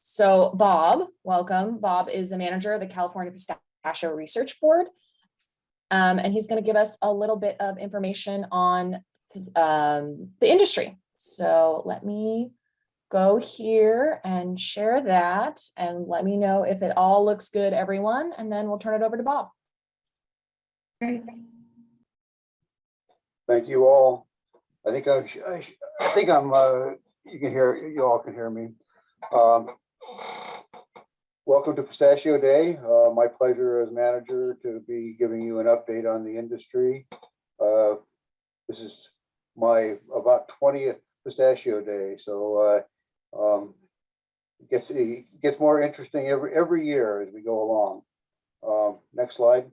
So Bob, welcome. Bob is the manager of the California Pistachio Research Board. And he's going to give us a little bit of information on the industry. So let me go here and share that and let me know if it all looks good, everyone, and then we'll turn it over to Bob. Great. Thank you all. I think I'm you can hear, you all can hear me. Welcome to Pistachio Day. My pleasure as manager to be giving you an update on the industry. This is my about 20th Pistachio Day, so it gets more interesting every year as we go along. Next slide.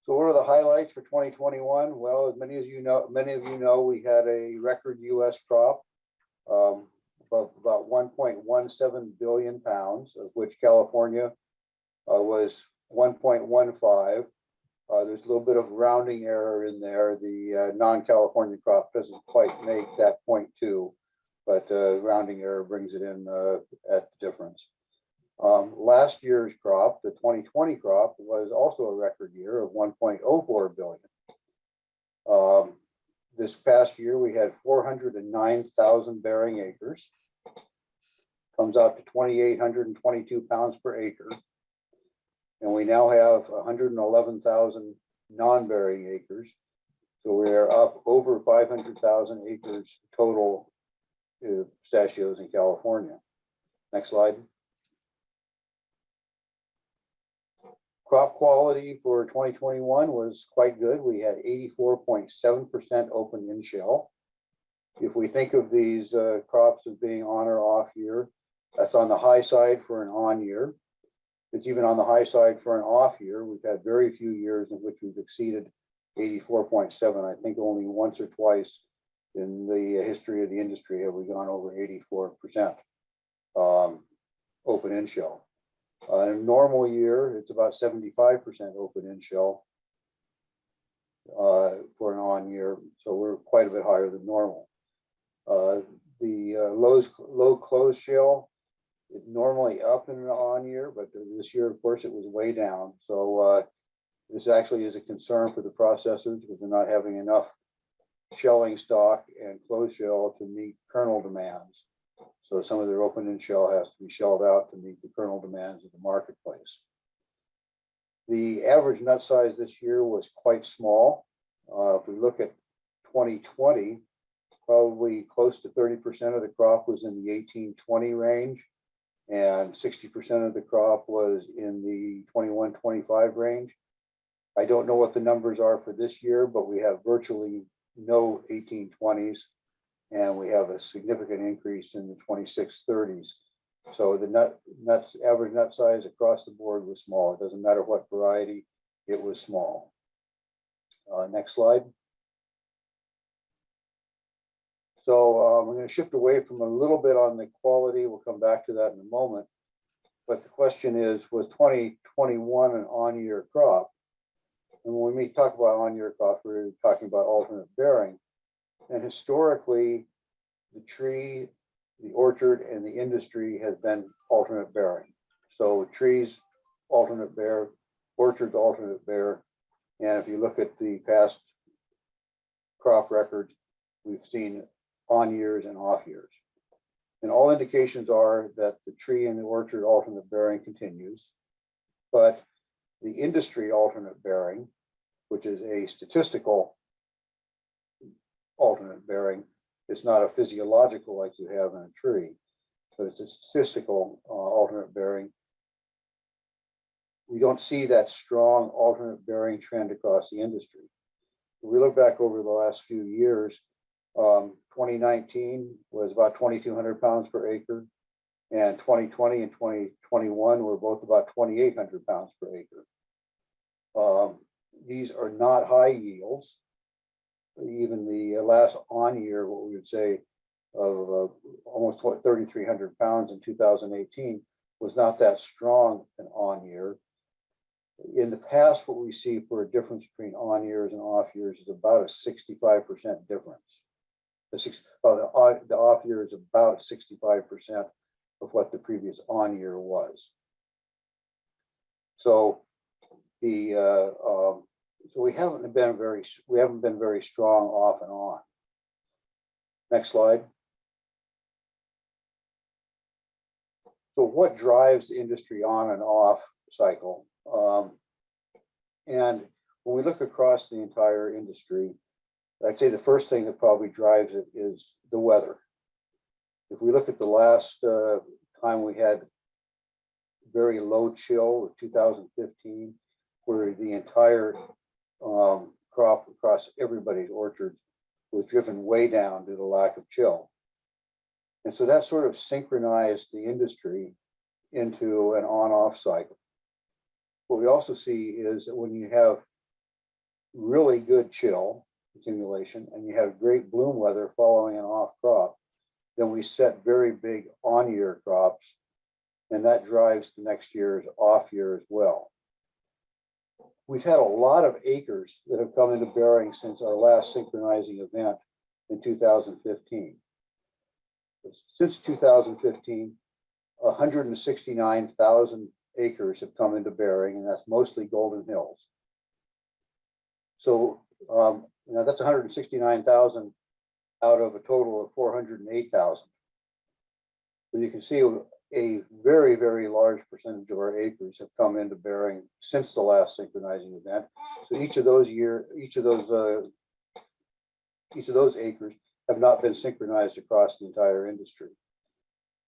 So what are the highlights for 2021? Well, as many of you know, we had a record U.S. crop of about 1.17 billion pounds, of which California was 1.15. There's a little bit of rounding error in there. The non-California crop doesn't quite make that 0.2, but rounding error brings it in at the difference. Last year's crop, the 2020 crop, was also a record year of 1.04 billion. This past year, we had 409,000 bearing acres. Comes out to 2,822 pounds per acre. And we now have 111,000 non-bearing acres. So we are up over 500,000 acres total pistachios in California. Next slide. Crop quality for 2021 was quite good. We had 84.7% open in shell. If we think of these crops as being on or off year, that's on the high side for an on year. It's even on the high side for an off year. We've had very few years in which we've exceeded 84.7. I think only once or twice in the history of the industry have we gone over 84% open in shell. In a normal year, it's about 75% open in shell for an on year, so we're quite a bit higher than normal. The low closed shell is normally up in an on year, but this year, of course, it was way down. So this actually is a concern for the processors because they're not having enough shelling stock and closed shell to meet kernel demands. So some of their open in shell has to be shelled out to meet the kernel demands of the marketplace. The average nut size this year was quite small. If we look at 2020, probably close to 30% of the crop was in the 18-20 range, and 60% of the crop was in the 21-25 range. I don't know what the numbers are for this year, but we have virtually no 18-20s. And we have a significant increase in the 26-30s. So the average nut size across the board was small. It doesn't matter what variety, it was small. Next slide. So I'm going to shift away from a little bit on the quality. We'll come back to that in a moment. But the question is, was 2021 an on-year crop? And when we talk about on-year crop, we're talking about alternate bearing. And historically, the tree, the orchard, and the industry has been alternate bearing. So trees alternate bear, orchards alternate bear. And if you look at the past crop records, we've seen on years and off years. And all indications are that the tree and the orchard alternate bearing continues. But the industry alternate bearing, which is a statistical alternate bearing, it's not a physiological like you have in a tree, but it's a statistical alternate bearing. We don't see that strong alternate bearing trend across the industry. If we look back over the last few years, 2019 was about 2,200 pounds per acre, and 2020 and 2021 were both about 2,800 pounds per acre. These are not high yields. Even the last on year, what we would say of almost 3,300 pounds in 2018 was not that strong an on year. In the past, what we see for a difference between on years and off years is about a 65% difference. the off year is about 65% of what the previous on year was. So so we haven't been very strong off and on. Next slide. So what drives the industry on and off cycle? And when we look across the entire industry, I'd say the first thing that probably drives it is the weather. If we look at the last time we had very low chill of 2015, where the entire crop across everybody's orchards was driven way down due to lack of chill. And so that sort of synchronized the industry into an on-off cycle. What we also see is that when you have really good chill accumulation and you have great bloom weather following an off crop, then we set very big on-year crops, and that drives the next year's off year as well. We've had a lot of acres that have come into bearing since our last synchronizing event in 2015. Since 2015, 169,000 acres have come into bearing, and that's mostly Golden Hills. So that's 169,000 out of a total of 408,000. So you can see a very, very large percentage of our acres have come into bearing since the last synchronizing event. So each of those acres have not been synchronized across the entire industry.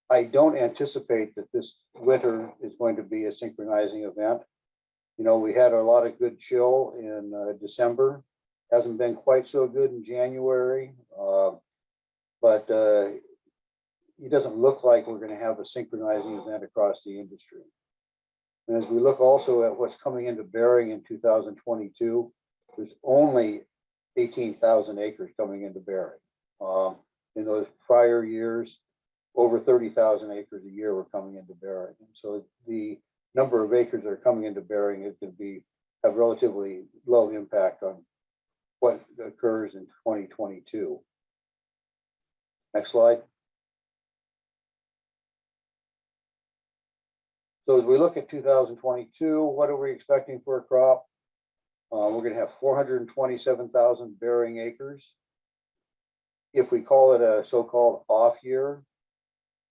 I don't anticipate that this winter is going to be a synchronizing event. You know, we had a lot of good chill in December. Hasn't been quite so good in January, but it doesn't look like we're going to have a synchronizing event across the industry. And as we look also at what's coming into bearing in 2022, there's only 18,000 acres coming into bearing. In those prior years, over 30,000 acres a year were coming into bearing. And so the number of acres that are coming into bearing is going to have relatively low impact on what occurs in 2022. Next slide. So as we look at 2022, what are we expecting for a crop? We're going to have 427,000 bearing acres. If we call it a so-called off year,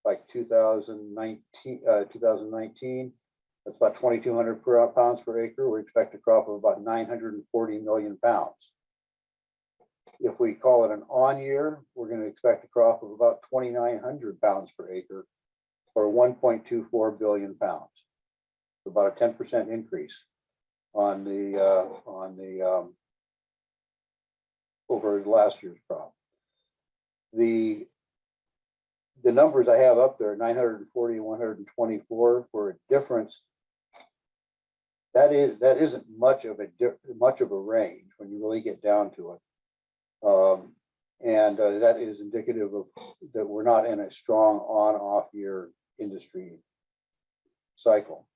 like 2019, that's about 2,200 pounds per acre. We expect a crop of about 940 million pounds. If we call it an on year, we're going to expect a crop of about 2,900 pounds per acre, or 1.24 billion pounds. So about a 10% increase on the over last year's crop. The numbers I have up there, 940 and 124, for a difference. That isn't much of a range when you really get down to it. That is indicative of that we're not in a strong on-off year industry cycle.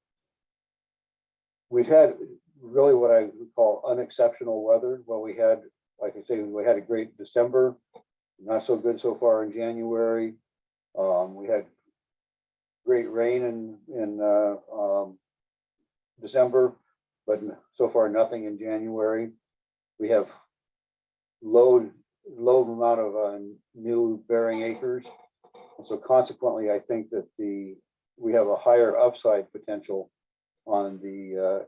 We've had really what I would call unexceptional weather. Well, we had, like I say, we had a great December, not so good so far in January. We had great rain in December, but so far nothing in January. We have low amount of new bearing acres, and so consequently, I think that we have a higher upside potential on the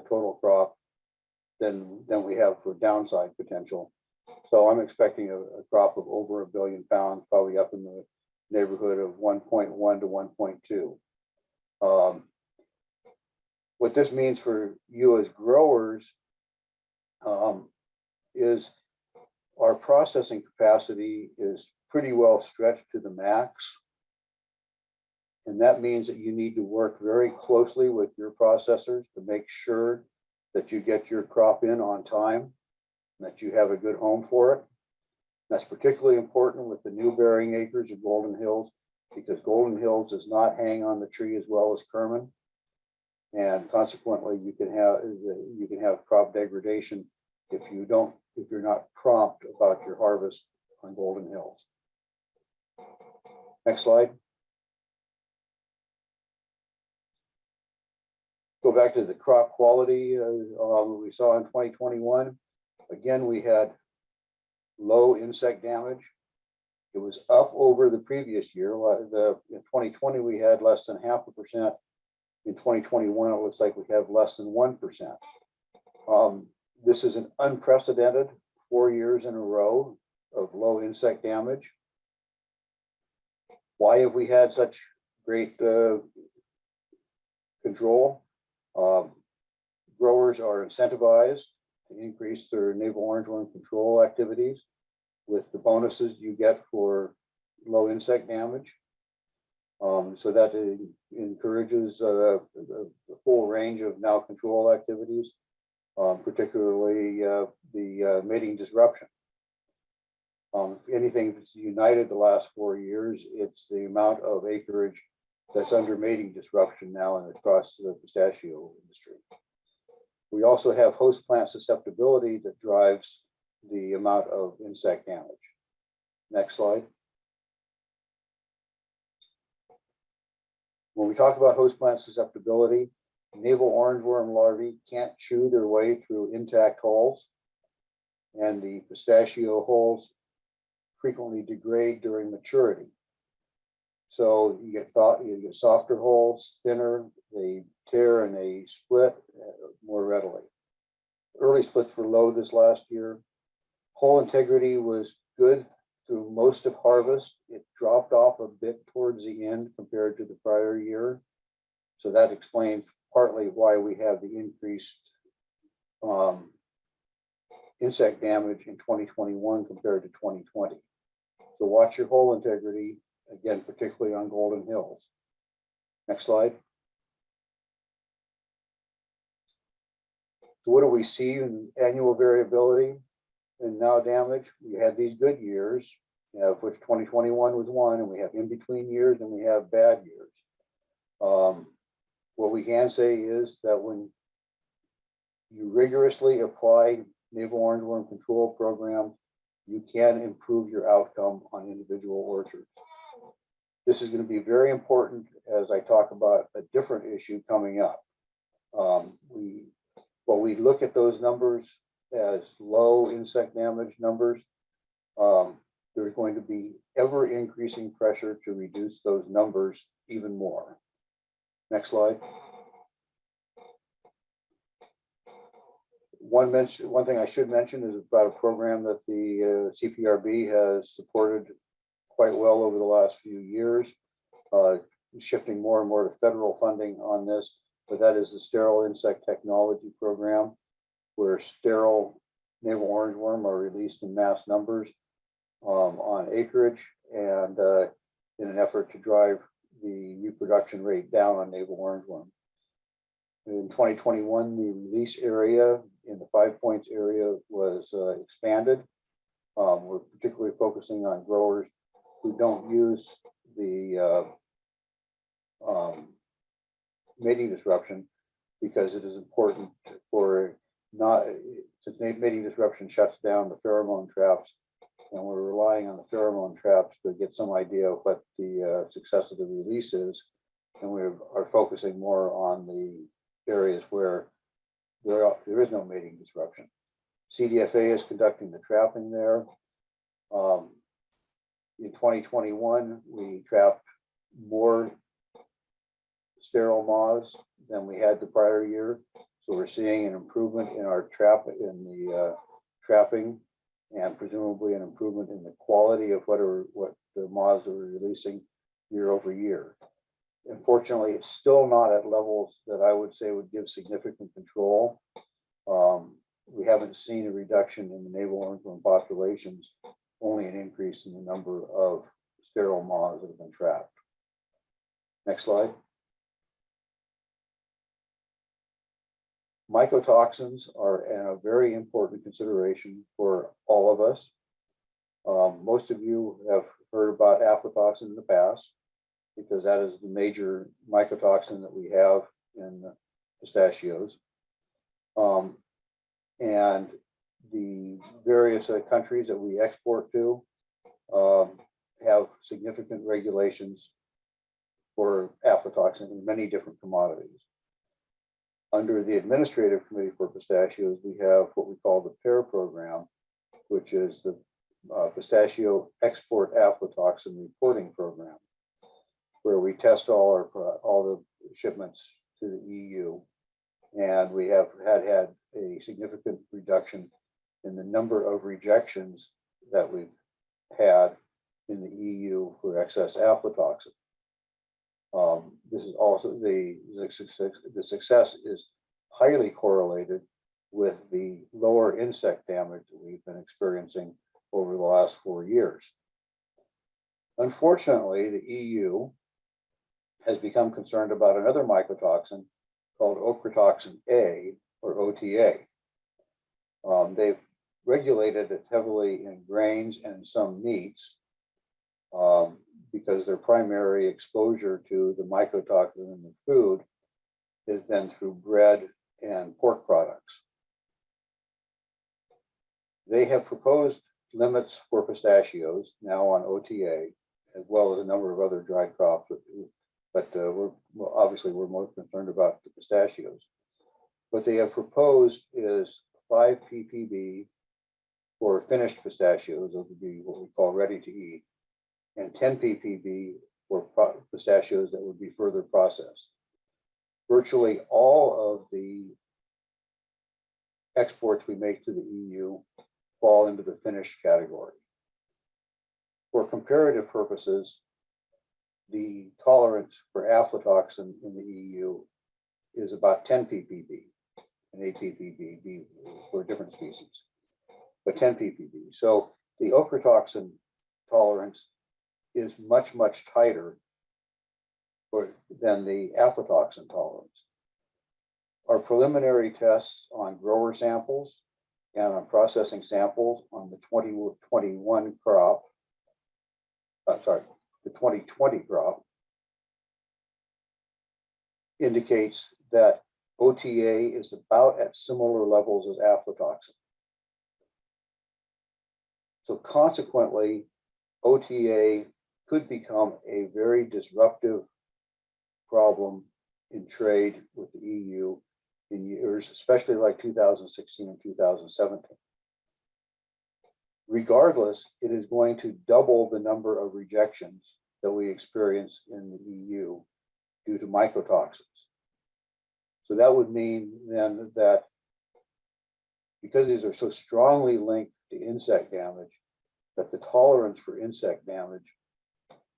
total crop than we have for downside potential. So I'm expecting a crop of over 1 billion pounds, probably up in the neighborhood of 1.1 to 1.2. What this means for you as growers is our processing capacity is pretty well stretched to the max. And that means that you need to work very closely with your processors to make sure that you get your crop in on time, and that you have a good home for it. That's particularly important with the new bearing acres of Golden Hills, because Golden Hills does not hang on the tree as well as Kerman. And consequently, you can have crop degradation if you're not prompt about your on Golden Hills. Next slide. Go back to the crop quality we saw in 2021. Again, we had low insect damage. It was up over the previous year. In 2020, we had less than 0.5%. In 2021, it looks like we have less than 1%. This is an unprecedented 4 years in a row of low insect damage. Why have we had such great control? Growers are incentivized to increase their navel orangeworm control activities with the bonuses you get for low insect damage. So that encourages the full range of now control activities, particularly the mating disruption. If anything that's united the last 4 years, it's the amount of acreage that's under mating disruption now and across the pistachio industry. We also have host plant susceptibility that drives the amount of insect damage. Next slide. When we talk about host plant susceptibility, navel orangeworm larvae can't chew their way through intact hulls, and the pistachio hulls frequently degrade during maturity. So you get softer hulls, thinner, they tear and they split more readily. Early splits were low this last year. Hull integrity was good through most of harvest. It dropped off a bit towards the end compared to the prior year. So that explains partly why we have the increased insect damage in 2021 compared to 2020. So watch your hull integrity, again, particularly on Golden Hills. Next slide. So what do we see in annual variability and now damage? We had these good years, of which 2021 was one, and we have in-between years and we have bad years. What we can say is that when you rigorously apply navel orangeworm control program, you can improve your outcome on individual orchards. This is going to be very important as I talk about a different issue coming up. While we look at those numbers as low insect damage numbers, there's going to be ever increasing pressure to reduce those numbers even more. Next slide. One thing I should mention is about a program that the CPRB has supported quite well over the last few years, shifting more and more to federal funding on this, but that is the Sterile Insect Technology Program, where sterile navel orangeworm are released in mass numbers on acreage, and in an effort to drive the reproduction rate down on navel orangeworm. In 2021, the release area in the 5 Points area was expanded. We're particularly focusing on growers who don't use the mating disruption, because it is important for since mating disruption shuts down the pheromone traps, and we're relying on the pheromone traps to get some idea of what the success of the release is, and we are focusing more on the areas where there is no mating disruption. CDFA is conducting the trapping there. In 2021, we trapped more sterile moths than we had the prior year. So we're seeing an improvement in our trapping, and presumably an improvement in the quality of what the moths are releasing year over year. Unfortunately, it's still not at levels that I would say would give significant control. We haven't seen a reduction in the navel orangeworm populations, only an increase in the number of sterile moths that have been trapped. Next slide. Mycotoxins are a very important consideration for all of us. Most of you have heard about aflatoxin in the past, because that is the major mycotoxin that we have in pistachios. And the various countries that we export to have significant regulations for aflatoxin in many different commodities. Under the Administrative Committee for Pistachios, we have what we call the PAIR program, which is the Pistachio Export Aflatoxin Reporting Program, where we test all the shipments to the EU, and we have had a significant reduction in the number of rejections that we've had in the EU for excess aflatoxin. This is also the success is highly correlated with the lower insect damage that we've been experiencing over the last 4 years. Unfortunately, the EU has become concerned about another mycotoxin called ochratoxin A, or OTA. They've regulated it heavily in grains and some meats because their primary exposure to the mycotoxin in the food has been through bread and pork products. They have proposed limits for pistachios now on OTA, as well as a number of other dried crops, but we're most concerned about the pistachios. What they have proposed is 5 ppb for finished pistachios, those would be what we call ready to eat, and 10 ppb for pistachios that would be further processed. Virtually all of the exports we make to the EU fall into the finished category. For comparative purposes, the tolerance for aflatoxin in the EU is about 10 ppb and 8 ppb for different species, but 10 ppb. So the ochratoxin tolerance is much tighter than the aflatoxin tolerance. Our preliminary tests on grower samples and on processing samples on the 2021 crop, the 2020 crop, indicates that OTA is about at similar levels as aflatoxin. So consequently, OTA could become a very disruptive problem in trade with the EU in years, especially like 2016 and 2017. Regardless, it is going to double the number of rejections that we experience in the EU due to mycotoxins. So that would mean then that because these are so strongly linked to insect damage, that the tolerance for insect damage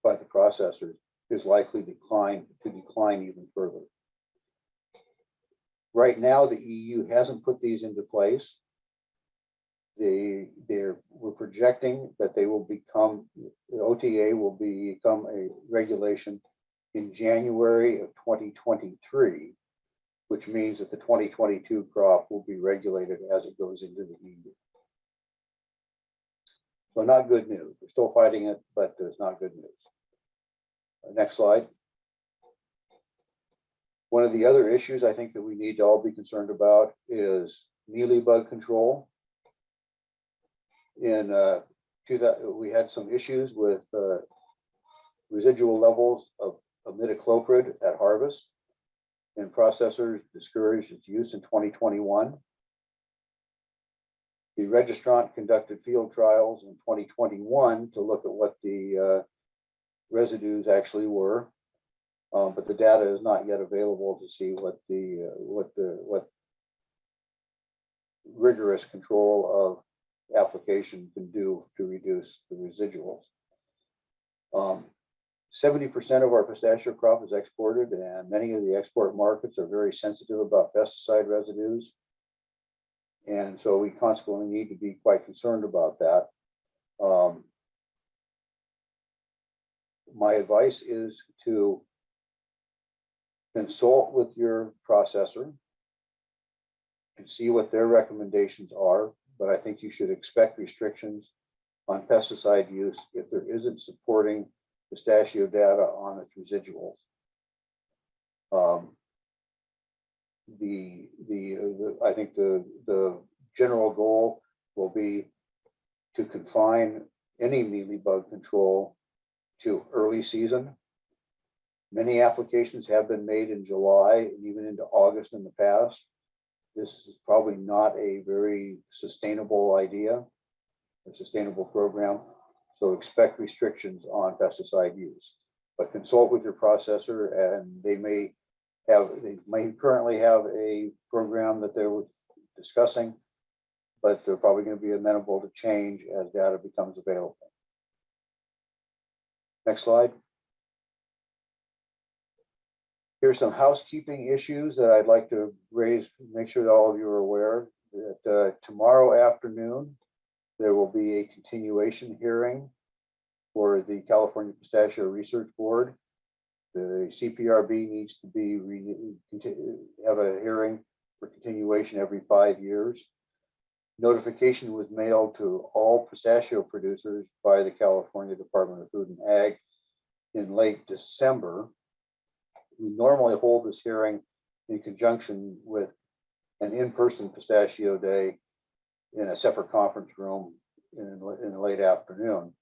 by the processors is likely to decline even further. Right now, the EU hasn't put these into place. We're projecting that they will become, the OTA will become a regulation in January of 2023, which means that the 2022 crop will be regulated as it goes into the EU. So not good news. We're still fighting it, but it's not good news. Next slide. One of the other issues I think that we need to all be concerned about is Mealybug Control. In we had some issues with residual levels of imidacloprid at harvest, and processors discouraged its use in 2021. The registrant conducted field trials in 2021 to look at what the residues actually were, but the data is not yet available to see what rigorous control of application can do to reduce the residuals. 70% of our pistachio crop is exported, and many of the export markets are very sensitive about pesticide residues. And so we consequently need to be quite concerned about that. My advice is to consult with your processor and see what their recommendations are, but I think you should expect restrictions on pesticide use if there isn't supporting pistachio data on its residuals. I think the general goal will be to confine any mealybug control to early season. Many applications have been made in July and even into August in the past. This is probably not a very sustainable idea, a sustainable program. So expect restrictions on pesticide use, but consult with your processor, and they may currently have a program that they're discussing, but they're probably going to be amenable to change as data becomes available. Next slide. Here's some housekeeping issues that I'd like to raise, make sure that all of you are aware that tomorrow afternoon, there will be a continuation hearing for the California Pistachio Research Board. The CPRB needs to be have a hearing for continuation every 5 years. Notification was mailed to all pistachio producers by the California Department of Food and Ag in late December. We normally hold this hearing in conjunction with an in-person pistachio day in a separate conference room in the late afternoon.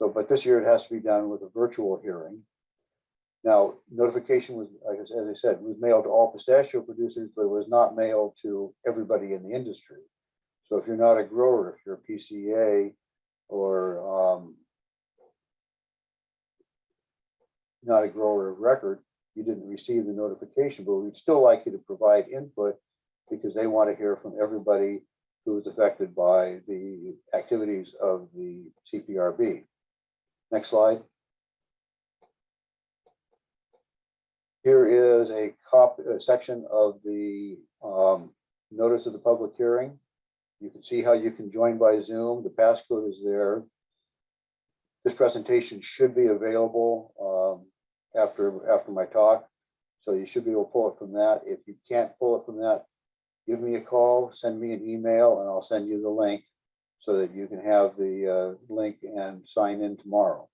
So, but this year it has to be done with a virtual hearing. Now, notification was, as I said, was mailed to all pistachio producers, but it was not mailed to everybody in the industry. So if you're not a grower, if you're a PCA or not a grower of record, you didn't receive the notification, but we'd still like you to provide input because they want to hear from everybody who is affected by the activities of the CPRB. Next slide. Here is a section of the notice of the public hearing. You can see how you can join by Zoom. The passcode is there. This presentation should be available after my talk, so you should be able to pull it from that. If you can't pull it from that, give me a call, send me an email, and I'll send you the link so that you can have the link and sign in tomorrow.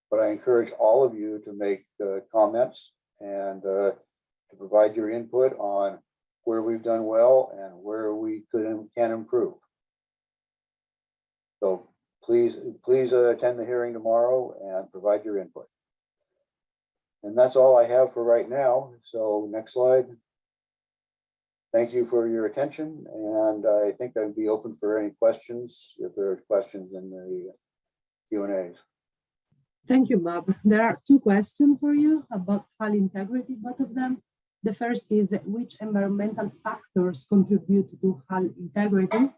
But I encourage all of you to make comments and to provide your input on where we've done well and where we can improve. So please attend the hearing tomorrow and provide your input. And that's all I have for right now. So next slide. Thank you for your attention, and I think I'd be open for any questions if there are questions in the Q&As. Thank you, Bob. There are two questions for you about hull integrity, both of them. The first is which environmental factors contribute to hull integrity?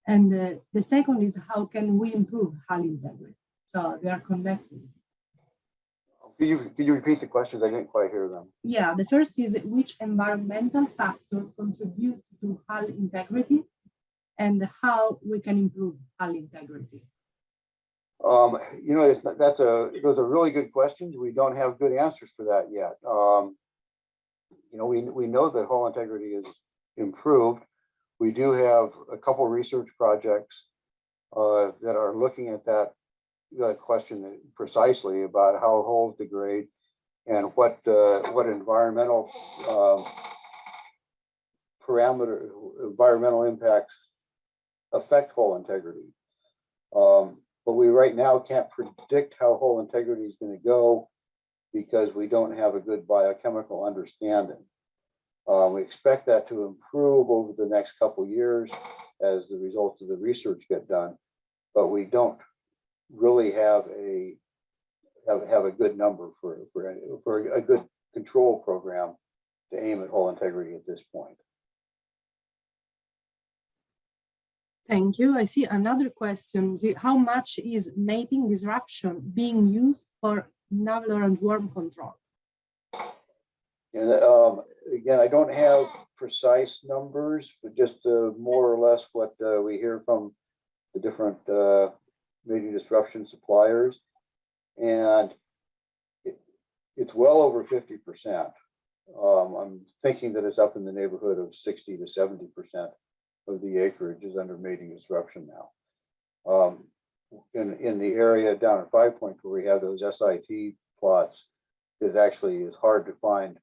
And the second is how can we improve hull integrity? So they are connected. Could you repeat the questions? I didn't quite hear them. Yeah, the first is which environmental factor contribute to hull integrity and how we can improve hull integrity? You know, those are really good questions. We don't have good answers for that yet. You know, we know that hull integrity is improved. We do have a couple research projects that are looking at that question precisely about how hulls degrade and what environmental environmental impacts affect hull integrity. But we right now can't predict how hull integrity is going to go because we don't have a good biochemical understanding. We expect that to improve over the next couple of years as the results of the research get done, but we don't really have a good number for a good control program to aim at hull integrity at this point. Thank you. I see another question. How much is mating disruption being used for Naval orange worm control? And again, I don't have precise numbers, but just more or less what we hear from the different mating disruption suppliers, and it's well over 50%. I'm thinking that it's up in the neighborhood of 60 to 70% of the acreage is under mating disruption now. In the area down at 5 Point where we have those SIT plots, it actually is hard to find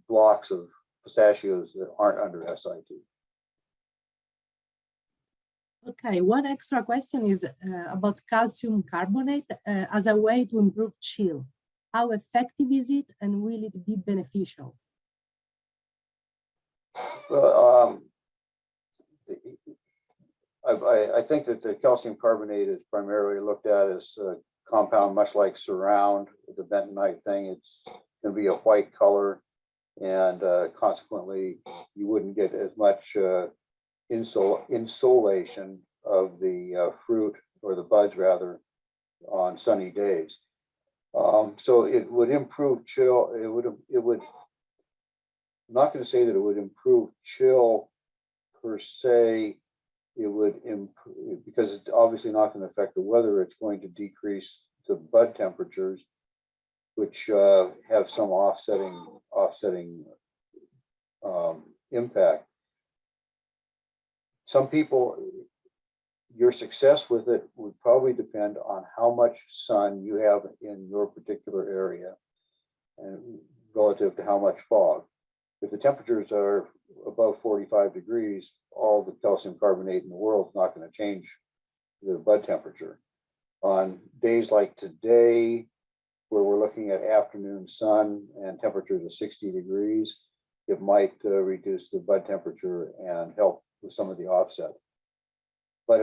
blocks of pistachios that aren't under SIT. Okay, one extra question is about calcium carbonate as a way to improve chill. How effective is it, and will it be beneficial? Well, I think that the calcium carbonate is primarily looked at as a compound, much like Surround, the bentonite thing. It's going to be a white color, and consequently, you wouldn't get as much insolation of the fruit, or the buds rather, on sunny days. So it would improve chill. It would. I'm not going to say that it would improve chill per se. It would improve, because it's obviously not going to affect the weather. It's going to decrease the bud temperatures, which have some offsetting impact. Some people, your success with it would probably depend on how much sun you have in your particular area, and relative to how much fog. If the temperatures are above 45 degrees, all the calcium carbonate in the world is not going to change the bud temperature. On days like today, where we're looking at afternoon sun and temperatures of 60 degrees, it might reduce the bud temperature and help with some of the offset. But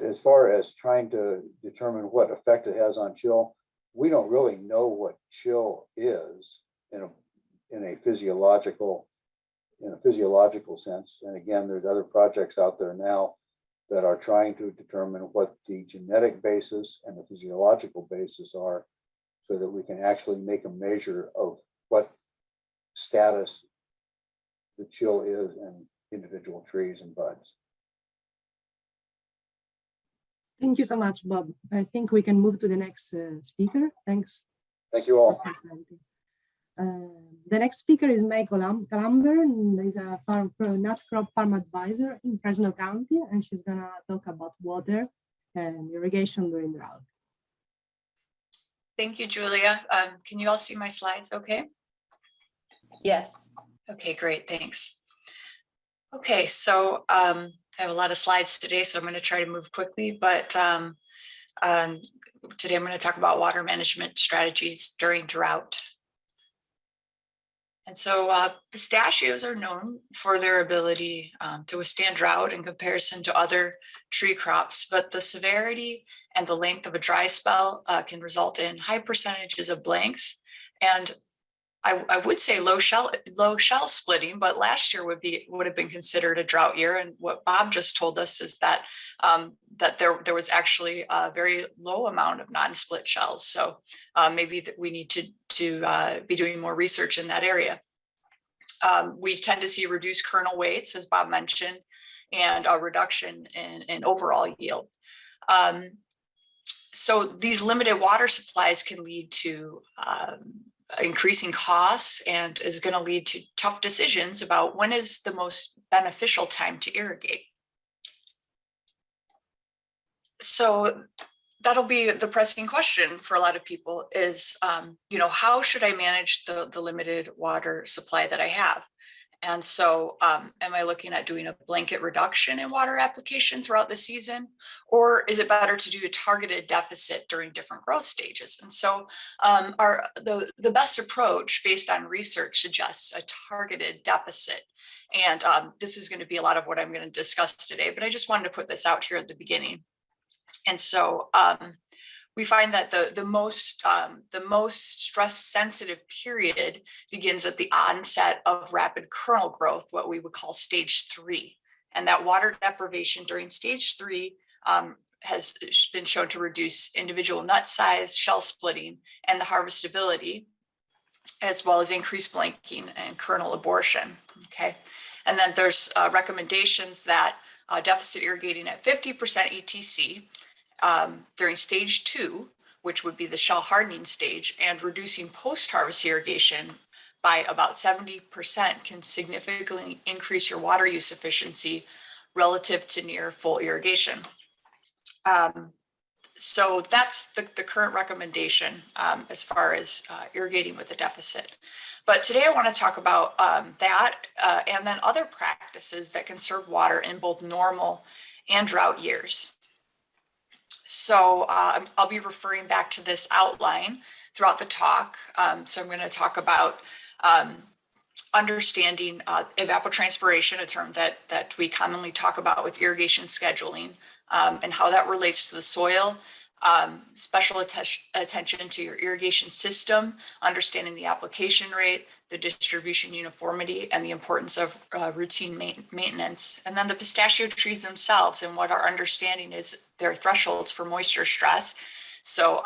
as far as trying to determine what effect it has on chill, we don't really know what chill is in a physiological sense. And again, there's other projects out there now that are trying to determine what the genetic basis and the physiological basis are, so that we can actually make a measure of what status the chill is in individual trees and buds. Thank you so much, Bob. I think we can move to the next speaker. Thanks. Thank you all. The next speaker is Michael Calamber. He's a nut crop farm advisor in Fresno County, and she's gonna talk about water and irrigation during drought. Thank you, Julia. Can you all see my slides okay? Yes. Okay, great, thanks. Okay, so I have a lot of slides today, so I'm going to try to move quickly, but today I'm going to talk about water management strategies during drought. And so pistachios are known for their ability to withstand drought in comparison to other tree crops, but the severity and the length of a dry spell can result in high percentages of blanks. And I would say low shell splitting, but last year would have been considered a drought year. And what Bob just told us is that that there was actually a very low amount of non-split shells. So maybe that we need to be doing more research in that area. We tend to see reduced kernel weights, as Bob mentioned, and a reduction in overall yield. So these limited water supplies can lead to increasing costs, and is going to lead to tough decisions about when is the most beneficial time to irrigate. So that'll be the pressing question for a lot of people is, how should I manage the limited water supply that I have? And so am I looking at doing a blanket reduction in water application throughout the season? Or is it better to do a targeted deficit during different growth stages? And so the best approach based on research suggests a targeted deficit. And this is going to be a lot of what I'm going to discuss today, but I just wanted to put this out here at the beginning. And so we find that the most stress sensitive period begins at the onset of rapid kernel growth, what we would call stage 3. And that water deprivation during stage 3 has been shown to reduce individual nut size, shell splitting, and the harvestability, as well as increased blanking and kernel abortion. Okay. And then there's recommendations that deficit irrigating at 50% ETC during stage 2, which would be the shell hardening stage, and reducing post-harvest irrigation by about 70% can significantly increase your water use efficiency relative to near full irrigation. So that's the current recommendation as far as irrigating with a deficit. But today I want to talk about that and then other practices that conserve water in both normal and drought years. So I'll be referring back to this outline throughout the talk. So I'm going to talk about understanding evapotranspiration, a term that we commonly talk about with irrigation scheduling, and how that relates to the soil. Special attention to your irrigation system, understanding the application rate, the distribution uniformity, and the importance of routine maintenance. And then the pistachio trees themselves and what our understanding is their thresholds for moisture stress. So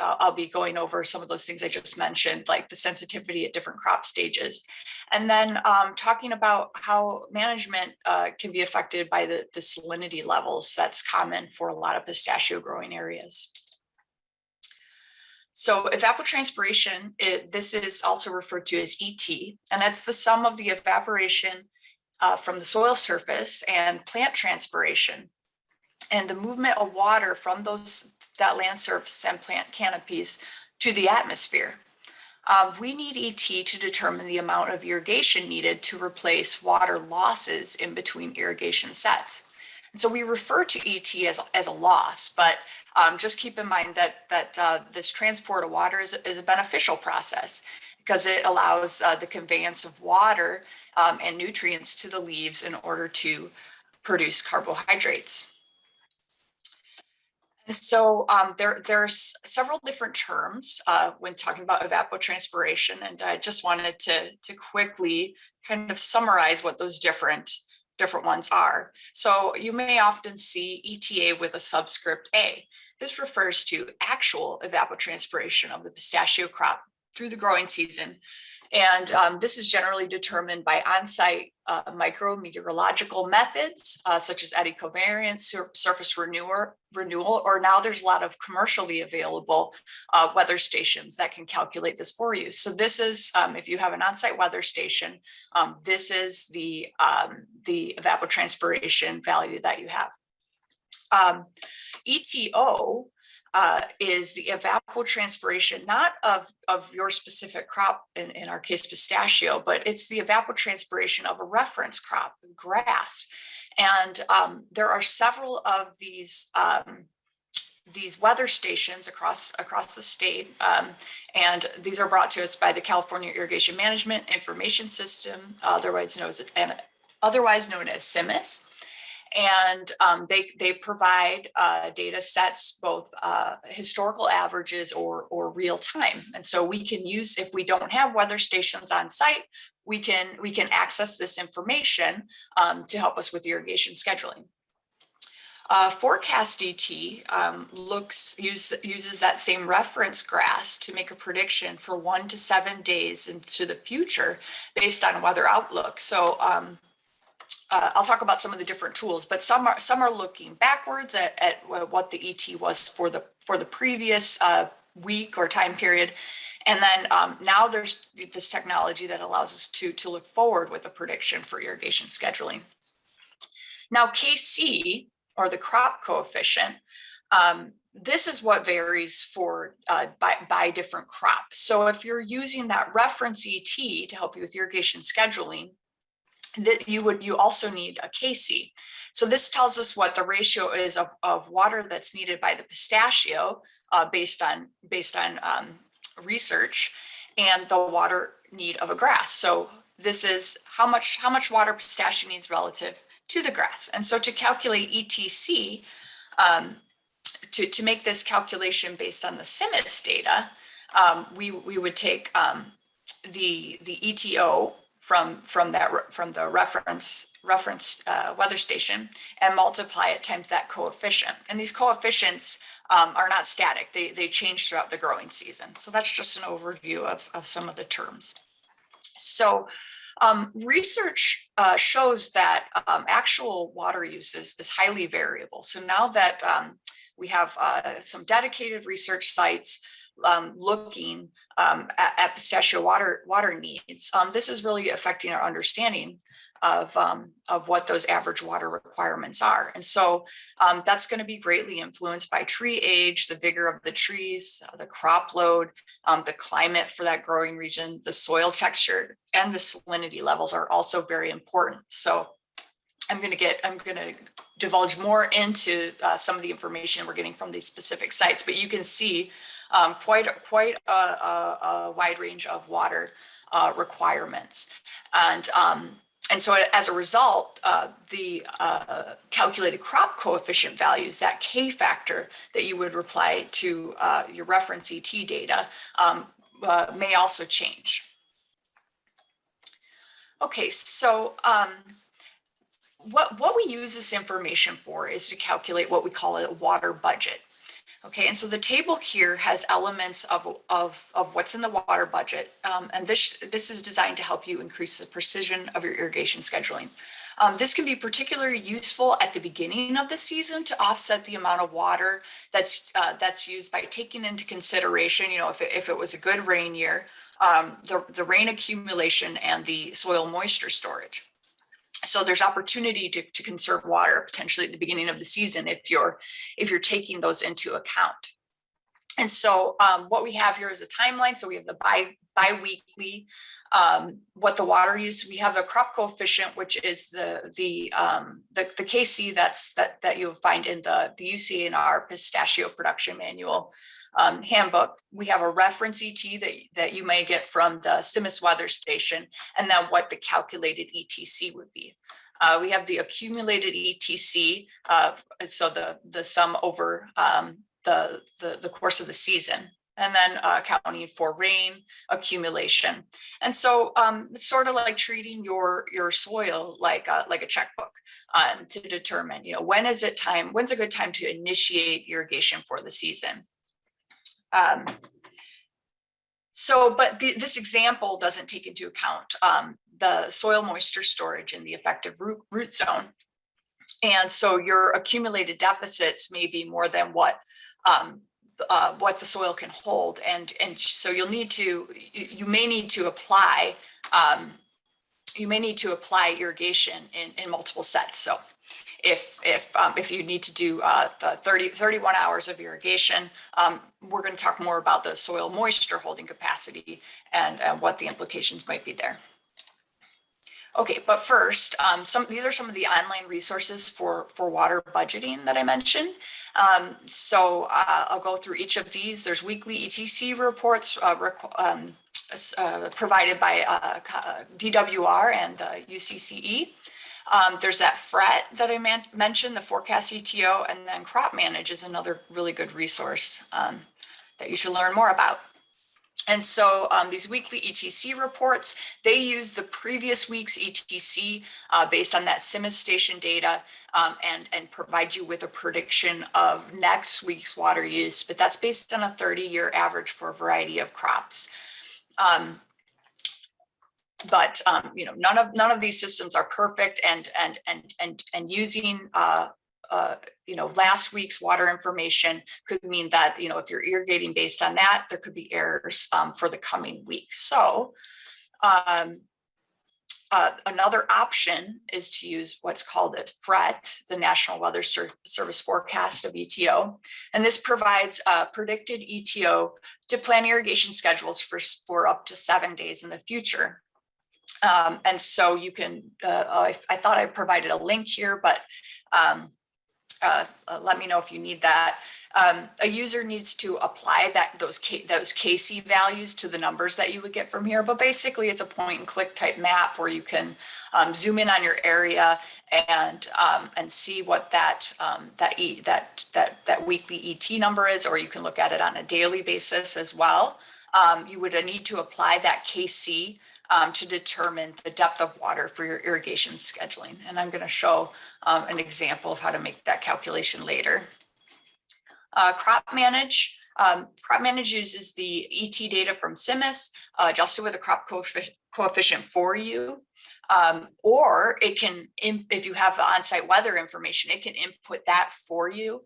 I'll be going over some of those things I just mentioned, like the sensitivity at different crop stages. And then talking about how management can be affected by the salinity levels that's common for a lot of pistachio growing areas. So evapotranspiration, this is also referred to as ET, and that's the sum of the evaporation from the soil surface and plant transpiration, and the movement of water from that land surface and plant canopies to the atmosphere. We need ET to determine the amount of irrigation needed to replace water losses in between irrigation sets. And so we refer to ET as a loss, but just keep in mind that this transport of water is a beneficial process because it allows the conveyance of water and nutrients to the leaves in order to produce carbohydrates. And so there's several different terms when talking about evapotranspiration, and I just wanted to quickly kind of summarize what those different ones are. So you may often see ETA with a subscript A. This refers to actual evapotranspiration of the pistachio crop through the growing season. And this is generally determined by on-site micrometeorological methods, such as eddy covariance, surface renewal, or now there's a lot of commercially available weather stations that can calculate this for you. So this is, if you have an on-site weather station, this is the evapotranspiration value that you have. ETO is the evapotranspiration, not of your specific crop, in our case pistachio, but it's the evapotranspiration of a reference crop, grass. And there are several of these weather stations across the state, and these are brought to us by the California Irrigation Management Information System, otherwise known as CIMMYS. And they provide data sets, both historical averages or real time. And so we can use, if we don't have weather stations on site, we can access this information to help us with irrigation scheduling. Forecast ET uses that same reference grass to make a prediction for 1 to 7 days into the future based on weather outlook. So I'll talk about some of the different tools, but some are looking backwards at what the ET was for the previous week or time period, and then now there's this technology that allows us to look forward with a prediction for irrigation scheduling. Now KC, or the crop coefficient, this is what varies for by different crops. So if you're using that reference ET to help you with irrigation scheduling, that you also need a KC. So this tells us what the ratio is of water that's needed by the pistachio based on research, and the water need of a grass. So this is how much water pistachio needs relative to the grass. And so to calculate ETC, to make this calculation based on the CIMMYS data, we would take the ETO from the reference weather station and multiply it times that coefficient. And these coefficients are not static; they change throughout the growing season. So that's just an overview of some of the terms. So research shows that actual water use is highly variable. So now that we have some dedicated research sites looking at pistachio water needs, this is really affecting our understanding of what those average water requirements are. And so that's going to be greatly influenced by tree age, the vigor of the trees, the crop load, the climate for that growing region, the soil texture, and the salinity levels are also very important. So I'm going to divulge more into some of the information we're getting from these specific sites, but you can see quite a wide range of water requirements. And so as a result, the calculated crop coefficient values, that K factor that you would apply to your reference ET data, may also change. Okay, so what we use this information for is to calculate what we call a water budget. Okay, and so the table here has elements of what's in the water budget, and this is designed to help you increase the precision of your irrigation scheduling. This can be particularly useful at the beginning of the season to offset the amount of water that's used by taking into consideration, you know, if it was a good rain year, the rain accumulation and the soil moisture storage. So there's opportunity to conserve water potentially at the beginning of the season if you're taking those into account. And so what we have here is a timeline. So we have the bi-weekly, what the water use. We have a crop coefficient, which is the KC that you'll find in the ANR Pistachio Production Manual handbook. We have a reference ET that you may get from the CIMMYS weather station, and then what the calculated ETC would be. We have the accumulated ETC, so the sum over the course of the season, and then accounting for rain accumulation. And so it's sort of like treating your soil like a checkbook to determine, you know, when's a good time to initiate irrigation for the season. But this example doesn't take into account the soil moisture storage in the effective root zone. And so your accumulated deficits may be more than what the soil can hold. And so you may need to apply irrigation in multiple sets. So if you need to do the 31 hours of irrigation, we're going to talk more about the soil moisture holding capacity and what the implications might be there. Okay, but first, these are some of the online resources for water budgeting that I mentioned. So I'll go through each of these. There's weekly ETC reports provided by DWR and the UCCE. There's that FRET that I mentioned, the Forecast ETO, and then Crop Manage is another really good resource that you should learn more about. And so these weekly ETC reports, they use the previous week's ETC based on that CIMMYS station data and provide you with a prediction of next week's water use, but that's based on a 30-year average for a variety of crops. But you know, none of these systems are perfect, and using you know, last week's water information could mean that, you know, if you're irrigating based on that, there could be errors for the coming week. So another option is to use what's called a FRET, the National Weather Service Forecast of ETO. And this provides predicted ETO to plan irrigation schedules for up to 7 days in the future. And so you can, I thought I provided a link here, but let me know if you need that. A user needs to apply those KC values to the numbers that you would get from here. But basically, it's a point and click type map where you can zoom in on your area and see what that weekly ET number is, or you can look at it on a daily basis as well. You would need to apply that KC to determine the depth of water for your irrigation scheduling. And I'm going to show an example of how to make that calculation later. Crop Manage. Crop Manage uses the ET data from CIMMYS, adjusted with a crop coefficient for you. Or it can, if you have the on-site weather information, it can input that for you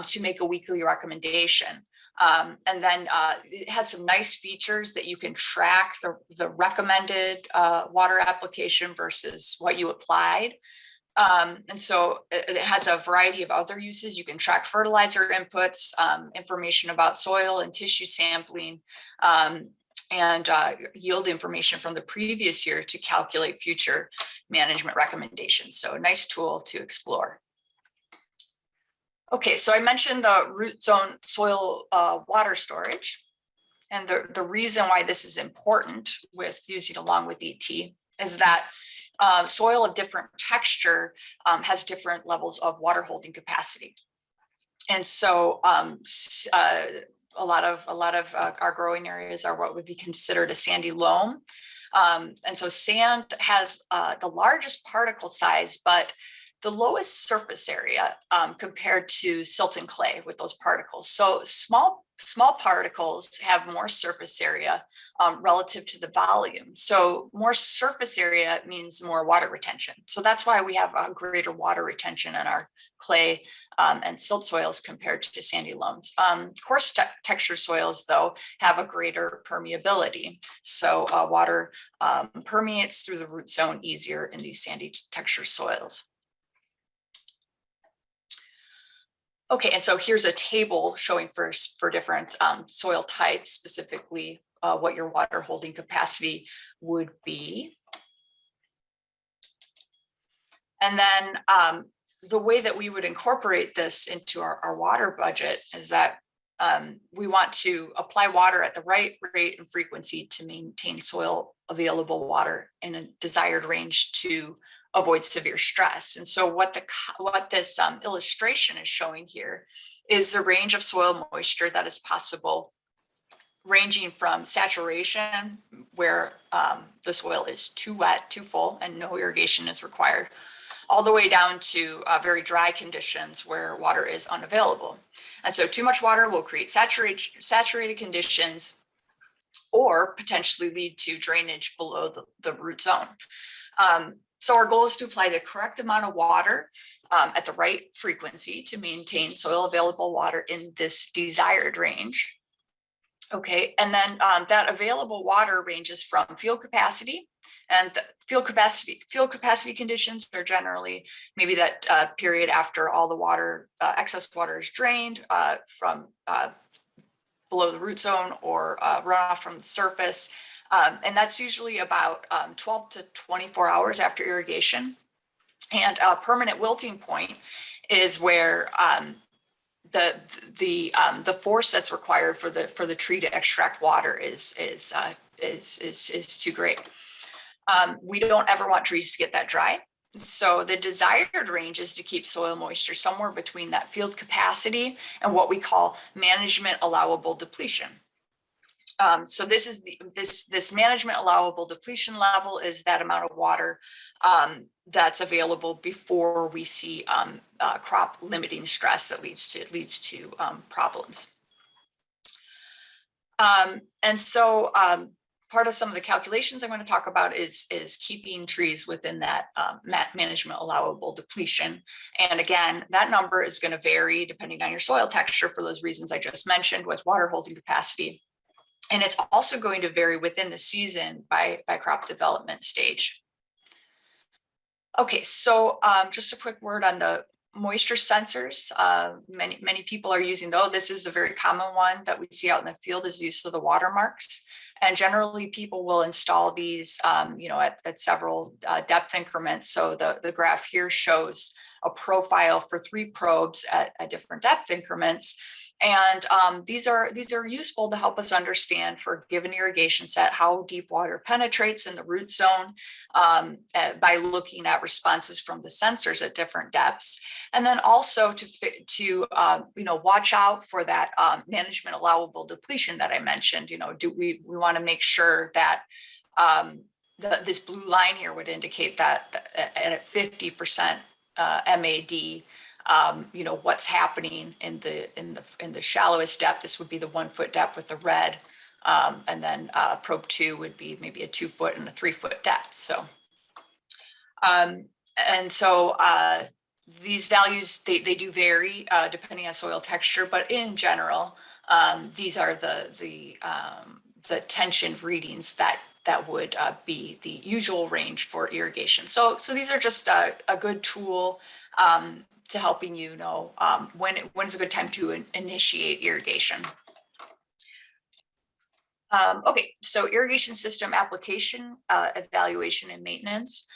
to make a weekly recommendation. And then it has some nice features that you can track the recommended water application versus what you applied. And so it has a variety of other uses. You can track fertilizer inputs, information about soil and tissue sampling, and yield information from the previous year to calculate future management recommendations. So a nice tool to explore. Okay, so I mentioned the root zone soil water storage. And the reason why this is important with using along with ET is that soil of different texture has different levels of water holding capacity. And so a lot of our growing areas are what would be considered a sandy loam. And so sand has the largest particle size, but the lowest surface area compared to silt and clay with those particles. So small particles have more surface area relative to the volume. So more surface area means more water retention. So that's why we have a greater water retention in our clay and silt soils compared to sandy loams. Coarse texture soils, though, have a greater permeability. So water permeates through the root zone easier in these sandy texture soils. Okay, and so here's a table showing for different soil types, specifically what your water holding capacity would be. And then the way that we would incorporate this into our water budget is that we want to apply water at the right rate and frequency to maintain soil available water in a desired range to avoid severe stress. And so what this illustration is showing here is the range of soil moisture that is possible, ranging from saturation, where the soil is too wet, too full, and no irrigation is required, all the way down to very dry conditions where water is unavailable. And so too much water will create saturated conditions or potentially lead to drainage below the root zone. So our goal is to apply the correct amount of water at the right frequency to maintain soil available water in this desired range. Okay, and then that available water ranges from field capacity, and the field capacity conditions are generally maybe that period after all the water, excess water is drained from below the root zone or runoff from the surface. And that's usually about 12 to 24 hours after irrigation. And a permanent wilting point is where the force that's required for the tree to extract water is too great. We don't ever want trees to get that dry. So the desired range is to keep soil moisture somewhere between that field capacity and what we call management allowable depletion. So this is this management allowable depletion level is that amount of water that's available before we see crop limiting stress that leads to problems. And so part of some of the calculations I'm going to talk about is keeping trees within that management allowable depletion. And again, that number is going to vary depending on your soil texture for those reasons I just mentioned with water holding capacity. And it's also going to vary within the season by crop development stage. Okay, so just a quick word on the moisture sensors. Many people are using those. This is a very common one that we see out in the field is used for the watermarks. And generally people will install these at several depth increments. So the graph here shows a profile for 3 probes at different depth increments. And these are useful to help us understand for a given irrigation set how deep water penetrates in the root zone by looking at responses from the sensors at different depths, and then also to watch out for that management allowable depletion that I mentioned. Do we want to make sure that this blue line here would indicate that at 50% MAD. What's happening in the shallowest depth. This would be the 1 foot depth with the red, and then probe 2 would be maybe a 2 foot and a 3 foot depth. So, these values they do vary depending on soil texture, but in general, these are the tension readings that would be the usual range for irrigation. So these are just a good tool to helping you know when's a good time to initiate irrigation. Okay, so irrigation system application, evaluation and maintenance.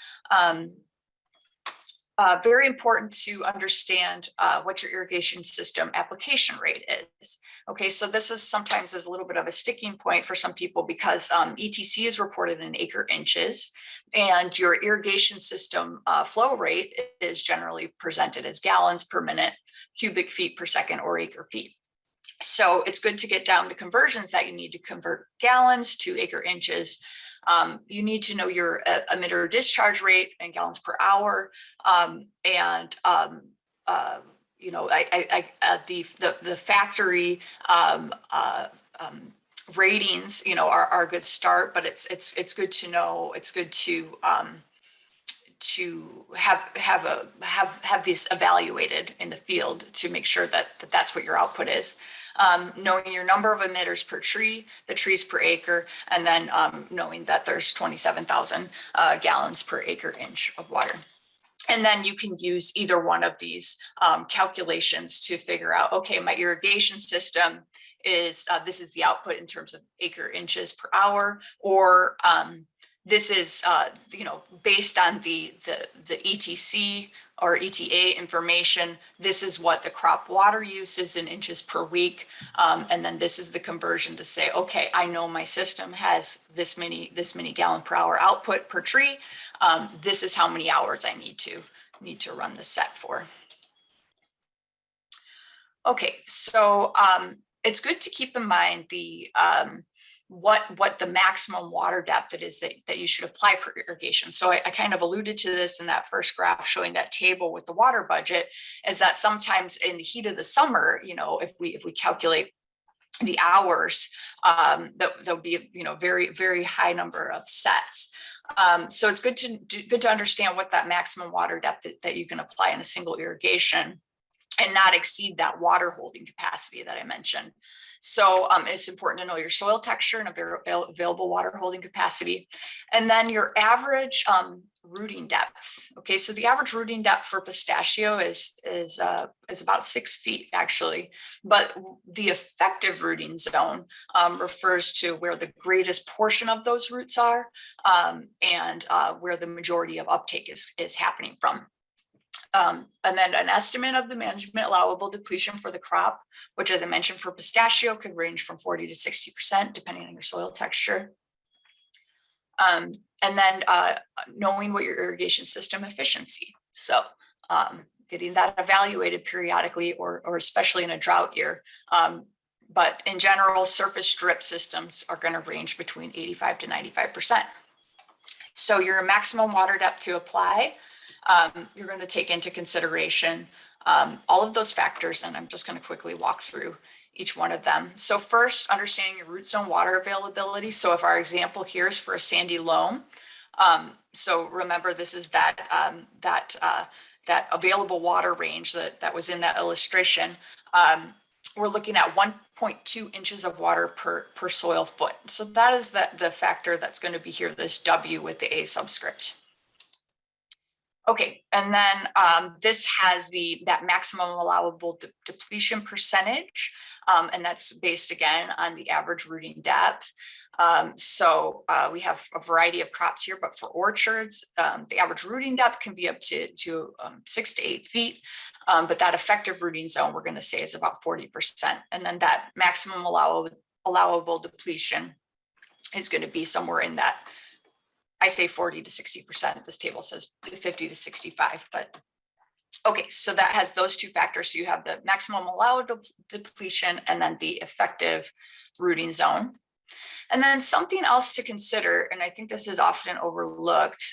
Very important to understand what your irrigation system application rate is. Okay, so this is sometimes is a little bit of a sticking point for some people because ETC is reported in acre inches, and your irrigation system flow rate is generally presented as gallons per minute, cubic feet per second, or acre feet. So it's good to get down to conversions that you need to convert gallons to acre inches. You need to know your emitter discharge rate in gallons per hour, you know, the factory ratings, you know, are a good start, but it's good to know. It's good to have these evaluated in the field to make sure that that's what your output is. Knowing your number of emitters per tree, the trees per acre, and then knowing that there's 27,000 gallons per acre inch of water. And then you can use either one of these calculations to figure out, okay, my irrigation system is, this is the output in terms of acre inches per hour, or this is, you know, based on the ETC or ETA information, this is what the crop water use is in inches per week. And then this is the conversion to say, okay, I know my system has this many gallon per hour output per tree. This is how many hours I need to run the set for. Okay, so it's good to keep in mind the what the maximum water depth it is that you should apply per irrigation. So I kind of alluded to this in that first graph showing that table with the water budget, is that sometimes in the heat of the summer, you know, if we calculate the hours, there'll be, you know, very high number of sets. So it's good to understand what that maximum water depth that you can apply in a single irrigation and not exceed that water holding capacity that I mentioned. So it's important to know your soil texture and available water holding capacity. And then your average rooting depth. Okay, so the average rooting depth for pistachio is about 6 feet actually, but the effective rooting zone refers to where the greatest portion of those roots are and where the majority of uptake is happening from. And then an estimate of the management allowable depletion for the crop, which as I mentioned for pistachio could range from 40 to 60% depending on your soil texture. And then knowing what your irrigation system efficiency. So getting that evaluated periodically or especially in a drought year. But in general, surface drip systems are going to range between 85 to 95%. So your maximum water depth to apply, you're going to take into consideration all of those factors, and I'm just going to quickly walk through each one of them. So first, understanding your root zone water availability. So if our example here is for a sandy loam, so remember this is that available water range that was in that illustration. We're looking at 1.2 inches of water per soil foot. So that is the factor that's going to be here, this W with the A subscript. Okay, and then this has that maximum allowable depletion percentage, and that's based again on the average rooting depth. So we have a variety of crops here, but for orchards, the average rooting depth can be up to 6 to 8 feet, but that effective rooting zone we're going to say is about 40%, and then that maximum allowable depletion is going to be somewhere in that. I say 40 to 60%. This table says 50 to 65, but okay, so that has those two factors. So you have the maximum allowable depletion and then the effective rooting zone. And then something else to consider, and I think this is often overlooked,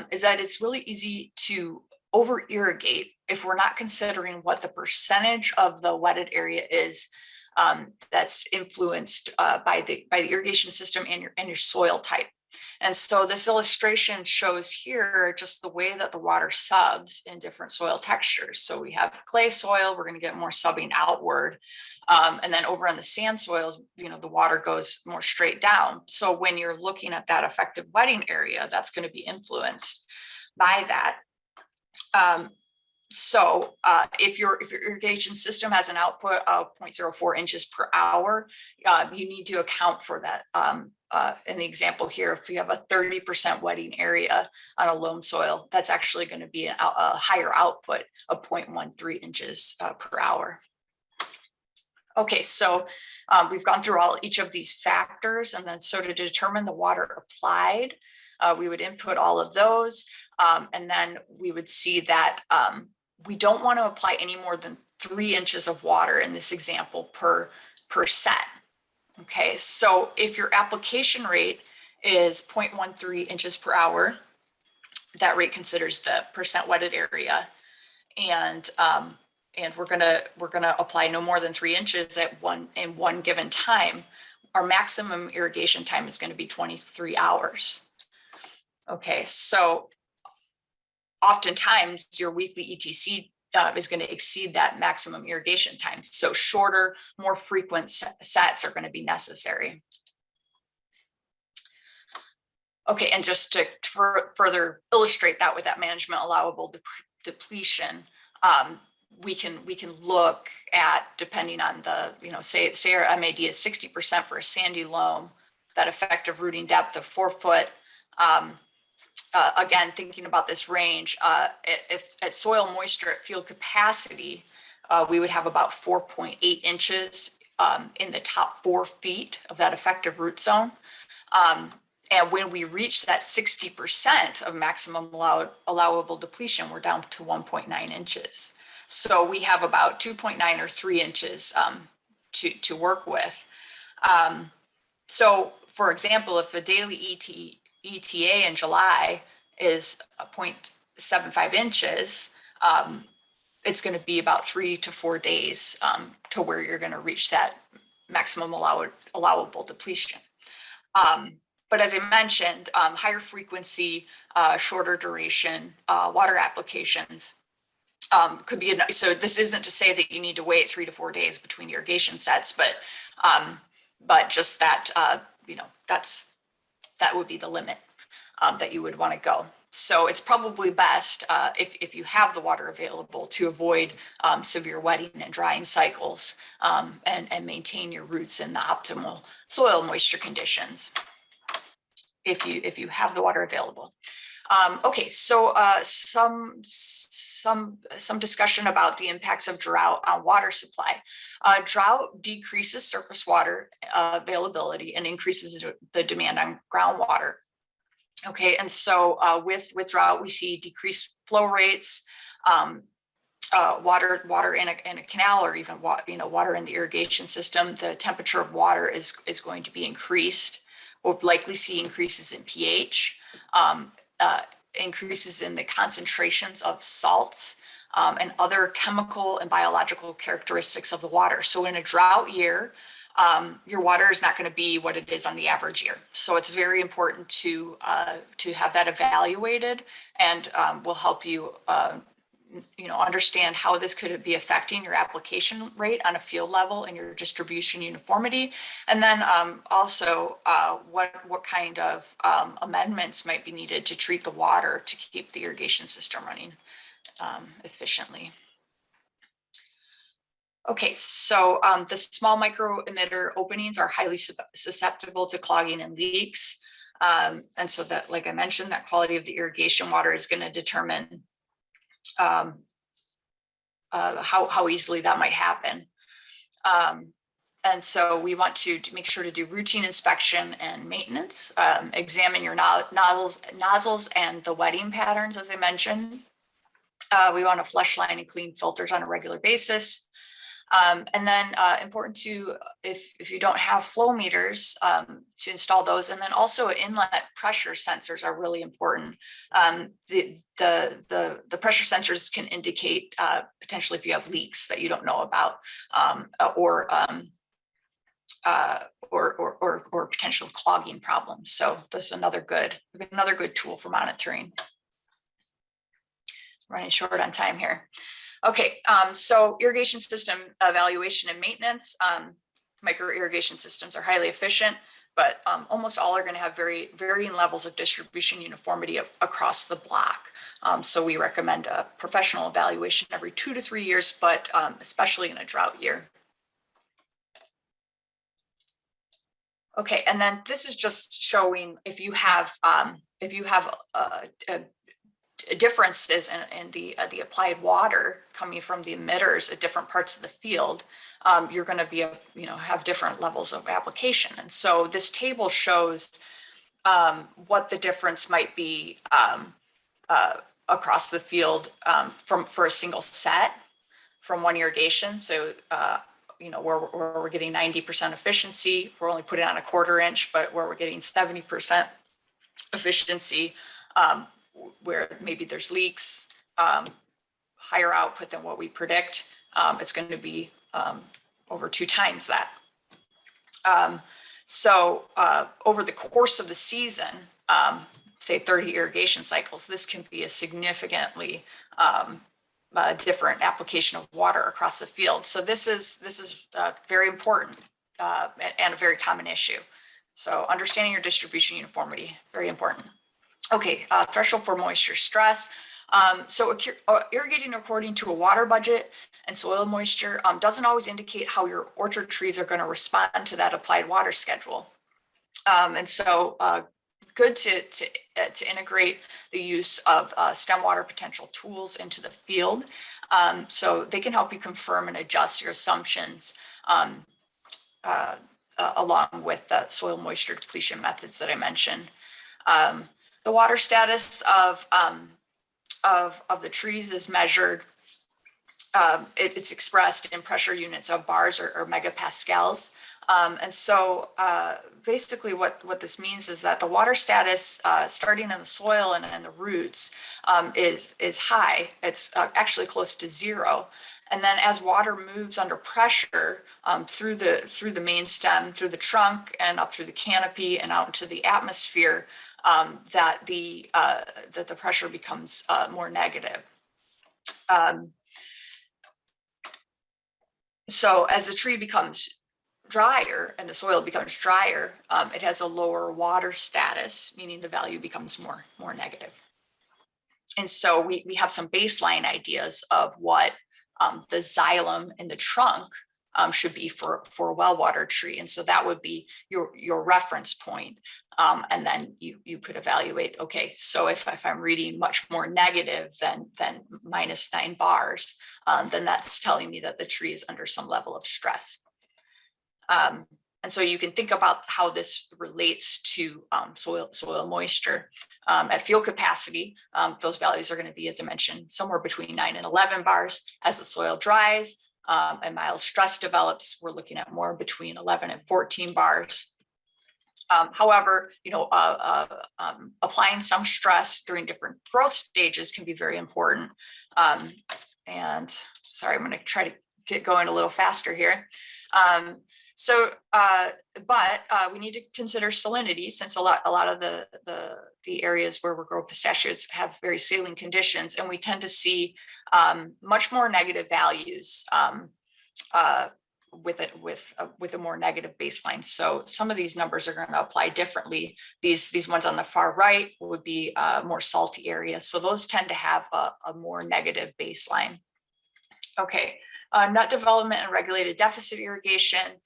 is that it's really easy to over irrigate if we're not considering what the percentage of the wetted area is that's influenced by the irrigation system and your soil type. And so this illustration shows here just the way that the water subs in different soil textures. So we have clay soil, we're going to get more subbing outward. And then over on the sand soils, you know, the water goes more straight down. So when you're looking at that effective wetting area, that's going to be influenced by that. if your irrigation system has an output of 0.04 inches per hour, you need to account for that. In the example here, if you have a 30% wetting area on a loam soil, that's actually going to be a higher output of 0.13 inches per hour. Okay, so we've gone through each of these factors, and then so to determine the water applied, we would input all of those, and then we would see that we don't want to apply any more than 3 inches of water in this example per set. Okay, so if your application rate is 0.13 inches per hour, that rate considers the percent wetted area, and we're gonna apply no more than 3 inches in one given time. Our maximum irrigation time is going to be 23 hours. Okay, so oftentimes your weekly ETC is going to exceed that maximum irrigation time. So shorter, more frequent sets are going to be necessary. Okay, and just to further illustrate that with that management allowable depletion, we can look at, depending on the, say our MAD is 60% for a sandy loam, that effective rooting depth of 4 foot. Again, thinking about this range, if at soil moisture at field capacity, we would have about 4.8 inches in the top 4 feet of that effective root zone. And when we reach that 60% of maximum allowable depletion, we're down to 1.9 inches. So we have about 2.9 or 3 inches to work with. So for example, if a daily ETA in July is 0.75 inches, it's going to be about 3 to 4 days to where you're going to reach that maximum allowable depletion. But as I mentioned, higher frequency, shorter duration water applications could be, so this isn't to say that you need to wait 3 to 4 days between irrigation sets, but just that, that would be the limit that you would want to go. So it's probably best if you have the water available to avoid severe wetting and drying cycles and maintain your roots in the optimal soil moisture conditions if you have the water available. Okay, so some discussion about the impacts of drought on water supply. Drought decreases surface water availability and increases the demand on groundwater. Okay, and so with drought, we see decreased flow rates, water in a canal, or even water in the irrigation system. The temperature of water is going to be increased. We'll likely see increases in pH, increases in the concentrations of salts, and other chemical and biological characteristics of the water. So in a drought year, your water is not going to be what it is on the average year. So it's very important to have that evaluated, and will help you understand how this could be affecting your application rate on a field level and your distribution uniformity. And then also what kind of amendments might be needed to treat the water to keep the irrigation system running efficiently. Okay, so the small micro emitter openings are highly susceptible to clogging and leaks. And so that, like I mentioned, that quality of the irrigation water is going to determine how easily that might happen. And so we want to make sure to do routine inspection and maintenance, examine your nozzles and the wetting patterns, as I mentioned. We want to flush, line, and clean filters on a regular basis. And then important to, if you don't have flow meters, to install those. And then also inlet pressure sensors are really important. The pressure sensors can indicate potentially if you have leaks that you don't know about, or potential clogging problems. So this is another good tool for monitoring. Running short on time here. Okay, so irrigation system evaluation and maintenance. Micro irrigation systems are highly efficient. but almost all are going to have very varying levels of distribution uniformity across the block. So we recommend a professional evaluation every 2 to 3 years, but especially in a drought year. Okay, and then this is just showing if you have differences in the applied water coming from the emitters at different parts of the field, you're going to be have different levels of application. And so this table shows what the difference might be across the field for a single set from one irrigation. So where we're getting 90% efficiency, we're only putting on a 1/4 inch, but where we're getting 70% efficiency, where maybe there's leaks, higher output than what we predict, it's going to be over 2 times that. So over the course of the season, say 30 irrigation cycles, this can be a significantly different application of water across the field. So this is very important and a very common issue. So understanding your distribution uniformity, very important. Okay, threshold for moisture stress. So irrigating according to a water budget and soil moisture doesn't always indicate how your orchard trees are going to respond to that applied water schedule. And so good to integrate the use of stem water potential tools into the field. So they can help you confirm and adjust your assumptions along with the soil moisture depletion methods that I mentioned. The water status of the trees is measured. It's expressed in pressure units of bars or megapascals. And so basically what this means is that the water status starting in the soil and in the roots is high. It's actually close to 0. And then as water moves under pressure through the main stem, through the trunk, and up through the canopy and out into the atmosphere, that the pressure becomes more negative. So as the tree becomes drier and the soil becomes drier, it has a lower water status, meaning the value becomes more negative. And so we have some baseline ideas of what the xylem in the trunk should be for a well-watered tree. And so that would be your reference point. And then you could evaluate, okay, so if I'm reading much more negative than -9 bars, then that's telling me that the tree is under some level of stress. And so you can think about how this relates to soil moisture. At field capacity, those values are going to be, as I mentioned, somewhere between 9 and 11 bars. As the soil dries and mild stress develops, we're looking at more between 11 and 14 bars. However, applying some stress during different growth stages can be very important. And sorry, I'm going to try to get going a little faster here. But we need to consider salinity, since a lot of the areas where we grow pistachios have very saline conditions, and we tend to see much more negative values with a more negative baseline. So some of these numbers are going to apply differently. These ones on the far right would be more salty areas, so those tend to have a more negative baseline. Okay, nut development and regulated deficit irrigation.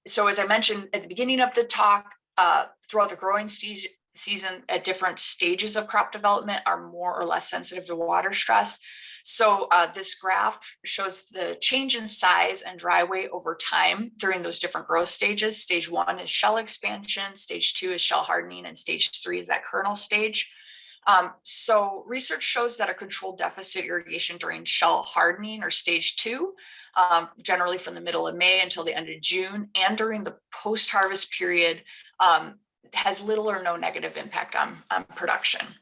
So as I mentioned at the beginning of the talk, throughout the growing season at different stages of crop development are more or less sensitive to water stress. So this graph shows the change in size and dry weight over time during those different growth stages. Stage 1 is shell expansion, stage 2 is shell hardening, and stage 3 is that kernel stage. So research shows that a controlled deficit irrigation during shell hardening, or stage 2, generally from the middle of May until the end of June, and during the post-harvest period, has little or no negative impact on production.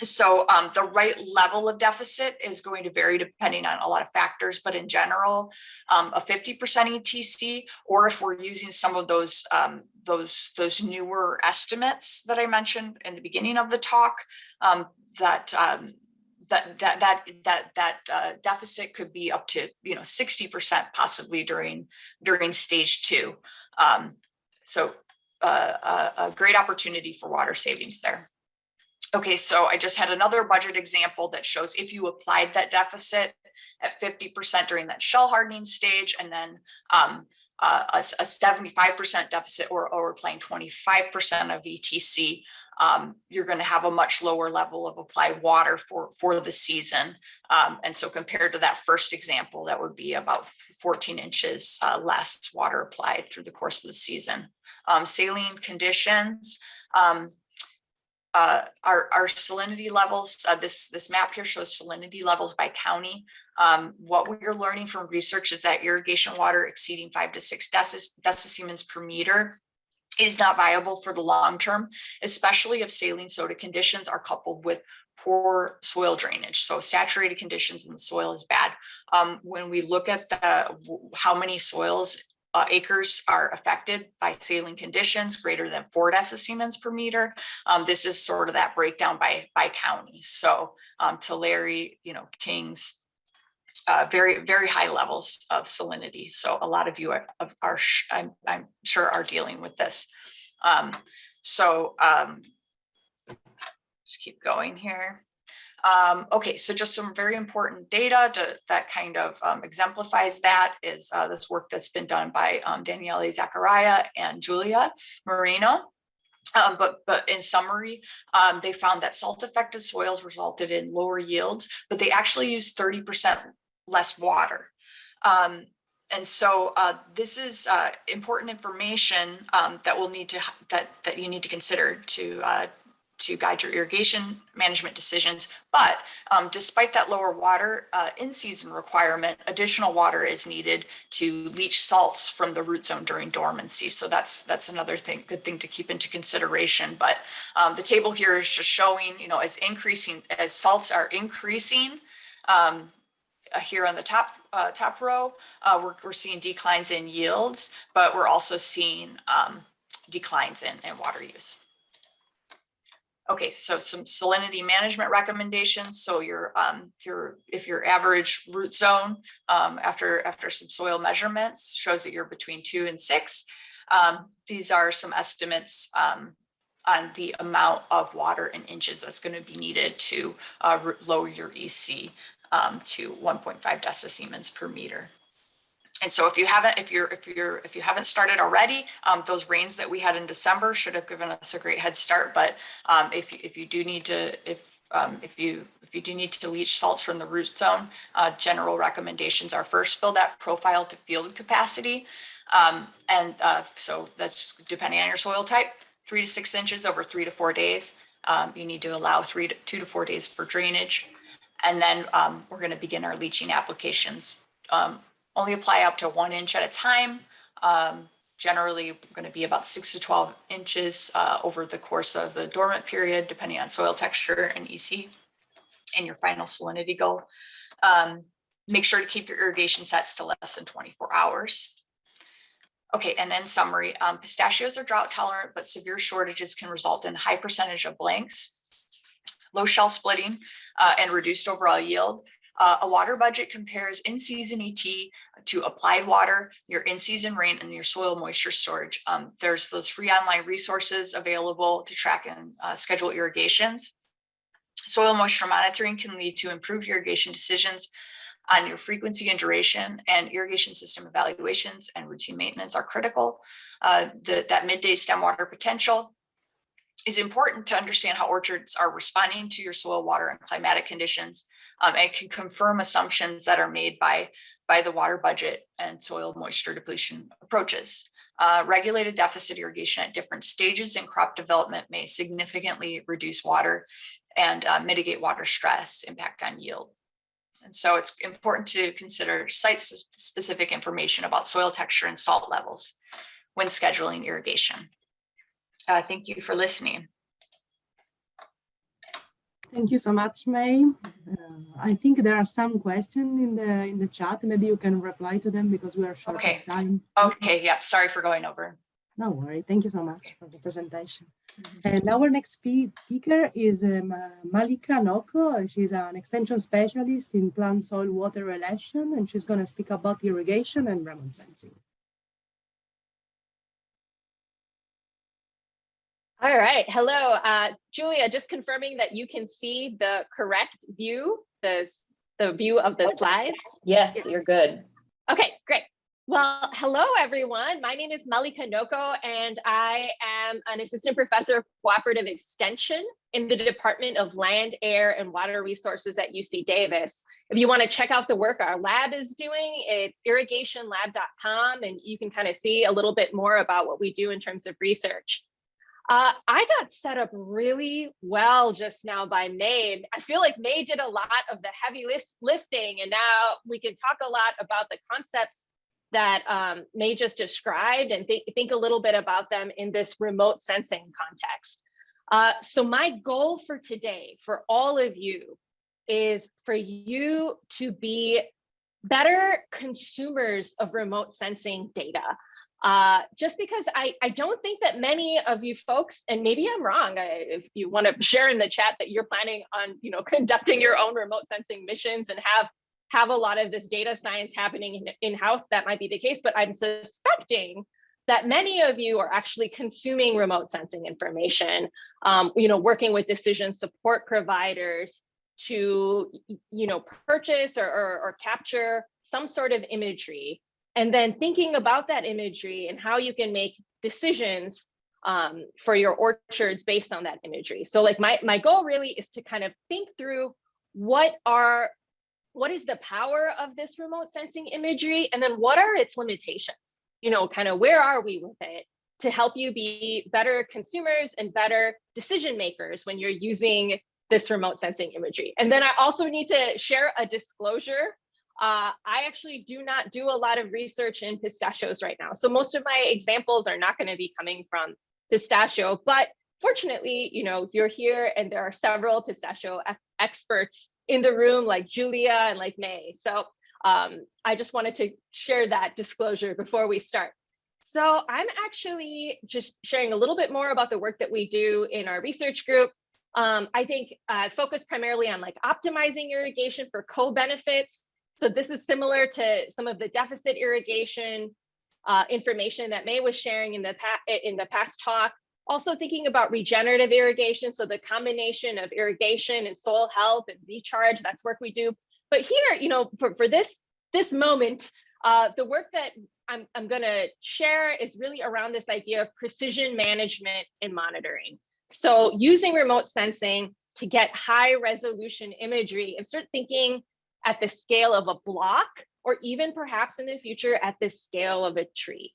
So the right level of deficit is going to vary depending on a lot of factors, but in general, a 50% ETC, or if we're using some of those newer estimates that I mentioned in the beginning of the talk, that deficit could be up to 60% possibly during stage 2. a great opportunity for water savings there. Okay, so I just had another budget example that shows if you applied that deficit at 50% during that shell hardening stage, and then a 75% deficit, or applying 25% of ETC, you're going to have a much lower level of applied water for the season. And so compared to that first example, that would be about 14 inches less water applied through the course of the season. Saline conditions. Our salinity levels, this map here shows salinity levels by county. What we're learning from research is that irrigation water exceeding 5 to 6 decisiemens per meter is not viable for the long term, especially if saline soda conditions are coupled with poor soil drainage. So saturated conditions in the soil is bad. When we look at how many soils acres are affected by saline conditions greater than 4 decisiemens per meter. This is sort of that breakdown by county. So Tulare, Kings, very, very high levels of salinity. So a lot of you I'm sure are dealing with this. Just keep going here. Okay, so just some very important data that kind of exemplifies that is this work that's been done by Daniele Zaccaria and Julia Marino. But in summary, they found that salt-affected soils resulted in lower yields, but they actually used 30% less water. And so this is important information that you need to consider to guide your irrigation management decisions. But despite that lower water in-season requirement, additional water is needed to leach salts from the root zone during dormancy. So that's another good thing to keep into consideration. But the table here is just showing, as salts are increasing, here on the top row, we're seeing declines in yields, but we're also seeing declines in water use. Okay, so some salinity management recommendations. So if your average root zone after some soil measurements shows that you're between 2 and 6, these are some estimates on the amount of water in inches that's going to be needed to lower your EC to 1.5 decisiemens per meter. And so if you haven't started already, those rains that we had in December should have given us a great head start. But if you do need to leach salts from the root zone, general recommendations are first fill that profile to field capacity, so that's depending on your soil type, 3 to 6 inches over 3 to 4 days. You need to allow 2 to 4 days for drainage, and then we're going to begin our leaching applications. Only apply up to 1 inch at a time. Generally, going to be about 6 to 12 inches over the course of the dormant period, depending on soil texture and EC and your final salinity goal. Make sure to keep your irrigation sets to less than 24 hours. Okay, and in summary, pistachios are drought tolerant, but severe shortages can result in high percentage of blanks, low shell splitting, and reduced overall yield. A water budget compares in-season ET to applied water, your in-season rain, and your soil moisture storage. There's those free online resources available to track and schedule irrigations. Soil moisture monitoring can lead to improved irrigation decisions on your frequency and duration, and irrigation system evaluations and routine maintenance are critical. That midday stem water potential is important to understand how orchards are responding to your soil, water, and climatic conditions. And can confirm assumptions that are made by the water budget and soil moisture depletion approaches. Regulated deficit irrigation at different stages in crop development may significantly reduce water and mitigate water stress impact on yield. And so it's important to consider site-specific information about soil texture and salt levels when scheduling irrigation. Thank you for listening. Thank you so much, May. I think there are some questions in the chat. Maybe you can reply to them because we are short of time. Okay, yeah, sorry for going over. No worry. Thank you so much for the presentation. And our next speaker is Malika Noko. She's an extension specialist in plant soil water relation, and she's going to speak about irrigation and remote sensing. All right, hello, Julia, just confirming that you can see the correct view, the view of the slides. Yes, you're good. Okay, great. Well, hello, everyone. My name is Malika Noko, and I am an assistant professor of cooperative extension in the Department of Land, Air, and Water Resources at UC Davis. If you want to check out the work our lab is doing, it's irrigationlab.com, and you can kind of see a little bit more about what we do in terms of research. I got set up really well just now by May. I feel like May did a lot of the heavy lifting, and now we can talk a lot about the concepts that May just described and think a little bit about them in this remote sensing context. So my goal for today, for all of you, is for you to be better consumers of remote sensing data. Just because I don't think that many of you folks, and maybe I'm wrong, if you want to share in the chat that you're planning on, conducting your own remote sensing missions and have a lot of this data science happening in-house, that might be the case, but I'm suspecting that many of you are actually consuming remote sensing information, working with decision support providers to, purchase or capture some sort of imagery, and then thinking about that imagery and how you can make decisions for your orchards based on that imagery. So like my goal really is to kind of think through what is the power of this remote sensing imagery, and then what are its limitations? Kind of where are we with it to help you be better consumers and better decision makers when you're using this remote sensing imagery. And then I also need to share a disclosure. I actually do not do a lot of research in pistachios right now. So most of my examples are not going to be coming from pistachio, but fortunately, you're here and there are several pistachio experts in the room, like Julia and like May. So I just wanted to share that disclosure before we start. So I'm actually just sharing a little bit more about the work that we do in our research group. I think focus primarily on like optimizing irrigation for co-benefits. So this is similar to some of the deficit irrigation information that May was sharing in the past talk. Also thinking about regenerative irrigation, so the combination of irrigation and soil health and recharge, that's work we do. But here, for this moment, the work that I'm gonna share is really around this idea of precision management and monitoring. So using remote sensing to get high resolution imagery and start thinking at the scale of a block, or even perhaps in the future at the scale of a tree.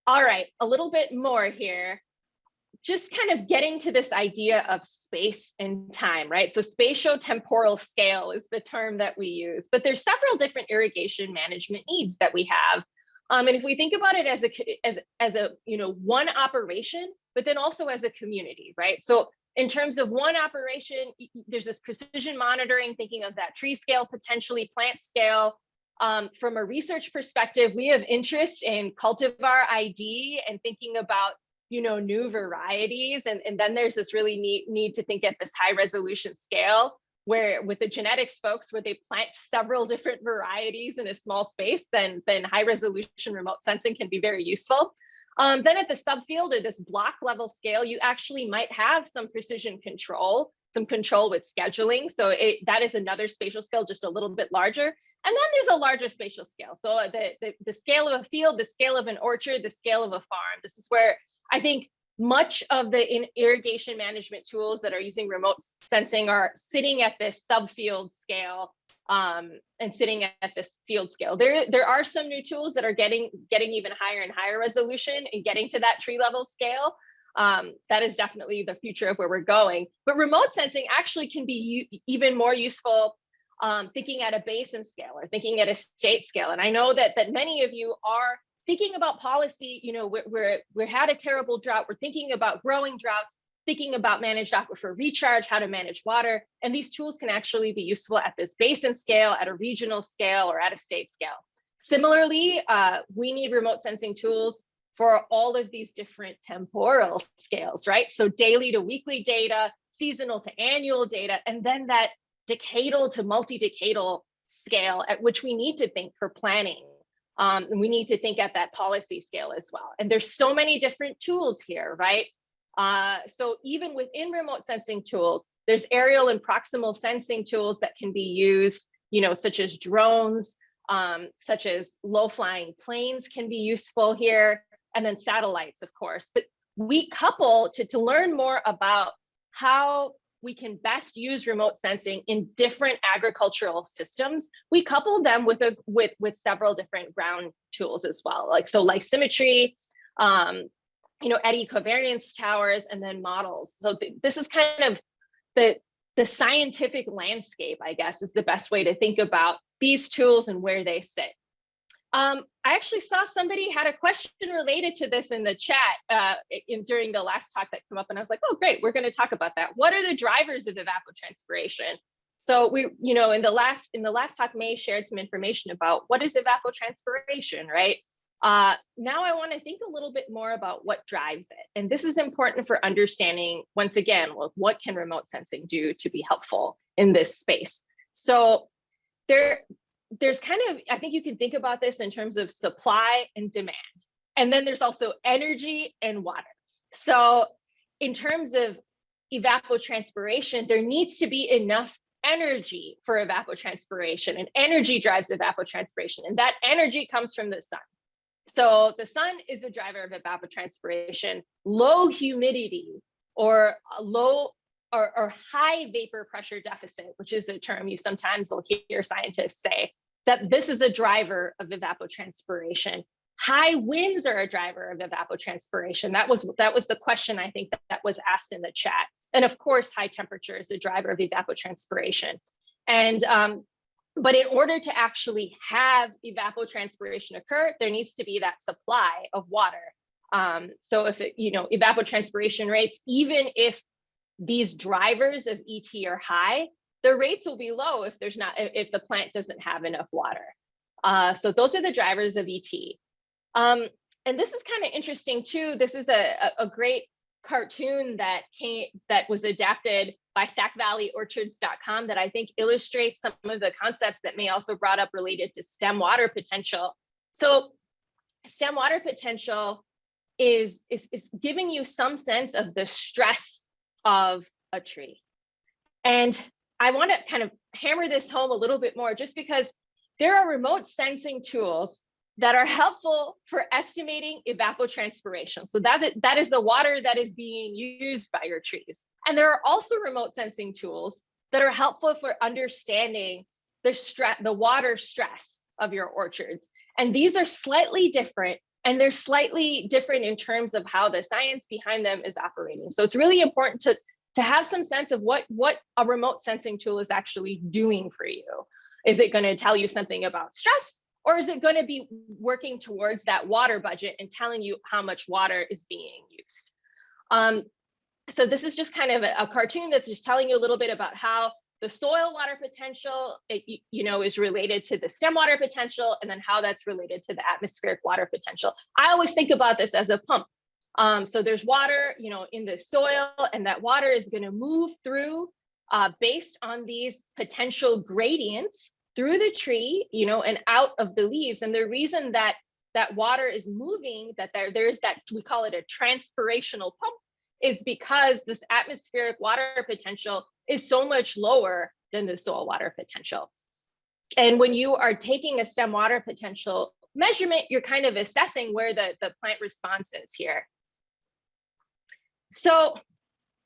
All right, a little bit more here. Just kind of getting to this idea of space and time, right? So spatio-temporal scale is the term that we use, but there's several different irrigation management needs that we have. And if we think about it as a one operation, but then also as a community, right? So in terms of one operation, there's this precision monitoring, thinking of that tree scale, potentially plant scale. From a research perspective, we have interest in cultivar ID and thinking about new varieties. And then there's this really need to think at this high resolution scale, where with the genetics folks, where they plant several different varieties in a small space, then high resolution remote sensing can be very useful. Then at the subfield or this block level scale, you actually might have some precision control, some control with scheduling. So that is another spatial scale, just a little bit larger. And then there's a larger spatial scale. So the scale of a field, the scale of an orchard, the scale of a farm. This is where I think much of the irrigation management tools that are using remote sensing are sitting at this subfield scale and sitting at this field scale. There are some new tools that are getting even higher and higher resolution and getting to that tree level scale. That is definitely the future of where we're going. But remote sensing actually can be even more useful thinking at a basin scale or thinking at a state scale. And I know that many of you are thinking about policy. We had a terrible drought. We're thinking about growing droughts, thinking about managed aquifer recharge, how to manage water. And these tools can actually be useful at this basin scale, at a regional scale, or at a state scale. Similarly, we need remote sensing tools for all of these different temporal scales, right? So daily to weekly data, seasonal to annual data, and then that decadal to multi-decadal scale at which we need to think for planning And we need to think at that policy scale as well. And there's so many different tools here, right? So even within remote sensing tools, there's aerial and proximal sensing tools that can be used, such as drones, such as low-flying planes can be useful here, and then satellites, of course. But we couple to learn more about how we can best use remote sensing in different agricultural systems. We couple them with several different ground tools as well, like lysimetry, eddy covariance towers, and then models. So this is kind of the scientific landscape, I guess, is the best way to think about these tools and where they sit. I actually saw somebody had a question related to this in the chat during the last talk that came up, and I was like, oh, great, we're going to talk about that. What are the drivers of evapotranspiration? So we, in the last talk, May shared some information about what is evapotranspiration, right? Now I want to think a little bit more about what drives it. And this is important for understanding, once again, what can remote sensing do to be helpful in this space? So there's kind of, I think you can think about this in terms of supply and demand. And then there's also energy and water. So in terms of evapotranspiration, there needs to be enough energy for evapotranspiration, and energy drives evapotranspiration. And that energy comes from the sun. So the sun is a driver of evapotranspiration. Low humidity or high vapor pressure deficit, which is a term you sometimes will hear scientists say, that this is a driver of evapotranspiration. High winds are a driver of evapotranspiration. That was the question I think that was asked in the chat. And of course, high temperature is a driver of evapotranspiration. And but in order to actually have evapotranspiration occur, there needs to be that supply of water. So if evapotranspiration rates, even if these drivers of ET are high, the rates will be low if the plant doesn't have enough water. So those are the drivers of ET. And this is kind of interesting too. This is a great cartoon that was adapted by SackValleyOrchards.com that I think illustrates some of the concepts that May also brought up related to stem water potential. So stem water potential is giving you some sense of the stress of a tree. And I want to kind of hammer this home a little bit more, just because there are remote sensing tools that are helpful for estimating evapotranspiration. So that is the water that is being used by your trees. And there are also remote sensing tools that are helpful for understanding the water stress of your orchards. And these are slightly different, and they're slightly different in terms of how the science behind them is operating. So it's really important to have some sense of what a remote sensing tool is actually doing for you. Is it going to tell you something about stress? Or is it going to be working towards that water budget and telling you how much water is being used? So this is just kind of a cartoon that's just telling you a little bit about how the soil water potential, is related to the stem water potential, and then how that's related to the atmospheric water potential. I always think about this as a pump. So there's water, in the soil, and that water is going to move through based on these potential gradients through the tree, and out of the leaves. And the reason that water is moving, that there's that, we call it a transpirational pump, is because this atmospheric water potential is so much lower than the soil water potential. And when you are taking a stem water potential measurement, you're kind of assessing where the plant response is here. So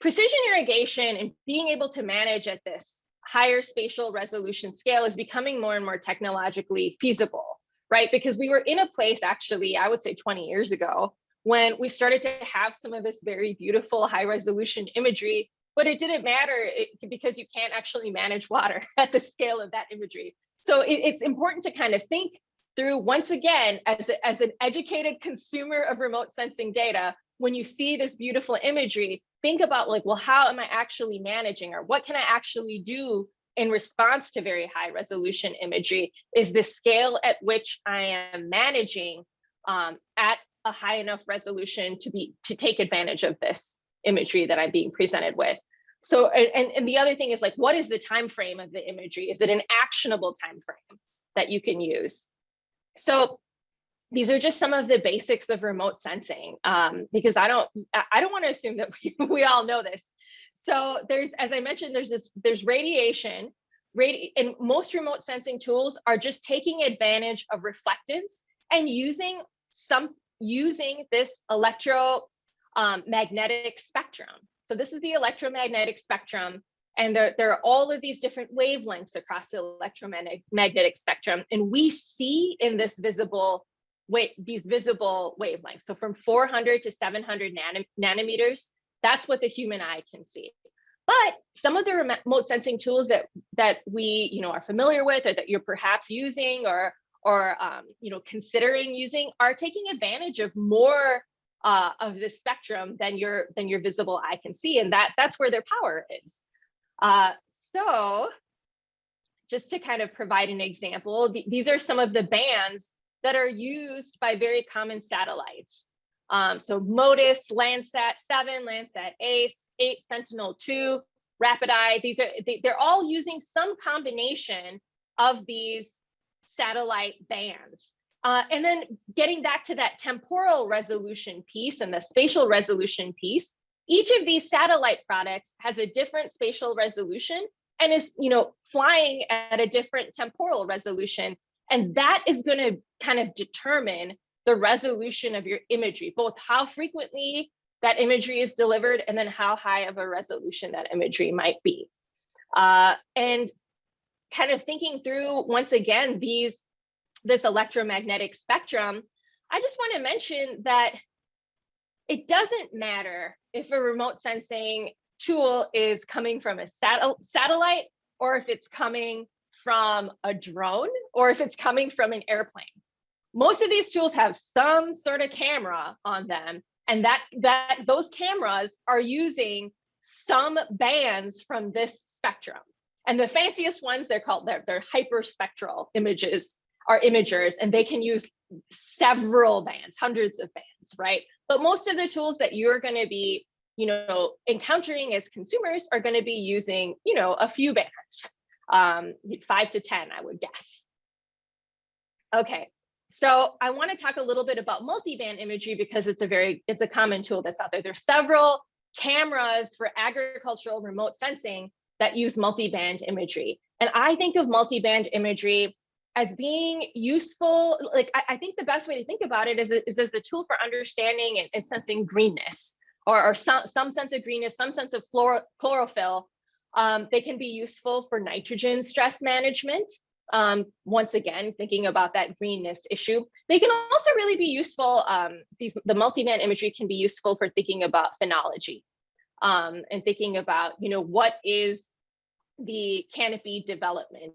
precision irrigation and being able to manage at this higher spatial resolution scale is becoming more and more technologically feasible, right? Because we were in a place, actually, I would say 20 years ago, when we started to have some of this very beautiful high resolution imagery, but it didn't matter because you can't actually manage water at the scale of that imagery. So it's important to kind of think through, once again, as an educated consumer of remote sensing data, when you see this beautiful imagery, think about well, how am I actually managing, or what can I actually do in response to very high resolution imagery? Is the scale at which I am managing at a high enough resolution to take advantage of this imagery that I'm being presented with? So, and the other thing is what is the time frame of the imagery? Is it an actionable time frame that you can use? So these are just some of the basics of remote sensing, because I don't want to assume that we all know this. So there's, as I mentioned, there's radiation. And most remote sensing tools are just taking advantage of reflectance and using this electromagnetic spectrum. So this is the electromagnetic spectrum, and there are all of these different wavelengths across the electromagnetic spectrum, and we see in this these visible wavelengths. So from 400 to 700 nanometers, that's what the human eye can see. But some of the remote sensing tools that we are familiar with, or that you're perhaps using or considering using, are taking advantage of more of the spectrum than your visible eye can see, and that's where their power is. So just to kind of provide an example, these are some of the bands that are used by very common satellites. So MODIS, Landsat 7, Landsat 8, Sentinel-2, RapidEye. They're all using some combination of these satellite bands. And then getting back to that temporal resolution piece and the spatial resolution piece, each of these satellite products has a different spatial resolution and is flying at a different temporal resolution. And that is going to kind of determine the resolution of your imagery, both how frequently that imagery is delivered and then how high of a resolution that imagery might be. And kind of thinking through, once again, this electromagnetic spectrum, I just want to mention that it doesn't matter if a remote sensing tool is coming from a satellite, or if it's coming from a drone, or if it's coming from an airplane. Most of these tools have some sort of camera on them, and those cameras are using some bands from this spectrum. And the fanciest ones, they're hyperspectral imagers, and they can use several bands, hundreds of bands, right? But most of the tools that you're going to be, encountering as consumers are going to be using, a few bands, 5 to 10, I would guess. Okay, so I want to talk a little bit about multiband imagery because it's a common tool that's out there. There's several cameras for agricultural remote sensing that use multiband imagery. And I think of multiband imagery as being useful. Like, I think the best way to think about it is as a tool for understanding and sensing greenness, or some sense of greenness, some sense of chlorophyll. They can be useful for nitrogen stress management. Once again, thinking about that greenness issue. They can also really be useful, the multiband imagery can be useful for thinking about phenology, and thinking about, what is the canopy development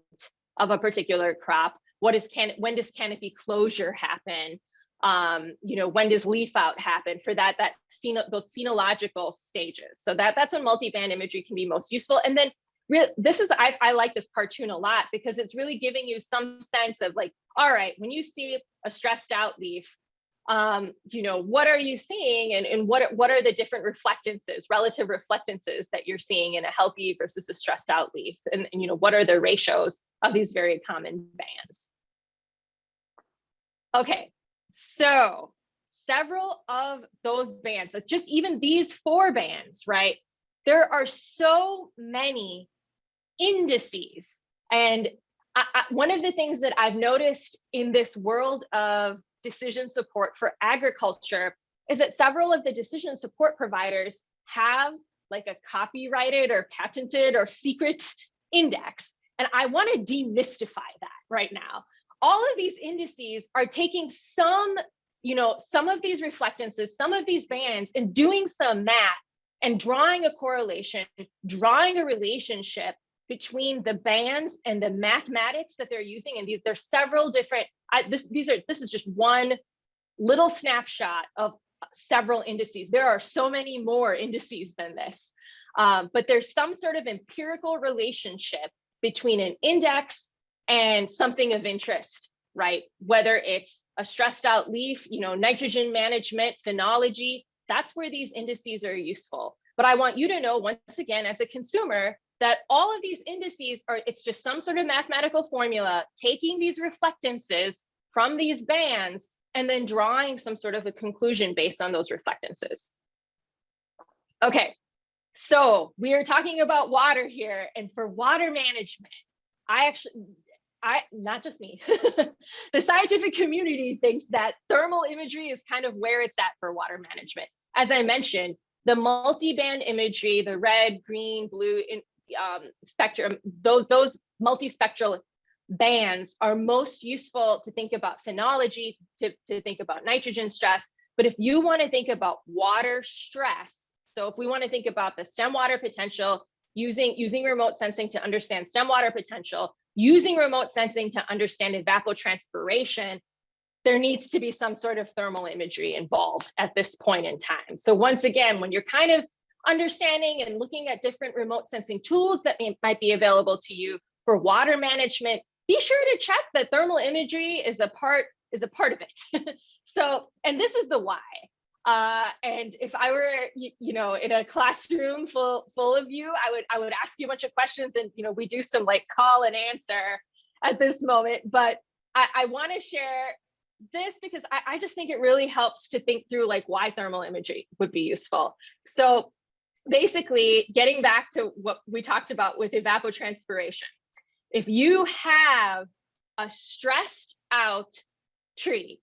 of a particular crop? When does canopy closure happen? When does leaf out happen for those phenological stages? So that's when multiband imagery can be most useful. And then I like this cartoon a lot because it's really giving you some sense of like, all right, when you see a stressed out leaf, what are you seeing, and what are the different relative reflectances that you're seeing in a healthy versus a stressed out leaf, and what are the ratios of these very common bands? Okay, so several of those bands, just even these 4 bands, right? There are so many indices, and one of the things that I've noticed in this world of decision support for agriculture is that several of the decision support providers have like a copyrighted or patented or secret index. And I want to demystify that right now. All of these indices are taking some of these reflectances, some of these bands, and doing some math and drawing a correlation, drawing a relationship between the bands and the mathematics that they're using. And there's several different, this is just one little snapshot of several indices. There are so many more indices than this, but there's some sort of empirical relationship between an index and something of interest, right? Whether it's a stressed out leaf, nitrogen management, phenology, that's where these indices are useful. But I want you to know, once again, as a consumer, that all of these indices it's just some sort of mathematical formula taking these reflectances from these bands and then drawing some sort of a conclusion based on those reflectances. Okay, so we are talking about water here, and for water management, not just me, the scientific community thinks that thermal imagery is kind of where it's at for water management. As I mentioned, the multiband imagery, the red, green, blue spectrum, those multispectral bands are most useful to think about phenology, to think about nitrogen stress. But if you want to think about water stress, so if we want to think about the stem water potential, using remote sensing to understand stem water potential, using remote sensing to understand evapotranspiration, there needs to be some sort of thermal imagery involved at this point in time. So once again, when you're kind of understanding and looking at different remote sensing tools that might be available to you for water management, be sure to check that thermal imagery is a part of it. So, and this is the why. And if I were, in a classroom full of you, I would ask you a bunch of questions, and we do some like call and answer at this moment. But I want to share this because I just think it really helps to think through like why thermal imagery would be useful. So basically, getting back to what we talked about with evapotranspiration, if you have a stressed out tree,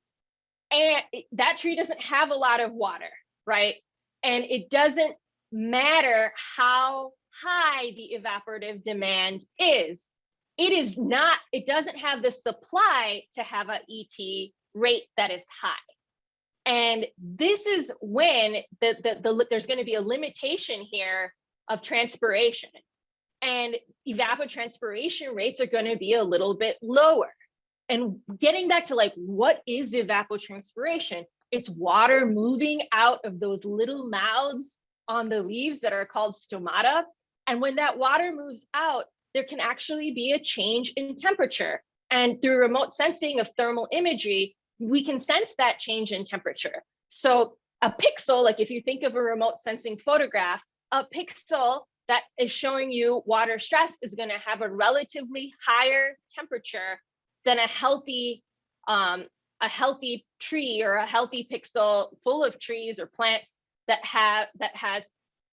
and that tree doesn't have a lot of water, right? And it doesn't matter how high the evaporative demand is. It doesn't have the supply to have an ET rate that is high. And this is when there's going to be a limitation here of transpiration. And evapotranspiration rates are going to be a little bit lower. And getting back to like, what is evapotranspiration? It's water moving out of those little mouths on the leaves that are called stomata. And when that water moves out, there can actually be a change in temperature. And through remote sensing of thermal imagery, we can sense that change in temperature. So a pixel, like if you think of a remote sensing photograph, a pixel that is showing you water stress is going to have a relatively higher temperature than a healthy tree or a healthy pixel full of trees or plants that has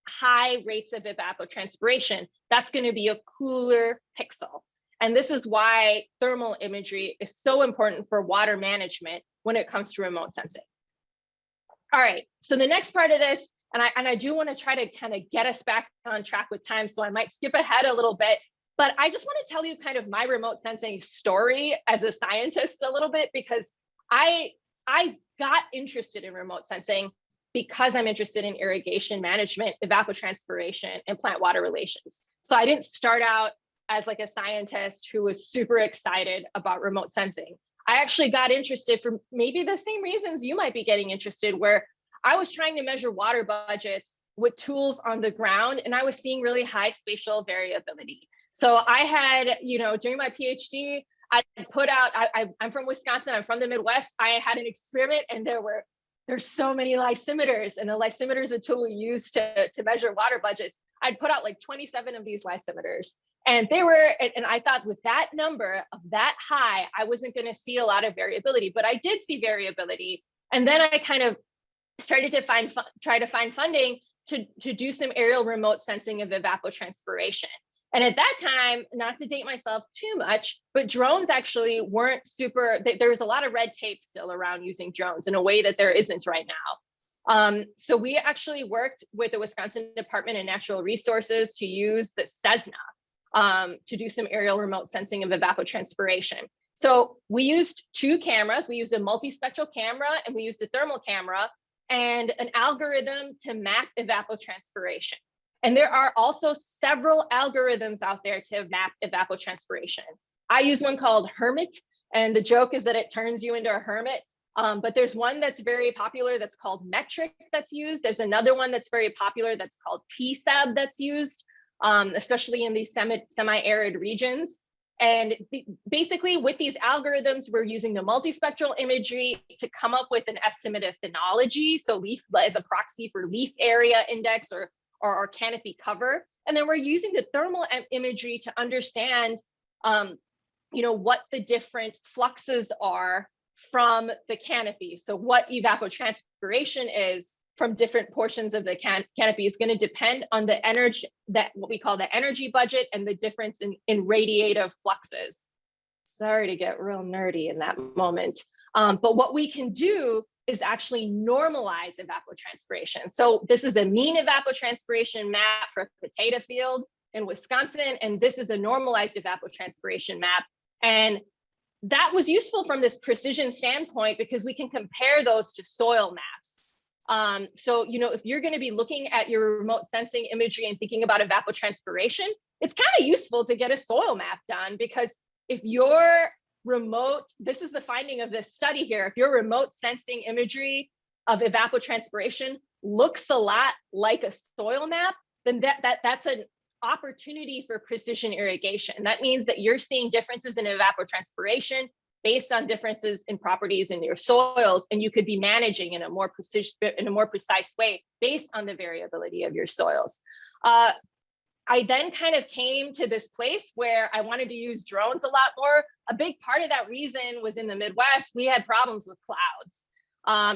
high rates of evapotranspiration. That's going to be a cooler pixel. And this is why thermal imagery is so important for water management when it comes to remote sensing. All right, so the next part of this, and I do want to try to kind of get us back on track with time, so I might skip ahead a little bit. But I just want to tell you kind of my remote sensing story as a scientist a little bit, because I got interested in remote sensing because I'm interested in irrigation management, evapotranspiration, and plant water relations. So I didn't start out as like a scientist who was super excited about remote sensing. I actually got interested for maybe the same reasons you might be getting interested, where I was trying to measure water budgets with tools on the ground, and I was seeing really high spatial variability. So I had, during my PhD, I put out, I'm from Wisconsin, I'm from the Midwest. I had an experiment, and there's so many lysimeters, and a lysimeter is a tool we use to measure water budgets. I'd put out like 27 of these lysimeters, and and I thought with that number of that high, I wasn't going to see a lot of variability, but I did see variability. And then I kind of started to try to find funding to do some aerial remote sensing of evapotranspiration. And at that time, not to date myself too much, but drones actually weren't super, there was a lot of red tape still around using drones in a way that there isn't right now. So we actually worked with the Wisconsin Department of Natural Resources to use the Cessna to do some aerial remote sensing of evapotranspiration. So we used two cameras. We used a multispectral camera, and we used a thermal camera and an algorithm to map evapotranspiration. And there are also several algorithms out there to map evapotranspiration. I use one called Hermit, and the joke is that it turns you into a hermit. But there's one that's very popular that's called Metric that's used. There's another one that's very popular that's called TSAB that's used, especially in these semi-arid regions. And basically with these algorithms, we're using the multispectral imagery to come up with an estimate of phenology. So leaf as a proxy for leaf area index or canopy cover. And then we're using the thermal imagery to understand, what the different fluxes are from the canopy. So what evapotranspiration is from different portions of the canopy is going to depend on the energy, that what we call the energy budget, and the difference in radiative fluxes. Sorry to get real nerdy in that moment. But what we can do is actually normalize evapotranspiration. So this is a mean evapotranspiration map for a potato field in Wisconsin, and this is a normalized evapotranspiration map. And that was useful from this precision standpoint because we can compare those to soil maps. So, you know, if you're going to be looking at your remote sensing imagery and thinking about evapotranspiration, it's kind of useful to get a soil map done, because if your remote, this is the finding of this study here, if your remote sensing imagery of evapotranspiration looks a lot like a soil map, then that's an opportunity for precision irrigation. That means that you're seeing differences in evapotranspiration based on differences in properties in your soils, and you could be managing in a more precise way based on the variability of your soils. I then kind of came to this place where I wanted to use drones a lot more. A big part of that reason was in the Midwest, we had problems with clouds.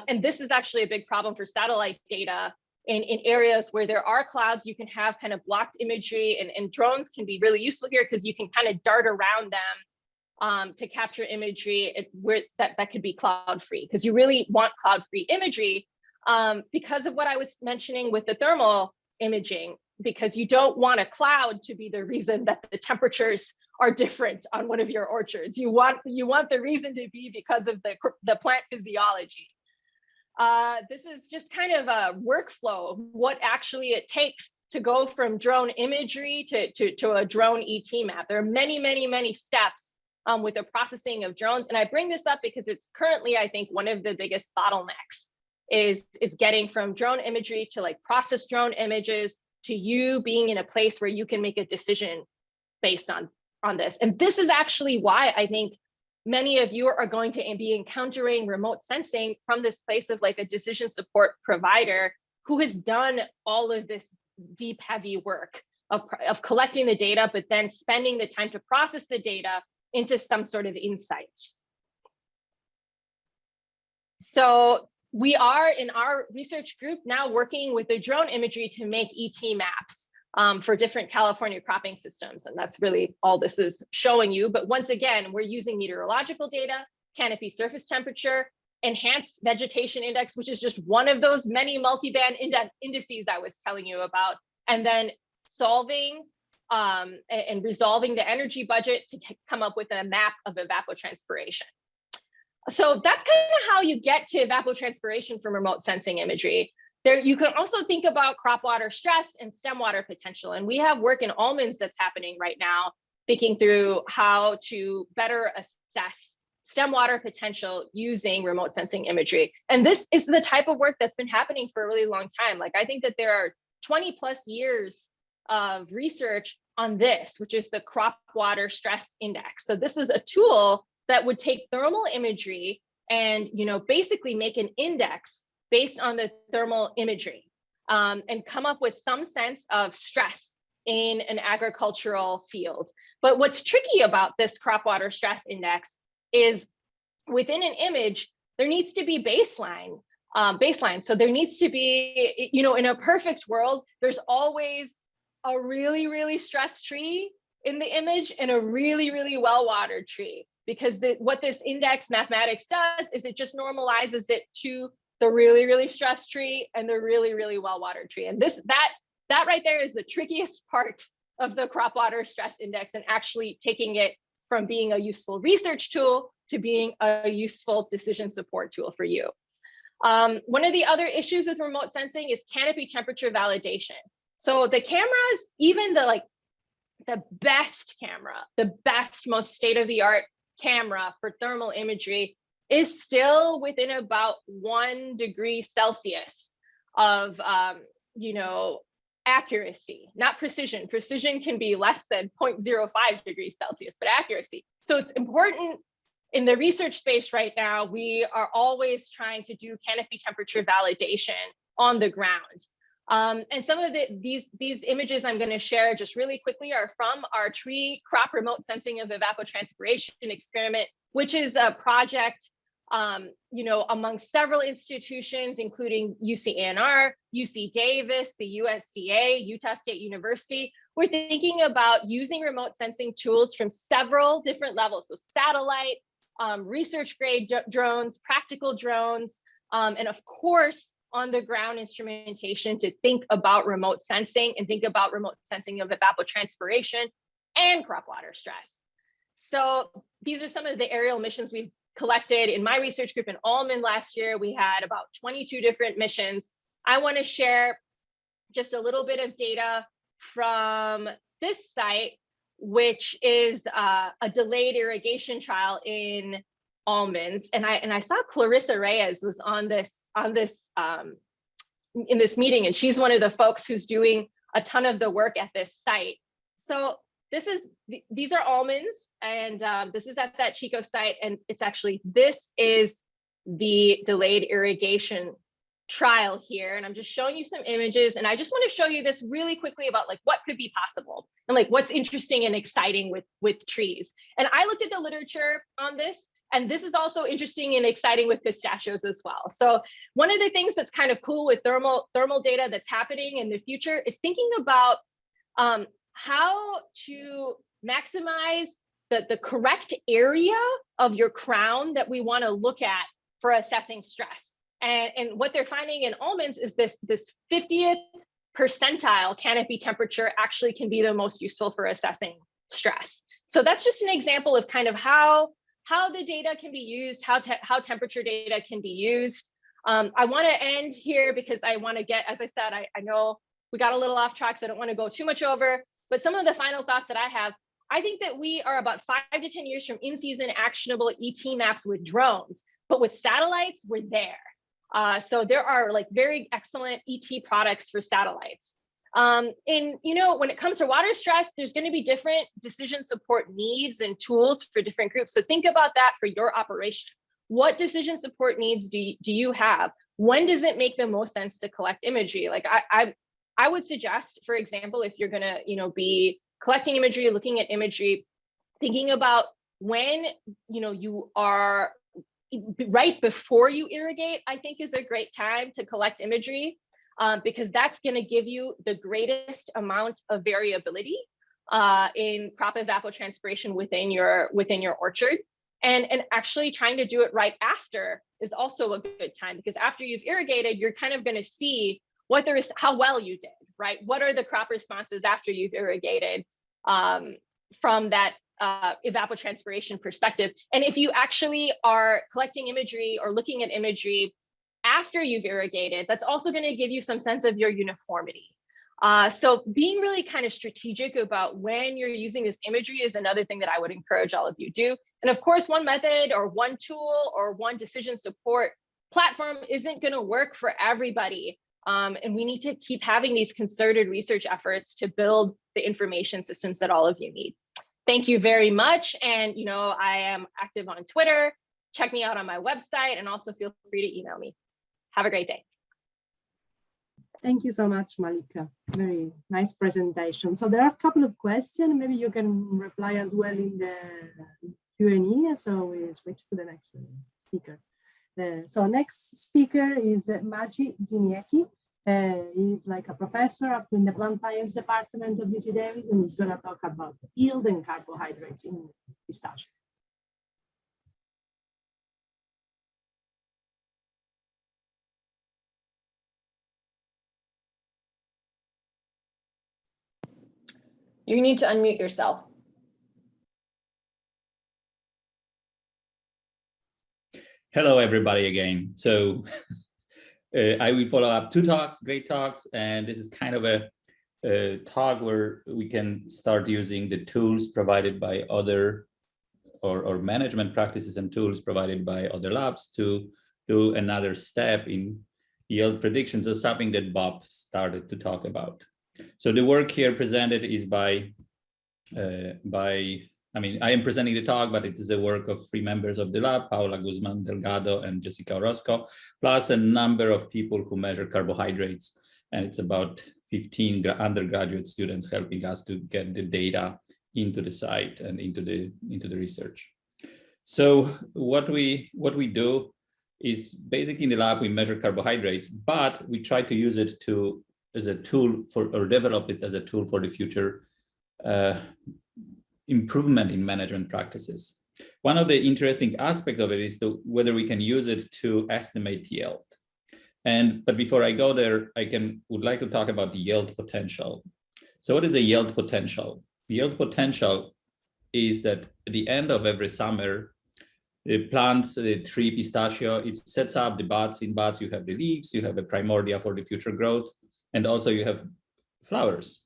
And this is actually a big problem for satellite data. In areas where there are clouds, you can have kind of blocked imagery, and drones can be really useful here because you can kind of dart around them to capture imagery where that could be cloud-free, because you really want cloud-free imagery because of what I was mentioning with the thermal imaging, because you don't want a cloud to be the reason that the temperatures are different on one of your orchards. You want the reason to be because of the plant physiology. This is just kind of a workflow, what actually it takes to go from drone imagery to a drone ET map. There are many, many, many steps with the processing of drones. And I bring this up because it's currently, I think, one of the biggest bottlenecks is getting from drone imagery to like process drone images to you being in a place where you can make a decision based on this. And this is actually why I think many of you are going to be encountering remote sensing from this place of like a decision support provider who has done all of this deep, heavy work of collecting the data, but then spending the time to process the data into some sort of insights. So we are in our research group now working with the drone imagery to make ET maps for different California cropping systems. And that's really all this is showing you. But once again, we're using meteorological data, canopy surface temperature, enhanced vegetation index, which is just one of those many multiband indices I was telling you about, and then solving and resolving the energy budget to come up with a map of evapotranspiration. So that's kind of how you get to evapotranspiration from remote sensing imagery. There, you can also think about crop water stress and stem water potential. And we have work in almonds that's happening right now, thinking through how to better assess stem water potential using remote sensing imagery. And this is the type of work that's been happening for a really long time. Like, I think that there are 20 plus years of research on this, which is the crop water stress index. So this is a tool that would take thermal imagery and, you know, basically make an index based on the thermal imagery and come up with some sense of stress in an agricultural field. But what's tricky about this crop water stress index is within an image, there needs to be baseline. So there needs to be, you know, in a perfect world, there's always a really, really stressed tree in the image and a really, really well-watered tree. Because what this index mathematics does is it just normalizes it to the really, really stressed tree and the really, really well-watered tree. And that right there is the trickiest part of the crop water stress index, and actually taking it from being a useful research tool to being a useful decision support tool for you. One of the other issues with remote sensing is canopy temperature validation. So the cameras, even the best camera, the best, most state-of-the-art camera for thermal imagery is still within about 1 degree Celsius of, you know, accuracy, not precision. Precision can be less than 0.05 degrees Celsius, but accuracy. So it's important in the research space right now, we are always trying to do canopy temperature validation on the ground. And some of these images I'm going to share just really quickly are from our tree crop remote sensing of evapotranspiration experiment, which is a project among several institutions, including UC ANR, UC Davis, the USDA, Utah State University. We're thinking about using remote sensing tools from several different levels. So satellite, research grade drones, practical drones, and of course, on the ground instrumentation to think about remote sensing and think about remote sensing of evapotranspiration and crop water stress. So these are some of the aerial missions we've collected in my research group in Almond last year. We had about 22 different missions. I want to share just a little bit of data from this site, which is a delayed irrigation trial in Almonds. And I saw Clarissa Reyes was in this meeting, and she's one of the folks who's doing a ton of the work at this site. So these are almonds, and this is at that Chico site, and this is the delayed irrigation trial here, and I'm just showing you some images, and I just want to show you this really quickly about like what could be possible and like what's interesting and exciting with trees. And I looked at the literature on this, and this is also interesting and exciting with pistachios as well. So one of the things that's kind of cool with thermal data that's happening in the future is thinking about how to maximize the correct area of your crown that we want to look at for assessing stress. And what they're finding in almonds is this 50th percentile canopy temperature actually can be the most useful for assessing stress. So that's just an example of kind of how the data can be used, how temperature data can be used. I want to end here because I want to get, as I said, I know we got a little off track, so I don't want to go too much over, but some of the final thoughts that I have, I think that we are about 5 to 10 years from in-season actionable ET maps with drones, but with satellites, we're there. So there are like very excellent ET products for satellites. And when it comes to water stress, there's going to be different decision support needs and tools for different groups. So think about that for your operation. What decision support needs do you have? When does it make the most sense to collect imagery? Like I would suggest, for example, if you're going to be collecting imagery, looking at imagery, thinking about when you are right before you irrigate, I think is a great time to collect imagery. Because that's going to give you the greatest amount of variability in crop evapotranspiration within your orchard. And actually trying to do it right after is also a good time, because after you've irrigated, you're kind of going to see how well you did, right? What are the crop responses after you've irrigated from that evapotranspiration perspective? And if you actually are collecting imagery or looking at imagery after you've irrigated, that's also going to give you some sense of your uniformity. So being really kind of strategic about when you're using this imagery is another thing that I would encourage all of you to do. And of course, one method or one tool or one decision support platform isn't going to work for everybody. And we need to keep having these concerted research efforts to build the information systems that all of you need. Thank you very much. And I am active on Twitter. Check me out on my website, and also feel free to email me. Have a great day. Thank you so much, Malika. Very nice presentation. So there are a couple of questions. Maybe you can reply as well in the Q&A. So we switch to the next speaker. So next speaker is Maciej Ziniecki. He's like a professor up in the plant science department of UC Davis, and he's going to talk about yield and carbohydrates in pistachio. You need to unmute yourself. Hello, everybody again. So I will follow up 2 talks, great talks, and this is kind of a talk where we can start using the tools provided by other or management practices and tools provided by other labs to do another step in yield prediction. So something that Bob started to talk about. So the work here presented is I am presenting the talk, but it is the work of 3 members of the lab, Paula Guzman Delgado and Jessica Orozco, plus a number of people who measure carbohydrates. And it's about 15 undergraduate students helping us to get the data into the site and into the research. So what we do is basically in the lab, we measure carbohydrates, but we try to use it as a tool for, or develop it as a tool for the future improvement in management practices. One of the interesting aspects of it is whether we can use it to estimate yield. But before I go there, would like to talk about the yield potential. So what is a yield potential? The yield potential is that at the end of every summer, it plants the tree pistachio, it sets up the buds. In buds, you have the leaves, you have the primordia for the future growth, and also you have flowers.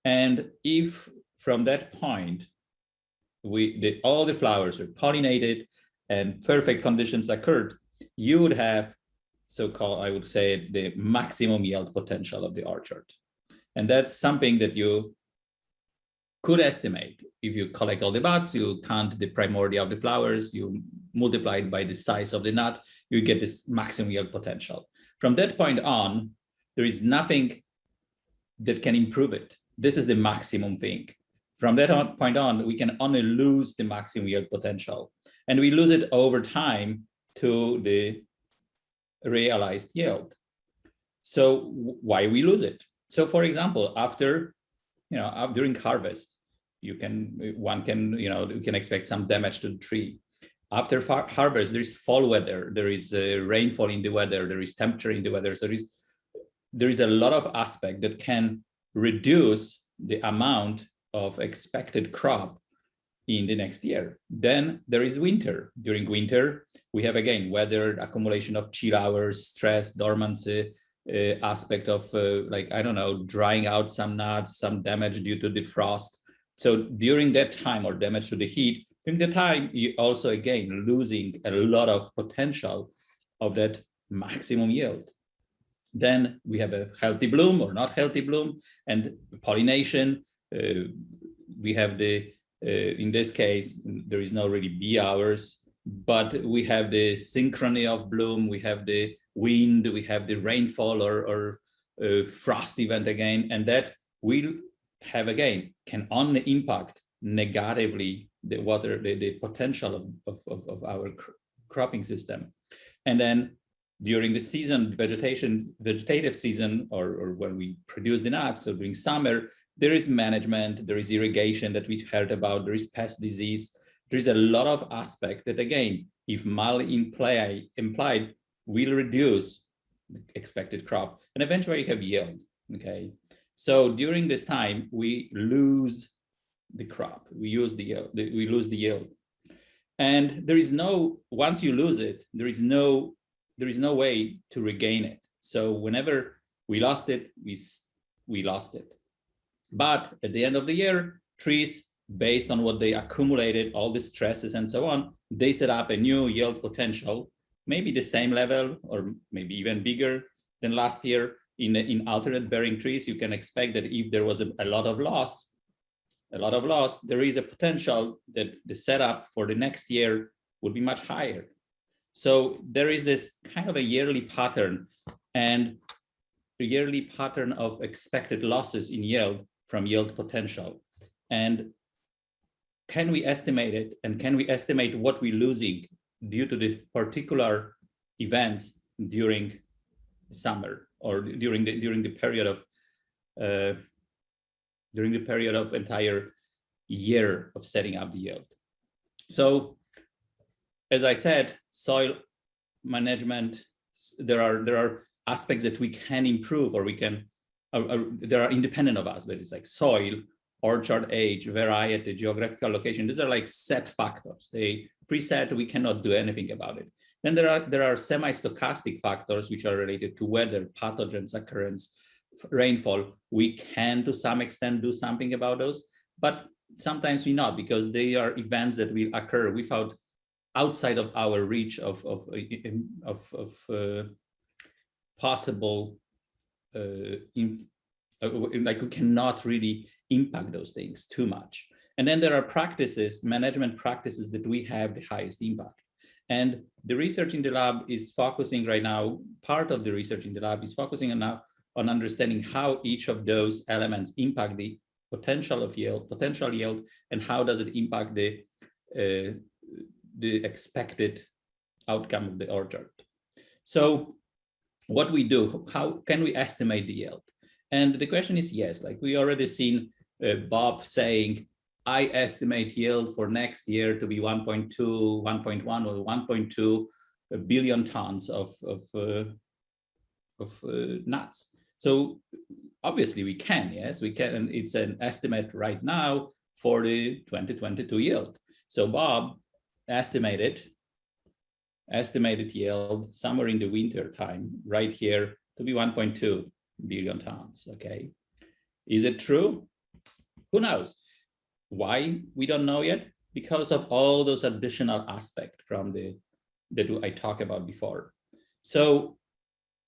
And if from that point, all the flowers are pollinated and perfect conditions occurred, you would have so-called, I would say, the maximum yield potential of the orchard. And that's something that you could estimate. If you collect all the buds, you count the primordia of the flowers, you multiply it by the size of the nut, you get this maximum yield potential. From that point on, there is nothing that can improve it. This is the maximum thing. From that point on, we can only lose the maximum yield potential. And we lose it over time to the realized yield. So why we lose it? So for example, during harvest, you can expect some damage to the tree. After harvest, there is fall weather, there is rainfall in the weather, there is temperature in the weather. So there is a lot of aspect that can reduce the amount of expected crop in the next year. Then there is winter. During winter, we have again weather, accumulation of chill hours, stress, dormancy, aspect of drying out some nuts, some damage due to the frost. So during that time, or damage to the heat, during the time, you also again losing a lot of potential of that maximum yield. Then we have a healthy bloom or not healthy bloom, and pollination. We have in this case, there is no really bee hours, but we have the synchrony of bloom, we have the wind, we have the rainfall or frost event again, and that will have again, can only impact negatively the potential of our cropping system. And then during the season, vegetative season, or when we produce the nuts, so during summer, there is management, there is irrigation that we heard about, there is pest disease. There is a lot of aspect that again, if mildly implied, will reduce the expected crop and eventually have yield, okay? So during this time, we lose the crop, we lose the yield. And there is once you lose it, there is no way to regain it. So whenever we lost it, we lost it. But at the end of the year, trees, based on what they accumulated, all the stresses and so on, they set up a new yield potential, maybe the same level or maybe even bigger than last year. In alternate bearing trees, you can expect that if there was a lot of loss, there is a potential that the setup for the next year would be much higher. So there is this kind of a yearly pattern, and a yearly pattern of expected losses in yield from yield potential. And can we estimate it? And can we estimate what we're losing due to the particular events during summer or during the period of entire year of setting up the yield? So, as I said, soil management, there are aspects that we can improve, or we can, there are independent of us, but it's like soil, orchard age, variety, geographical location. These are like set factors. They preset, we cannot do anything about it. Then there are semi-stochastic factors which are related to weather, pathogens, occurrence, rainfall. We can to some extent do something about those, but sometimes we not, because they are events that will occur without, outside of our reach of possible, like we cannot really impact those things too much. And then there are practices, management practices, that we have the highest impact. And the research in the lab is focusing right now, part of the research in the lab is focusing on understanding how each of those elements impact the potential yield, and how does it impact the the expected outcome of the orchard. So what we do, how can we estimate the yield? And the question is yes, like we already seen Bob saying, I estimate yield for next year to be 1.2, 1.1 or 1.2 billion tons of nuts. So obviously we can, yes, we can. And it's an estimate right now for the 2022 yield. So Bob estimated yield somewhere in the winter time right here to be 1.2 billion tons, okay? Is it true? Who knows? Why? We don't know yet, because of all those additional aspects from that I talked about before. So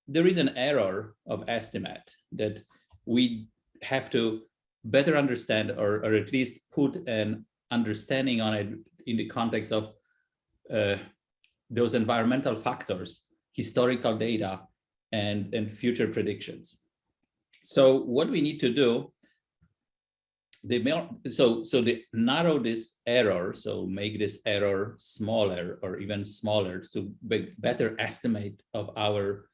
there is an error of estimate that we have to better understand, or at least put an understanding on it in the context of those environmental factors, historical data, and future predictions. So what we need to do, to narrow this error, so make this error smaller or even smaller to better estimate of our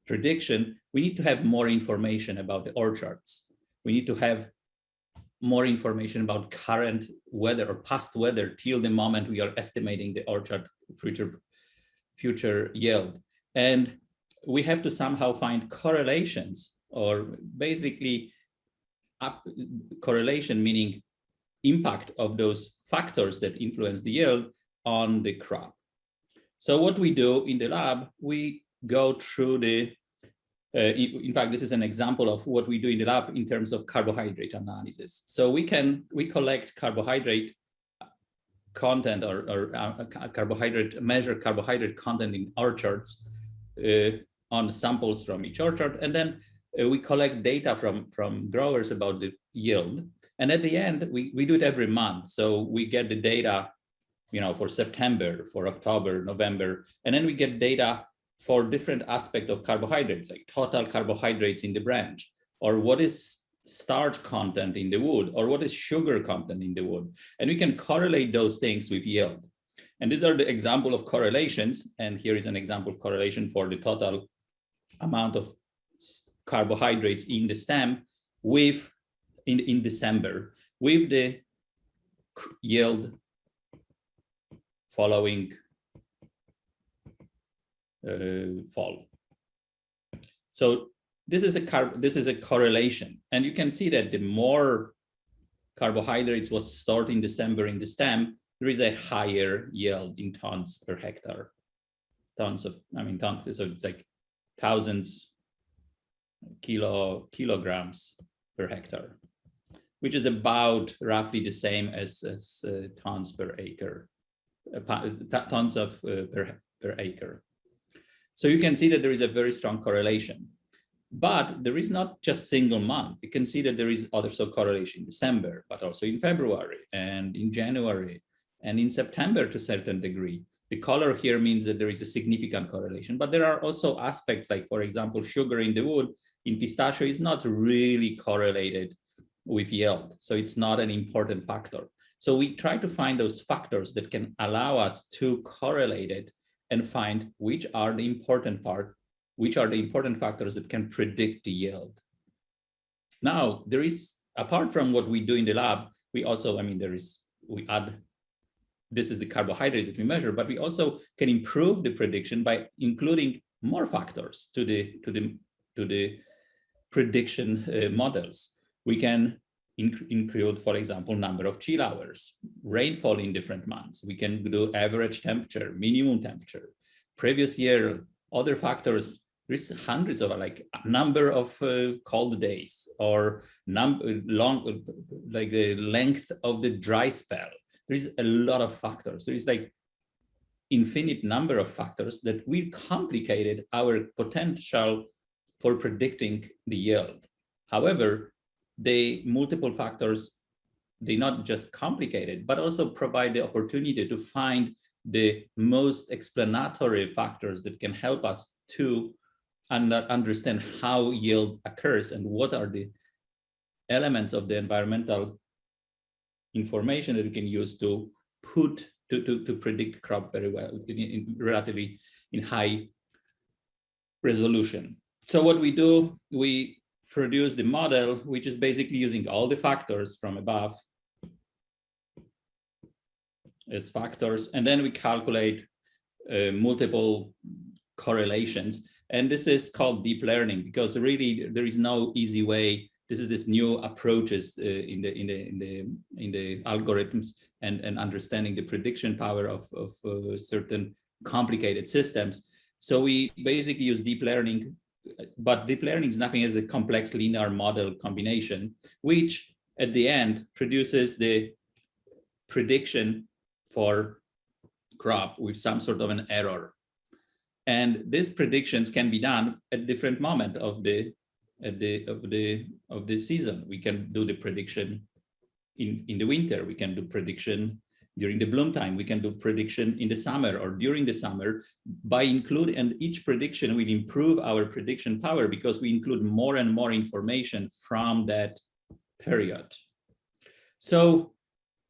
prediction, we need to have more information about the orchards. We need to have more information about current weather or past weather till the moment we are estimating the orchard future yield. And we have to somehow find correlations, or basically correlation meaning impact of those factors that influence the yield on the crop. So what we do in the lab, we go through the, in fact, this is an example of what we do in the lab in terms of carbohydrate analysis. So we collect carbohydrate content or measure carbohydrate content in orchards on samples from each orchard, and then we collect data from growers about the yield. And at the end, we do it every month. So we get the data, for September, for October, November, and then we get data for different aspects of carbohydrates, like total carbohydrates in the branch, or what is starch content in the wood, or what is sugar content in the wood. And we can correlate those things with yield. And these are the example of correlations. And here is an example of correlation for the total amount of carbohydrates in the stem with in December with the yield following fall. So this is a correlation, and you can see that the more carbohydrates was stored in December in the stem, there is a higher yield in tons per hectare. Tons, so it's like thousands kilograms per hectare, which is about roughly the same as tons per acre, tons of per acre. So you can see that there is a very strong correlation, but there is not just single month. You can see that there is also correlation in December, but also in February and in January and in September to a certain degree. The color here means that there is a significant correlation, but there are also aspects like, for example, sugar in the wood in pistachio is not really correlated with yield. So it's not an important factor. So we try to find those factors that can allow us to correlate it and find which are the important factors that can predict the yield. Now, there is, apart from what we do in the lab, we also, we add, this is the carbohydrates that we measure, but we also can improve the prediction by including more factors to the prediction models. We can include, for example, number of chill hours, rainfall in different months. We can do average temperature, minimum temperature, previous year, other factors. There's hundreds of number of cold days, or like the length of the dry spell. There's a lot of factors. There is like infinite number of factors that will complicate our potential for predicting the yield. However, the multiple factors, they not just complicated, but also provide the opportunity to find the most explanatory factors that can help us to understand how yield occurs and what are the elements of the environmental information that we can use to put to predict crop very well relatively in high resolution. So what we do, we produce the model, which is basically using all the factors from above as factors, and then we calculate multiple correlations. And this is called deep learning, because really there is no easy way. This is this new approaches in the algorithms and understanding the prediction power of certain complicated systems. So we basically use deep learning, but deep learning is nothing as a complex linear model combination, which at the end produces the prediction for crop with some sort of an error. And these predictions can be done at different moment of the season. We can do the prediction in the winter. We can do prediction during the bloom time. We can do prediction in the summer or during the summer by including, and each prediction will improve our prediction power because we include more and more information from that period. So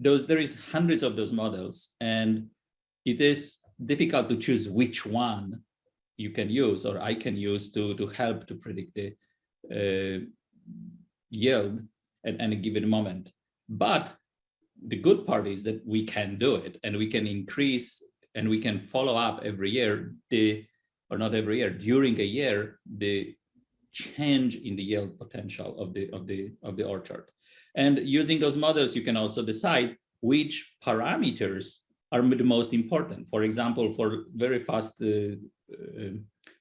there is hundreds of those models, and it is difficult to choose which one you can use or I can use to help to predict the yield at any given moment. But the good part is that we can do it, and we can increase and we can follow up every year, or not every year, during a year, the change in the yield potential of the orchard. And using those models, you can also decide which parameters are the most important. For example, for very fast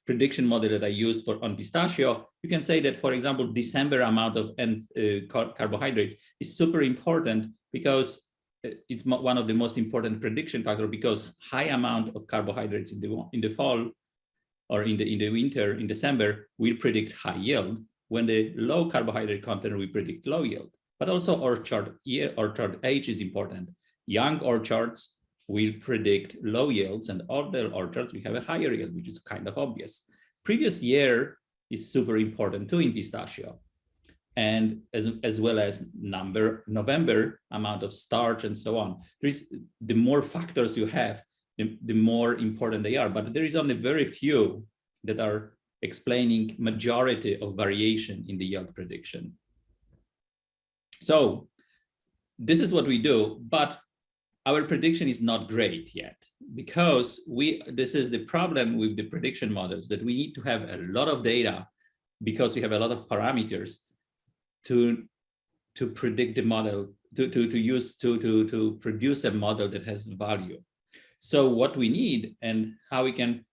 prediction model that I use on pistachio, you can say that, for example, December amount of carbohydrates is super important because it's one of the most important prediction factor, because high amount of carbohydrates in the fall or in the winter in December will predict high yield. When the low carbohydrate content, we predict low yield. But also orchard age is important. Young orchards will predict low yields, and older orchards we have a higher yield, which is kind of obvious. Previous year is super important too in pistachio, and as well as November amount of starch and so on. The more factors you have, the more important they are, but there is only very few that are explaining majority of variation in the yield prediction. So this is what we do, but our prediction is not great yet, because this is the problem with the prediction models, that we need to have a lot of data because we have a lot of parameters to predict the model, to produce a model that has value. So what we need and how we can,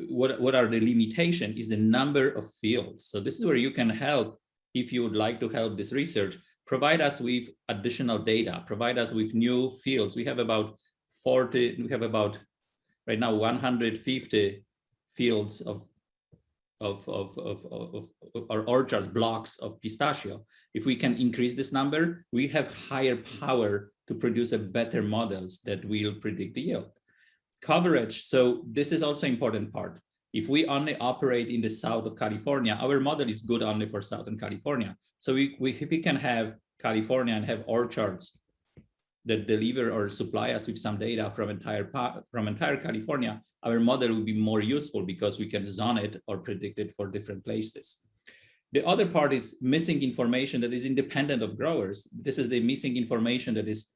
what are the limitations is the number of fields. So this is where you can help, if you would like to help this research. Provide us with additional data, provide us with new fields. We have about right now 150 fields of our orchard blocks of pistachio. If we can increase this number, we have higher power to produce a better models that will predict the yield. Coverage, so this is also important part. If we only operate in the south of California, our model is good only for Southern California. So if we can have California and have orchards that deliver or supply us with some data from entire California, our model will be more useful because we can zone it or predict it for different places. The other part is missing information that is independent of growers. This is the missing information that is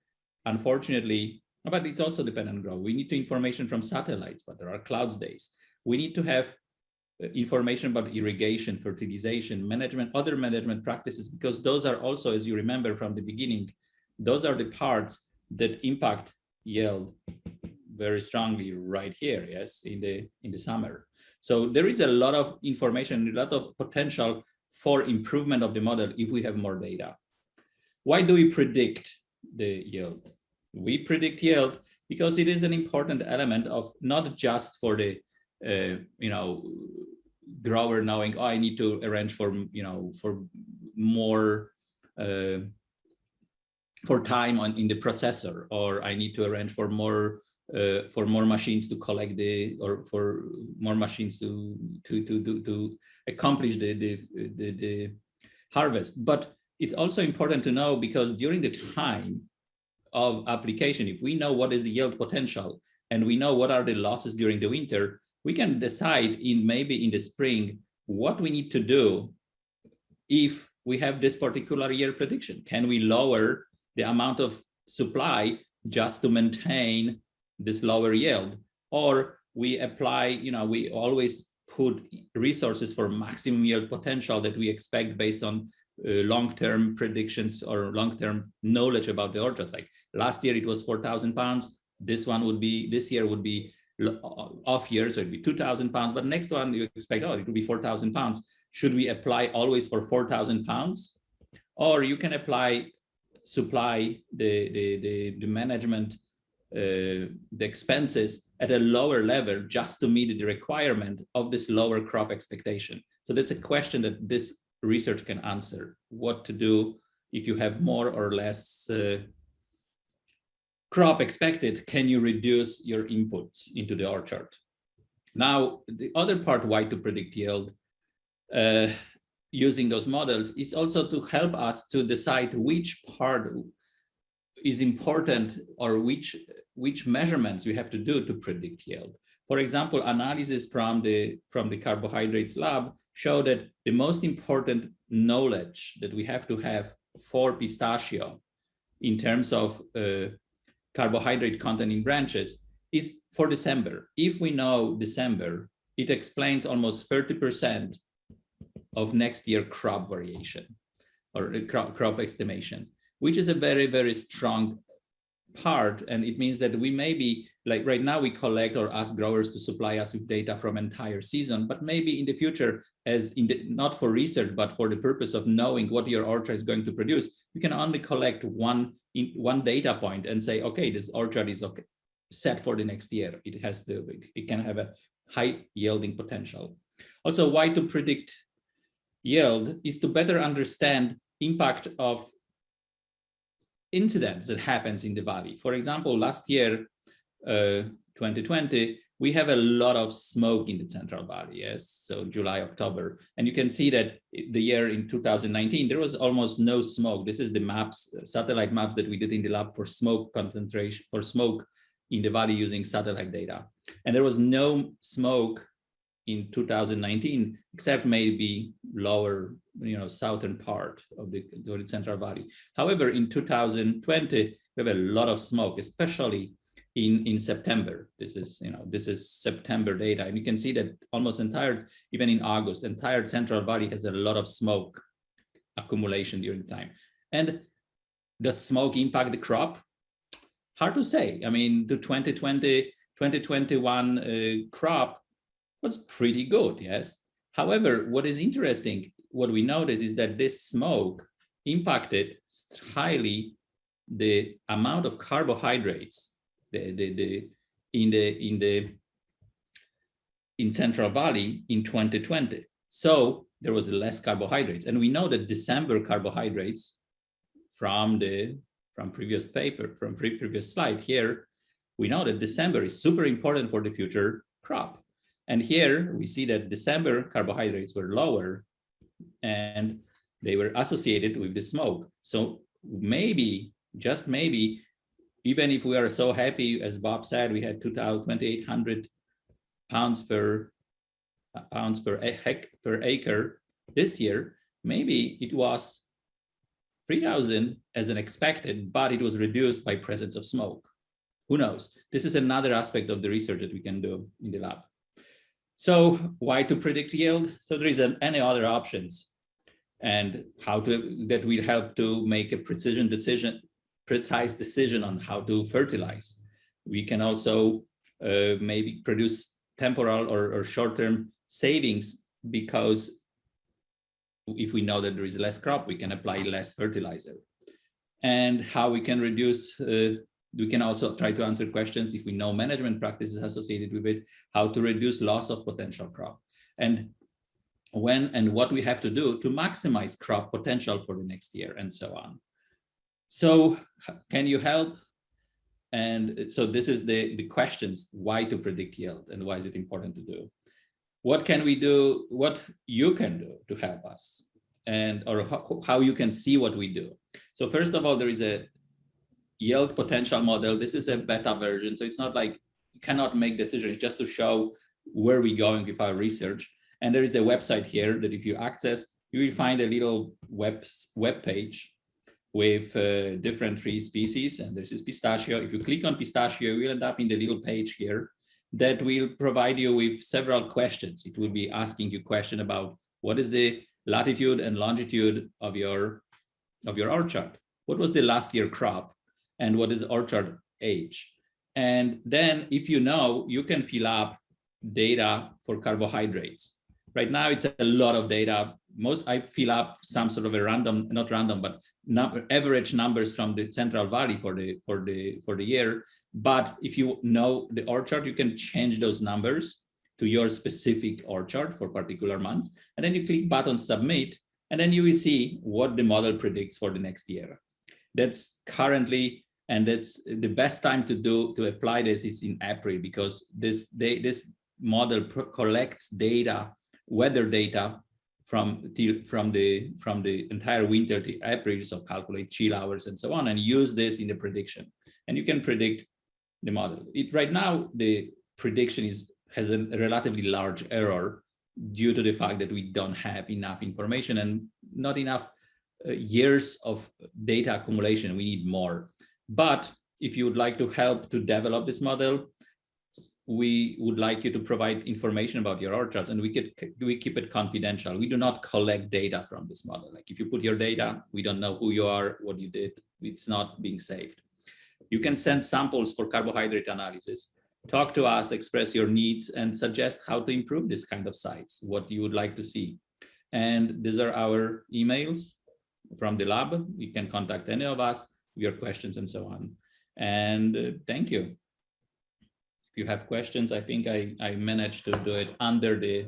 unfortunately, but it's also dependent on growers. We need information from satellites, but there are clouds days. We need to have information about irrigation, fertilization, management, other management practices, because those are also, as you remember from the beginning, those are the parts that impact yield very strongly right here, yes, in the summer. So there is a lot of information, a lot of potential for improvement of the model if we have more data. Why do we predict the yield? We predict yield because it is an important element of not just for the grower knowing, oh, I need to arrange for more for time in the processor, or I need to arrange for more machines to collect or for more machines to accomplish the harvest. But it's also important to know, because during the time of application, if we know what is the yield potential and we know what are the losses during the winter, we can decide maybe in the spring what we need to do if we have this particular year prediction. Can we lower the amount of supply just to maintain this lower yield? Or we apply, we always put resources for maximum yield potential that we expect based on long-term predictions or long-term knowledge about the orchards. Like last year it was 4,000 pounds. This year would be off year, so it'd be 2,000 pounds. But next one you expect, it will be 4,000 pounds. Should we apply always for 4,000 pounds? Or you can supply the management, the expenses at a lower level just to meet the requirement of this lower crop expectation. So that's a question that this research can answer. What to do if you have more or less crop expected? Can you reduce your inputs into the orchard? Now, the other part, why to predict yield, using those models, is also to help us to decide which part is important or which measurements we have to do to predict yield. For example, analysis from the carbohydrates lab show that the most important knowledge that we have to have for pistachio in terms of carbohydrate content in branches is for December. If we know December, it explains almost 30% of next year crop variation or crop estimation, which is a very, very strong part. And it means that we maybe, like right now, we collect or ask growers to supply us with data from entire season, but maybe in the future, not for research, but for the purpose of knowing what your orchard is going to produce, we can only collect one data point and say, okay, this orchard is okay, set for the next year. It can have a high yielding potential. Also, why to predict yield is to better understand impact of incidents that happens in the valley. For example, last year, 2020, we have a lot of smoke in the Central Valley, yes, so July, October. And you can see that the year in 2019, there was almost no smoke. This is the maps, satellite maps that we did in the lab for smoke concentration, for smoke in the valley using satellite data. And there was no smoke in 2019, except maybe lower, southern part of the Central Valley. However, in 2020, we have a lot of smoke, especially in September. This is September data, and you can see that almost even in August, entire Central Valley has a lot of smoke accumulation during the time. And does smoke impact the crop? Hard to say. I mean, the 2020-2021 crop was pretty good, yes. However, what is interesting, what we notice is that this smoke impacted highly the amount of carbohydrates in Central Valley in 2020. So there was less carbohydrates, and we know that December carbohydrates from previous slide here, we know that December is super important for the future crop. And here we see that December carbohydrates were lower and they were associated with the smoke. So maybe, just maybe, even if we are so happy, as Bob said, we had 2,800 pounds per acre this year, maybe it was 3,000 as an expected, but it was reduced by presence of smoke. Who knows? This is another aspect of the research that we can do in the lab. So why to predict yield? So there isn't any other options, and that will help to make a precise decision on how to fertilize. We can also maybe produce temporal or short-term savings, because if we know that there is less crop, we can apply less fertilizer. And how we can reduce, we can also try to answer questions if we know management practices associated with it, how to reduce loss of potential crop, and when and what we have to do to maximize crop potential for the next year, and so on. So can you help? And so this is the questions, why to predict yield and why is it important to do? What can we do, what you can do to help us, and or how you can see what we do. So first of all, there is a yield potential model. This is a beta version, so it's not like you cannot make decisions, just to show where we're going with our research. And there is a website here that if you access, you will find a little web page with different tree species. And this is pistachio. If you click on pistachio, you will end up in the little page here that will provide you with several questions. It will be asking you a question about what is the latitude and longitude of your orchard? What was the last year crop? And what is orchard age? And then if you know, you can fill up data for carbohydrates. Right now, it's a lot of data. I fill up some sort of a random, not random, but average numbers from the Central Valley for the year. But if you know the orchard, you can change those numbers to your specific orchard for particular months. And then you click button submit, and then you will see what the model predicts for the next year. That's currently, and that's the best time to apply this is in April, because this model collects data, weather data from the entire winter to April, so calculate chill hours and so on, and use this in the prediction. And you can predict the model. Right now, the prediction has a relatively large error due to the fact that we don't have enough information and not enough years of data accumulation. We need more. But if you would like to help to develop this model, we would like you to provide information about your orchards, and we keep it confidential. We do not collect data from this model. Like if you put your data, we don't know who you are, what you did. It's not being saved. You can send samples for carbohydrate analysis. Talk to us, express your needs, and suggest how to improve this kind of sites, what you would like to see. And these are our emails from the lab. You can contact any of us with your questions and so on. And thank you. If you have questions, I think I managed to do it under the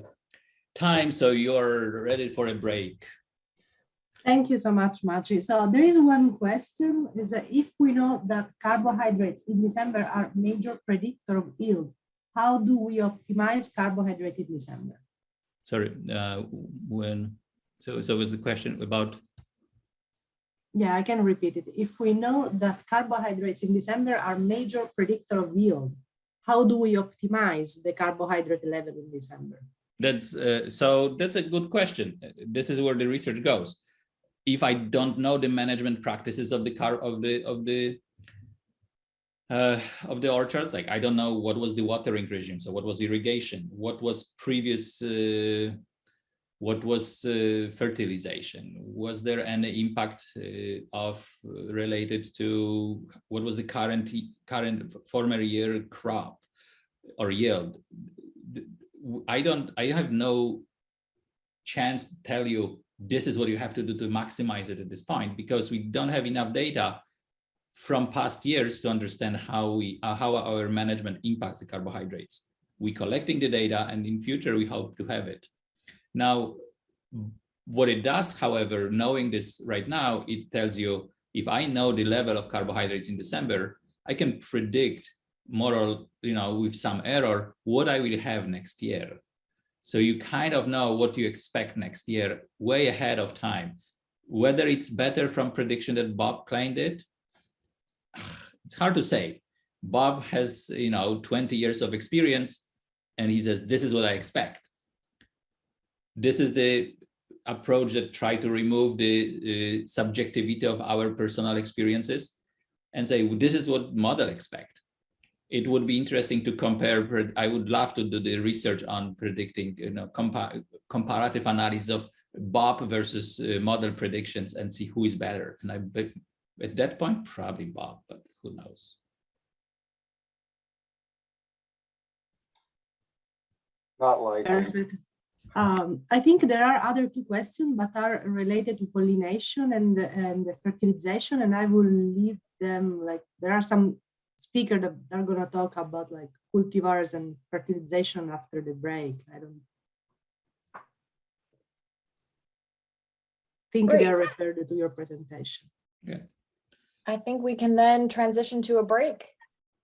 time, so you're ready for a break. Thank you so much, Maciej. So there is one question, is that if we know that carbohydrates in December are major predictor of yield, how do we optimize carbohydrate in December? Sorry, so was the question about? Yeah, I can repeat it. If we know that carbohydrates in December are major predictor of yield, how do we optimize the carbohydrate level in December? That's a good question. This is where the research goes. If I don't know the management practices of the orchards, like I don't know what was the watering regime, so what was irrigation, what was previous, what was fertilization, was there any impact related to what was the current former year crop or yield? I have no chance to tell you this is what you have to do to maximize it at this point, because we don't have enough data from past years to understand how our management impacts the carbohydrates. We're collecting the data, and in future we hope to have it. Now, what it does, however, knowing this right now, it tells you if I know the level of carbohydrates in December, I can predict more or with some error what I will have next year. So you kind of know what you expect next year way ahead of time. Whether it's better from prediction that Bob Klein did, it's hard to say. Bob has 20 years of experience, and he says, this is what I expect. This is the approach that tries to remove the subjectivity of our personal experiences and say, this is what model expect. It would be interesting to compare. I would love to do the research on predicting, comparative analysis of Bob versus model predictions and see who is better. And at that point, probably Bob, but who knows? Not likely. Perfect. I think there are other two questions, but are related to pollination and the fertilization, and I will leave them. Like there are some speakers that are going to talk about like cultivars and fertilization after the break. I don't think they are referred to your presentation. Yeah. I think we can then transition to a break,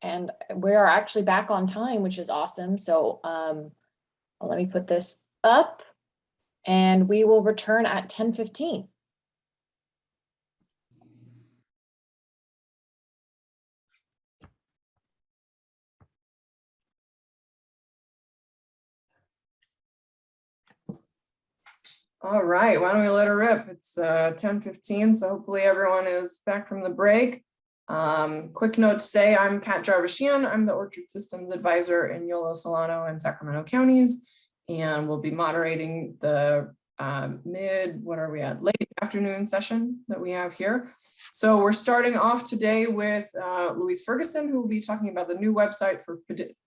and we are actually back on time, which is awesome. So let me put this up, and we will return at 10:15. All right, why don't we let her rip? It's 10:15, so hopefully everyone is back from the break. Quick note today, I'm Kat Jarvishian. I'm the Orchard Systems Advisor in Yolo, Solano, and Sacramento counties, and we'll be moderating the late afternoon session that we have here. So we're starting off today with Louise Ferguson, who will be talking about the new website for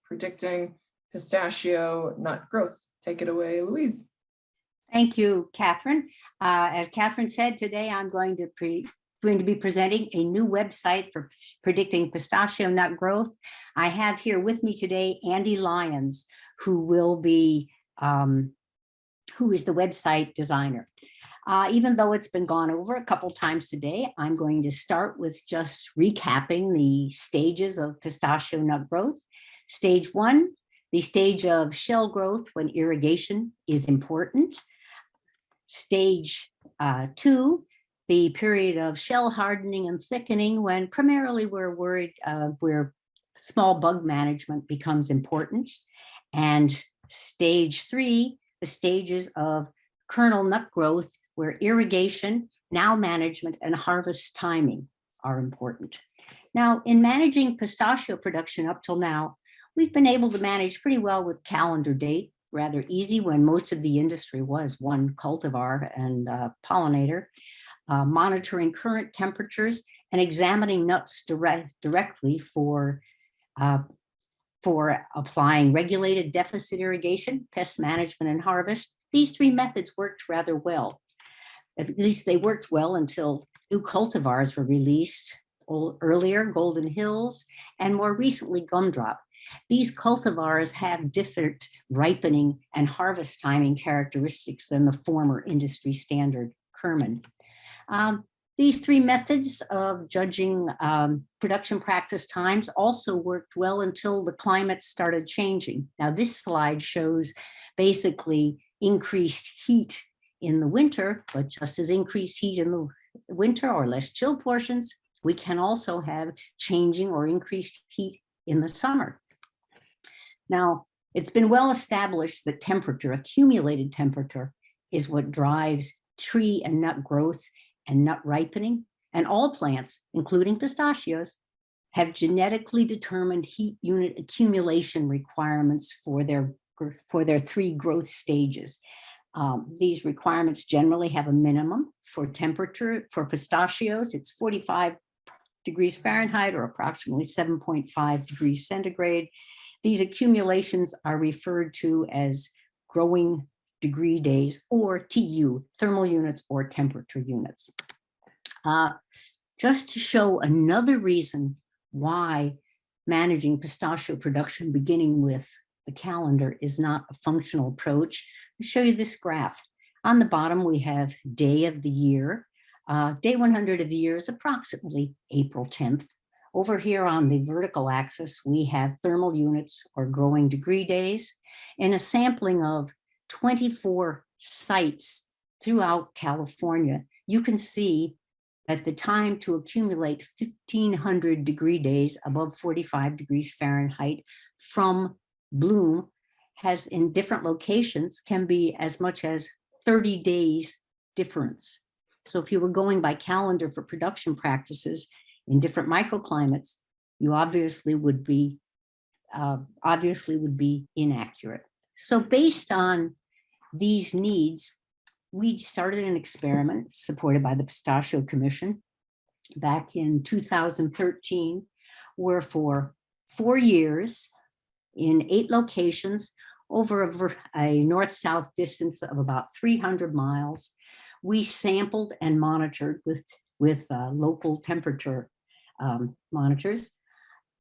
predicting pistachio nut growth. Take it away, Louise. Thank you, Catherine. As Catherine said, today I'm going to be presenting a new website for predicting pistachio nut growth. I have here with me today Andy Lyons, who is the website designer. Even though it's been gone over a couple times today, I'm going to start with just recapping the stages of pistachio nut growth. Stage 1, the stage of shell growth when irrigation is important. Stage 2, the period of shell hardening and thickening when primarily we're worried where small bug management becomes important. And stage 3, the stages of kernel nut growth where irrigation, now management, and harvest timing are important. Now, in managing pistachio production up till now, we've been able to manage pretty well with calendar date, rather easy when most of the industry was one cultivar and pollinator, monitoring current temperatures and examining nuts directly for applying regulated deficit irrigation, pest management, and harvest. These 3 methods worked rather well. At least they worked well until new cultivars were released earlier, Golden Hills, and more recently Gumdrop. These cultivars have different ripening and harvest timing characteristics than the former industry standard Kerman. These 3 methods of judging production practice times also worked well until the climate started changing. Now, this slide shows basically increased heat in the winter, but just as increased heat in the winter or less chill portions, we can also have changing or increased heat in the summer. Now, it's been well established that temperature, accumulated temperature, is what drives tree and nut growth and nut ripening, and all plants, including pistachios, have genetically determined heat unit accumulation requirements for their 3 growth stages. These requirements generally have a minimum for temperature. For pistachios, it's 45 degrees Fahrenheit or approximately 7.5 degrees centigrade. These accumulations are referred to as growing degree days, or TU, thermal units or temperature units. Just to show another reason why managing pistachio production beginning with the calendar is not a functional approach, I'll show you this graph. On the bottom, we have day of the year. Day 100 of the year is approximately April 10th. Over here on the vertical axis, we have thermal units or growing degree days in a sampling of 24 sites throughout California. You can see that the time to accumulate 1,500 degree days above 45 degrees Fahrenheit from bloom has in different locations can be as much as 30 days difference. So if you were going by calendar for production practices in different microclimates, you obviously would be inaccurate. So based on these needs, we started an experiment supported by the Pistachio Commission back in 2013, where for 4 years in 8 locations over a north-south distance of about 300 miles, we sampled and monitored with local temperature monitors,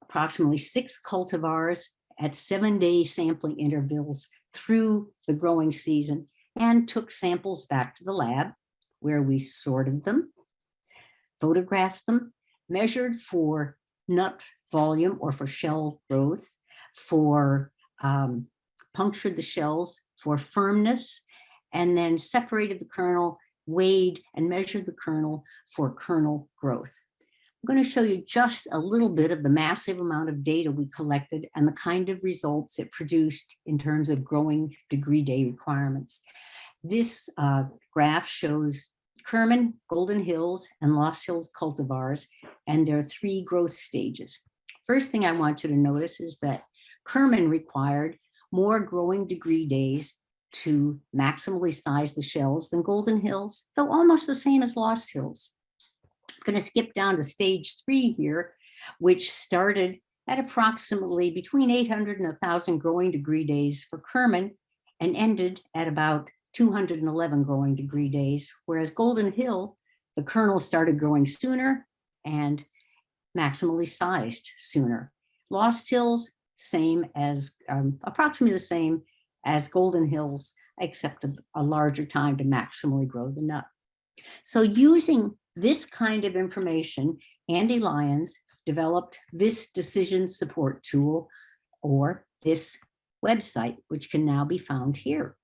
approximately 6 cultivars at 7-day sampling intervals through the growing season, and took samples back to the lab where we sorted them, photographed them, measured for nut volume or for shell growth, punctured the shells for firmness, and then separated the kernel, weighed and measured the kernel for kernel growth. I'm going to show you just a little bit of the massive amount of data we collected and the kind of results it produced in terms of growing degree day requirements. This graph shows Kerman, Golden Hills, and Lost Hills cultivars, and there are 3 growth stages. First thing I want you to notice is that Kerman required more growing degree days to maximally size the shells than Golden Hills, though almost the same as Lost Hills. I'm going to skip down to stage 3 here, which started at approximately between 800 and 1,000 growing degree days for Kerman and ended at about 211 growing degree days, whereas Golden Hill, the kernels started growing sooner and maximally sized sooner. Lost Hills, same as, approximately the same as Golden Hills, except a larger time to maximally grow the nut. So using this kind of information, Andy Lyons developed this decision support tool, or this website, which can now be found here.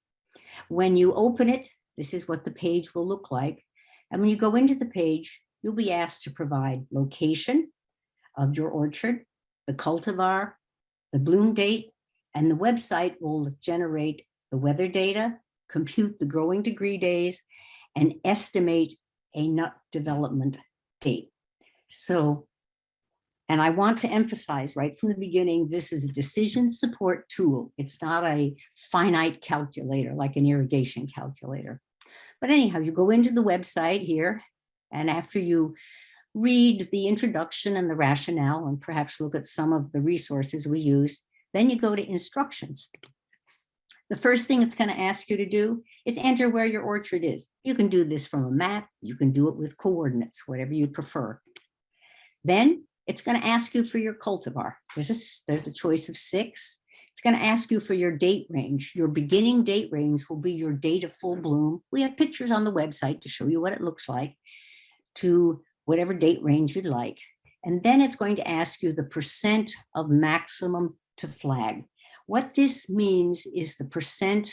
When you open it, this is what the page will look like. And when you go into the page, you'll be asked to provide location of your orchard, the cultivar, the bloom date, and the website will generate the weather data, compute the growing degree days, and estimate a nut development date. So, and I want to emphasize right from the beginning, this is a decision support tool. It's not a finite calculator like an irrigation calculator. But anyhow, you go into the website here, and after you read the introduction and the rationale, and perhaps look at some of the resources we use, then you go to instructions. The first thing it's going to ask you to do is enter where your orchard is. You can do this from a map. You can do it with coordinates, whatever you prefer. Then it's going to ask you for your cultivar. There's a choice of 6. It's going to ask you for your date range. Your beginning date range will be your date of full bloom. We have pictures on the website to show you what it looks like, to whatever date range you'd like. And then it's going to ask you the percent of maximum to flag. What this means is the percent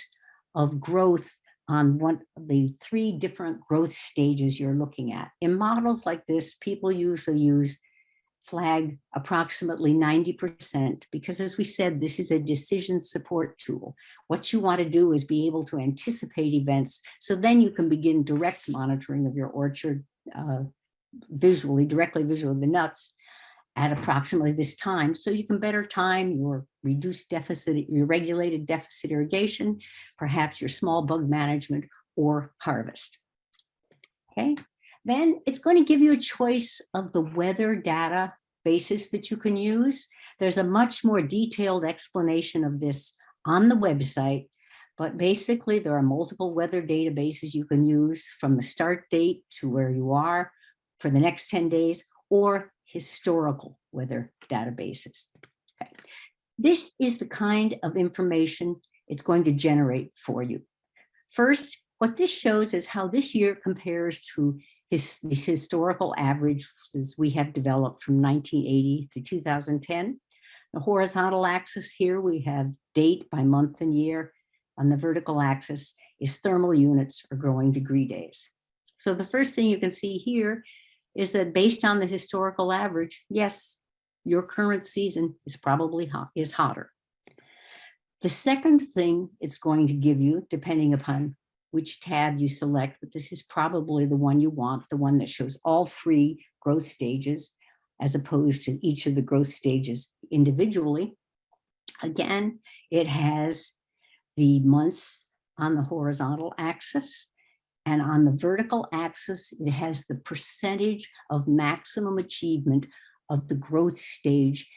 of growth on one of the 3 different growth stages you're looking at. In models like this, people usually use flag approximately 90%, because as we said, this is a decision support tool. What you want to do is be able to anticipate events, so then you can begin direct monitoring of your orchard directly visual the nuts at approximately this time, so you can better time your reduced deficit, your regulated deficit irrigation, perhaps your small bug management or harvest. Okay, then it's going to give you a choice of the weather data basis that you can use. There's a much more detailed explanation of this on the website, but basically there are multiple weather databases you can use, from the start date to where you are for the next 10 days, or historical weather databases. Okay. This is the kind of information it's going to generate for you. First, what this shows is how this year compares to these historical averages we have developed from 1980 through 2010. The horizontal axis here, we have date by month and year. On the vertical axis is thermal units or growing degree days. So the first thing you can see here is that based on the historical average, yes, your current season is probably hotter. The second thing it's going to give you, depending upon which tab you select, but this is probably the one you want, the one that shows all 3 growth stages, as opposed to each of the growth stages individually. Again, it has the months on the horizontal axis, and on the vertical axis, it has the percentage of maximum achievement of the growth stage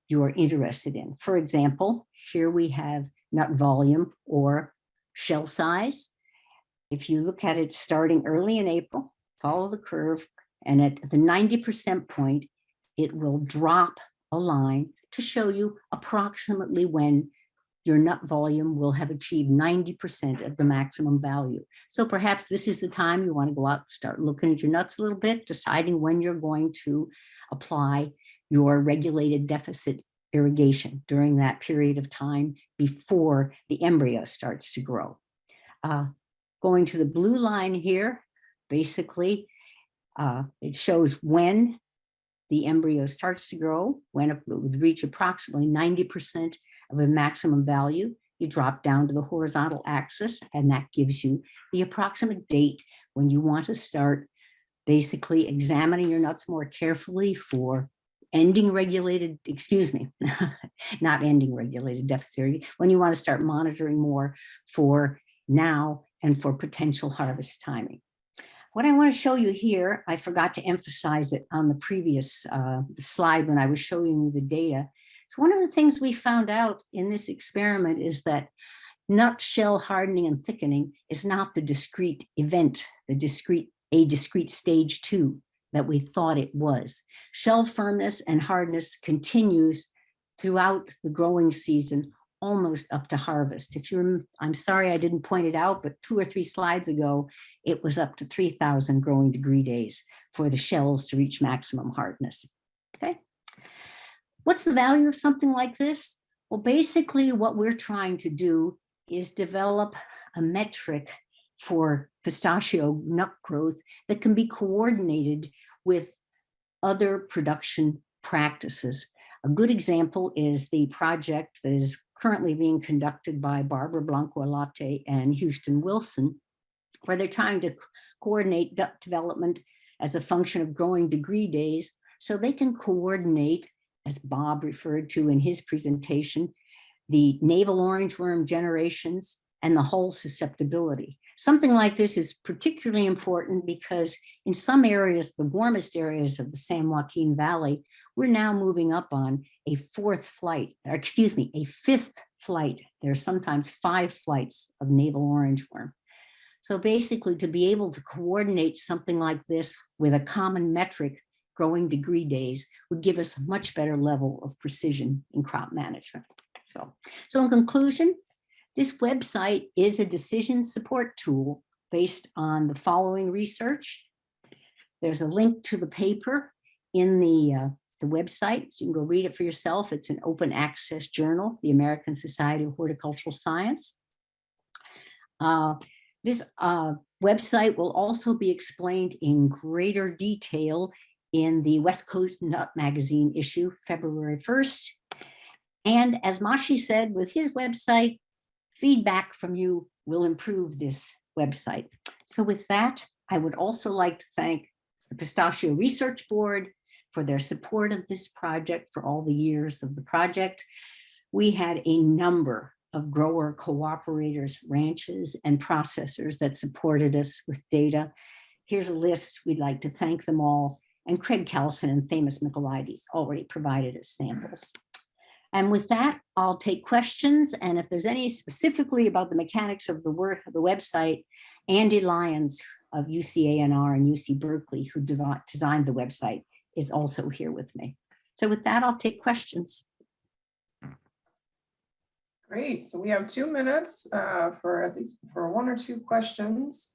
you are interested in. For example, here we have nut volume or shell size. If you look at it starting early in April, follow the curve, and at the 90% point, it will drop a line to show you approximately when your nut volume will have achieved 90% of the maximum value. So perhaps this is the time you want to go out, start looking at your nuts a little bit, deciding when you're going to apply your regulated deficit irrigation during that period of time before the embryo starts to grow. Going to the blue line here, basically, it shows when the embryo starts to grow, when it would reach approximately 90% of a maximum value. You drop down to the horizontal axis, and that gives you the approximate date when you want to start basically examining your nuts more carefully for ending regulated, excuse me, not ending regulated deficit area, when you want to start monitoring more for now and for potential harvest timing. What I want to show you here, I forgot to emphasize it on the previous slide when I was showing you the data. So one of the things we found out in this experiment is that nut shell hardening and thickening is not the discrete event, a discrete stage 2 that we thought it was. Shell firmness and hardness continues throughout the growing season, almost up to harvest. I'm sorry I didn't point it out, but 2 or 3 slides ago, it was up to 3,000 growing degree days for the shells to reach maximum hardness. Okay. What's the value of something like this? Well, basically what we're trying to do is develop a metric for pistachio nut growth that can be coordinated with other production practices. A good example is the project that is currently being conducted by Barbara Blanco-Alate and Houston Wilson, where they're trying to coordinate gut development as a function of growing degree days so they can coordinate, as Bob referred to in his presentation, the navel orangeworm generations and the hull susceptibility. Something like this is particularly important because in some areas, the warmest areas of the San Joaquin Valley, we're now moving up on a fifth flight. There's sometimes 5 flights of navel orangeworm. So basically, to be able to coordinate something like this with a common metric, growing degree days, would give us a much better level of precision in crop management. So in conclusion, this website is a decision support tool based on the following research. There's a link to the paper in the website, so you can go read it for yourself. It's an open access journal, the American Society of Horticultural Science. This website will also be explained in greater detail in the West Coast Nut Magazine issue, February 1st. And as Mashi said, with his website, feedback from you will improve this website. So with that, I would also like to thank the Pistachio Research Board for their support of this project for all the years of the project. We had a number of grower cooperators, ranches, and processors that supported us with data. Here's a list. We'd like to thank them all. And Craig Callison and Themis Michaelides already provided us samples. And with that, I'll take questions. And if there's any specifically about the mechanics of the work of the website, Andy Lyons of UC ANR and UC Berkeley, who designed the website, is also here with me. So with that, I'll take questions. Great. So we have 2 minutes for at least for 1 or 2 questions.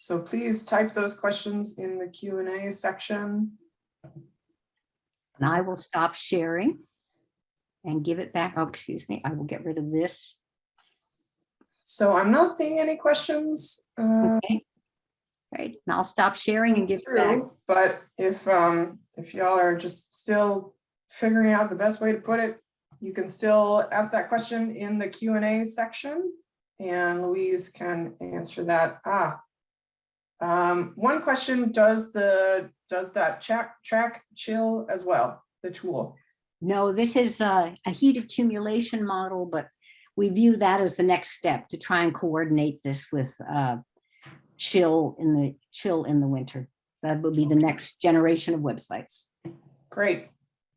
So please type those questions in the Q&A section. And I will stop sharing and give it back. Oh, excuse me. I will get rid of this. So I'm not seeing any questions. Okay. Right. And I'll stop sharing and give it back. But if y'all are just still figuring out the best way to put it, you can still ask that question in the Q&A section, and Louise can answer that. One question: does that track chill as well, the tool? No, this is a heat accumulation model, but we view that as the next step to try and coordinate this with chill in the winter. That will be the next generation of websites. Great.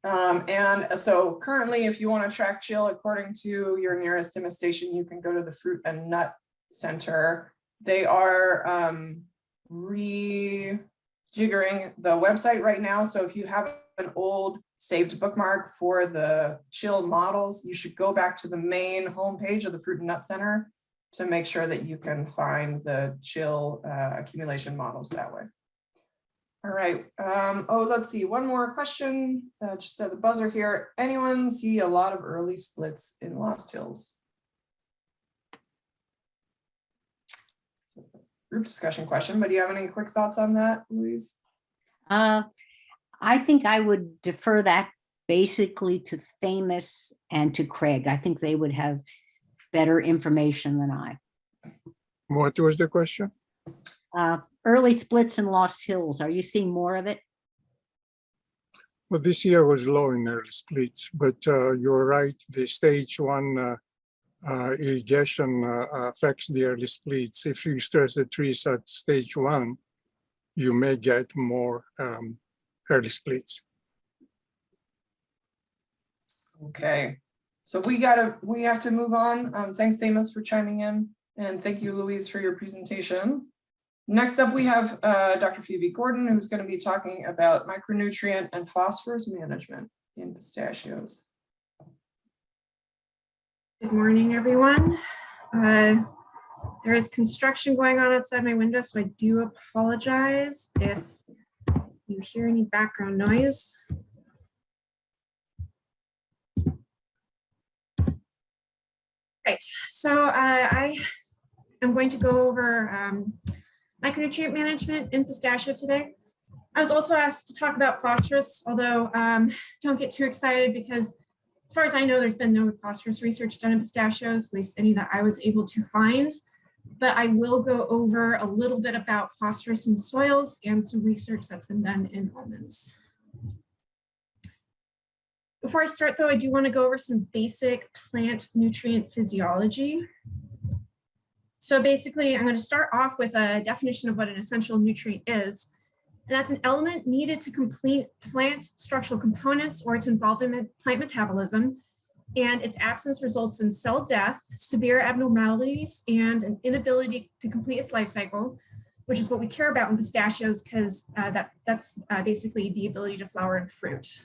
And so currently, if you want to track chill according to your nearest IMA station, you can go to the Fruit and Nut Center. They are rejiggering the website right now. So if you have an old saved bookmark for the chill models, you should go back to the main homepage of the Fruit and Nut Center to make sure that you can find the chill accumulation models that way. All right. Oh, let's see. One more question. Just at the buzzer here. Anyone see a lot of early splits in Lost Hills? Group discussion question, but do you have any quick thoughts on that, Louise? I think I would defer that basically to Themis and to Craig. I think they would have better information than I. What was the question? Early splits and lost hills. Are you seeing more of it? Well, this year was low in early splits, but you're right. The stage 1 irrigation affects the early splits. If you stress the trees at stage 1, you may get more early splits. Okay, so we have to move on. Thanks, Thamus, for chiming in. And thank you, Louise, for your presentation. Next up, we have Dr. Phoebe Gordon, who's going to be talking about micronutrient and phosphorus management in pistachios. Good morning, everyone. There is construction going on outside my window, so I do apologize if you hear any background noise. Right, so I am going to go over micronutrient management in pistachio today. I was also asked to talk about phosphorus, although don't get too excited because as far as I know, there's been no phosphorus research done in pistachios, at least any that I was able to find. But I will go over a little bit about phosphorus in soils and some research that's been done in almonds. Before I start though, I do want to go over some basic plant nutrient physiology. So basically, I'm going to start off with a definition of what an essential nutrient is. And that's an element needed to complete plant structural components or it's involved in plant metabolism. And its absence results in cell death, severe abnormalities, and an inability to complete its life cycle, which is what we care about in pistachios because that's basically the ability to flower and fruit.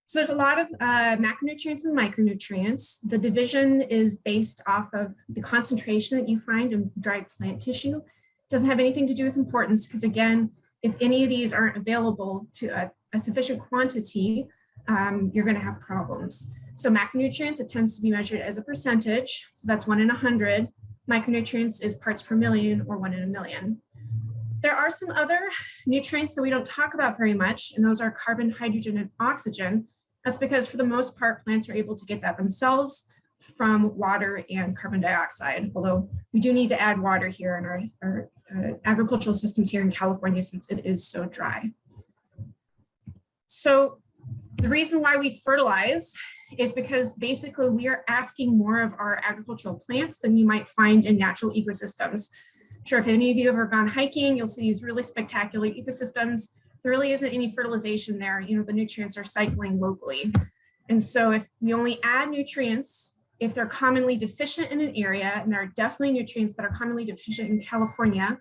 So there's a lot of macronutrients and micronutrients. The division is based off of the concentration that you find in dried plant tissue. It doesn't have anything to do with importance because again, if any of these aren't available to a sufficient quantity, you're going to have problems. So macronutrients, it tends to be measured as a percentage. So that's 1 in 100. Micronutrients is parts per million or 1 in a million. There are some other nutrients that we don't talk about very much, and those are carbon, hydrogen, and oxygen. That's because for the most part, plants are able to get that themselves from water and carbon dioxide, although we do need to add water here in our agricultural systems here in California since it is so dry. So the reason why we fertilize is because basically we are asking more of our agricultural plants than you might find in natural ecosystems. Sure, if any of you have ever gone hiking, you'll see these really spectacular ecosystems. There really isn't any fertilization there. You know, the nutrients are cycling locally. And so if we only add nutrients, if they're commonly deficient in an area, and there are definitely nutrients that are commonly deficient in California,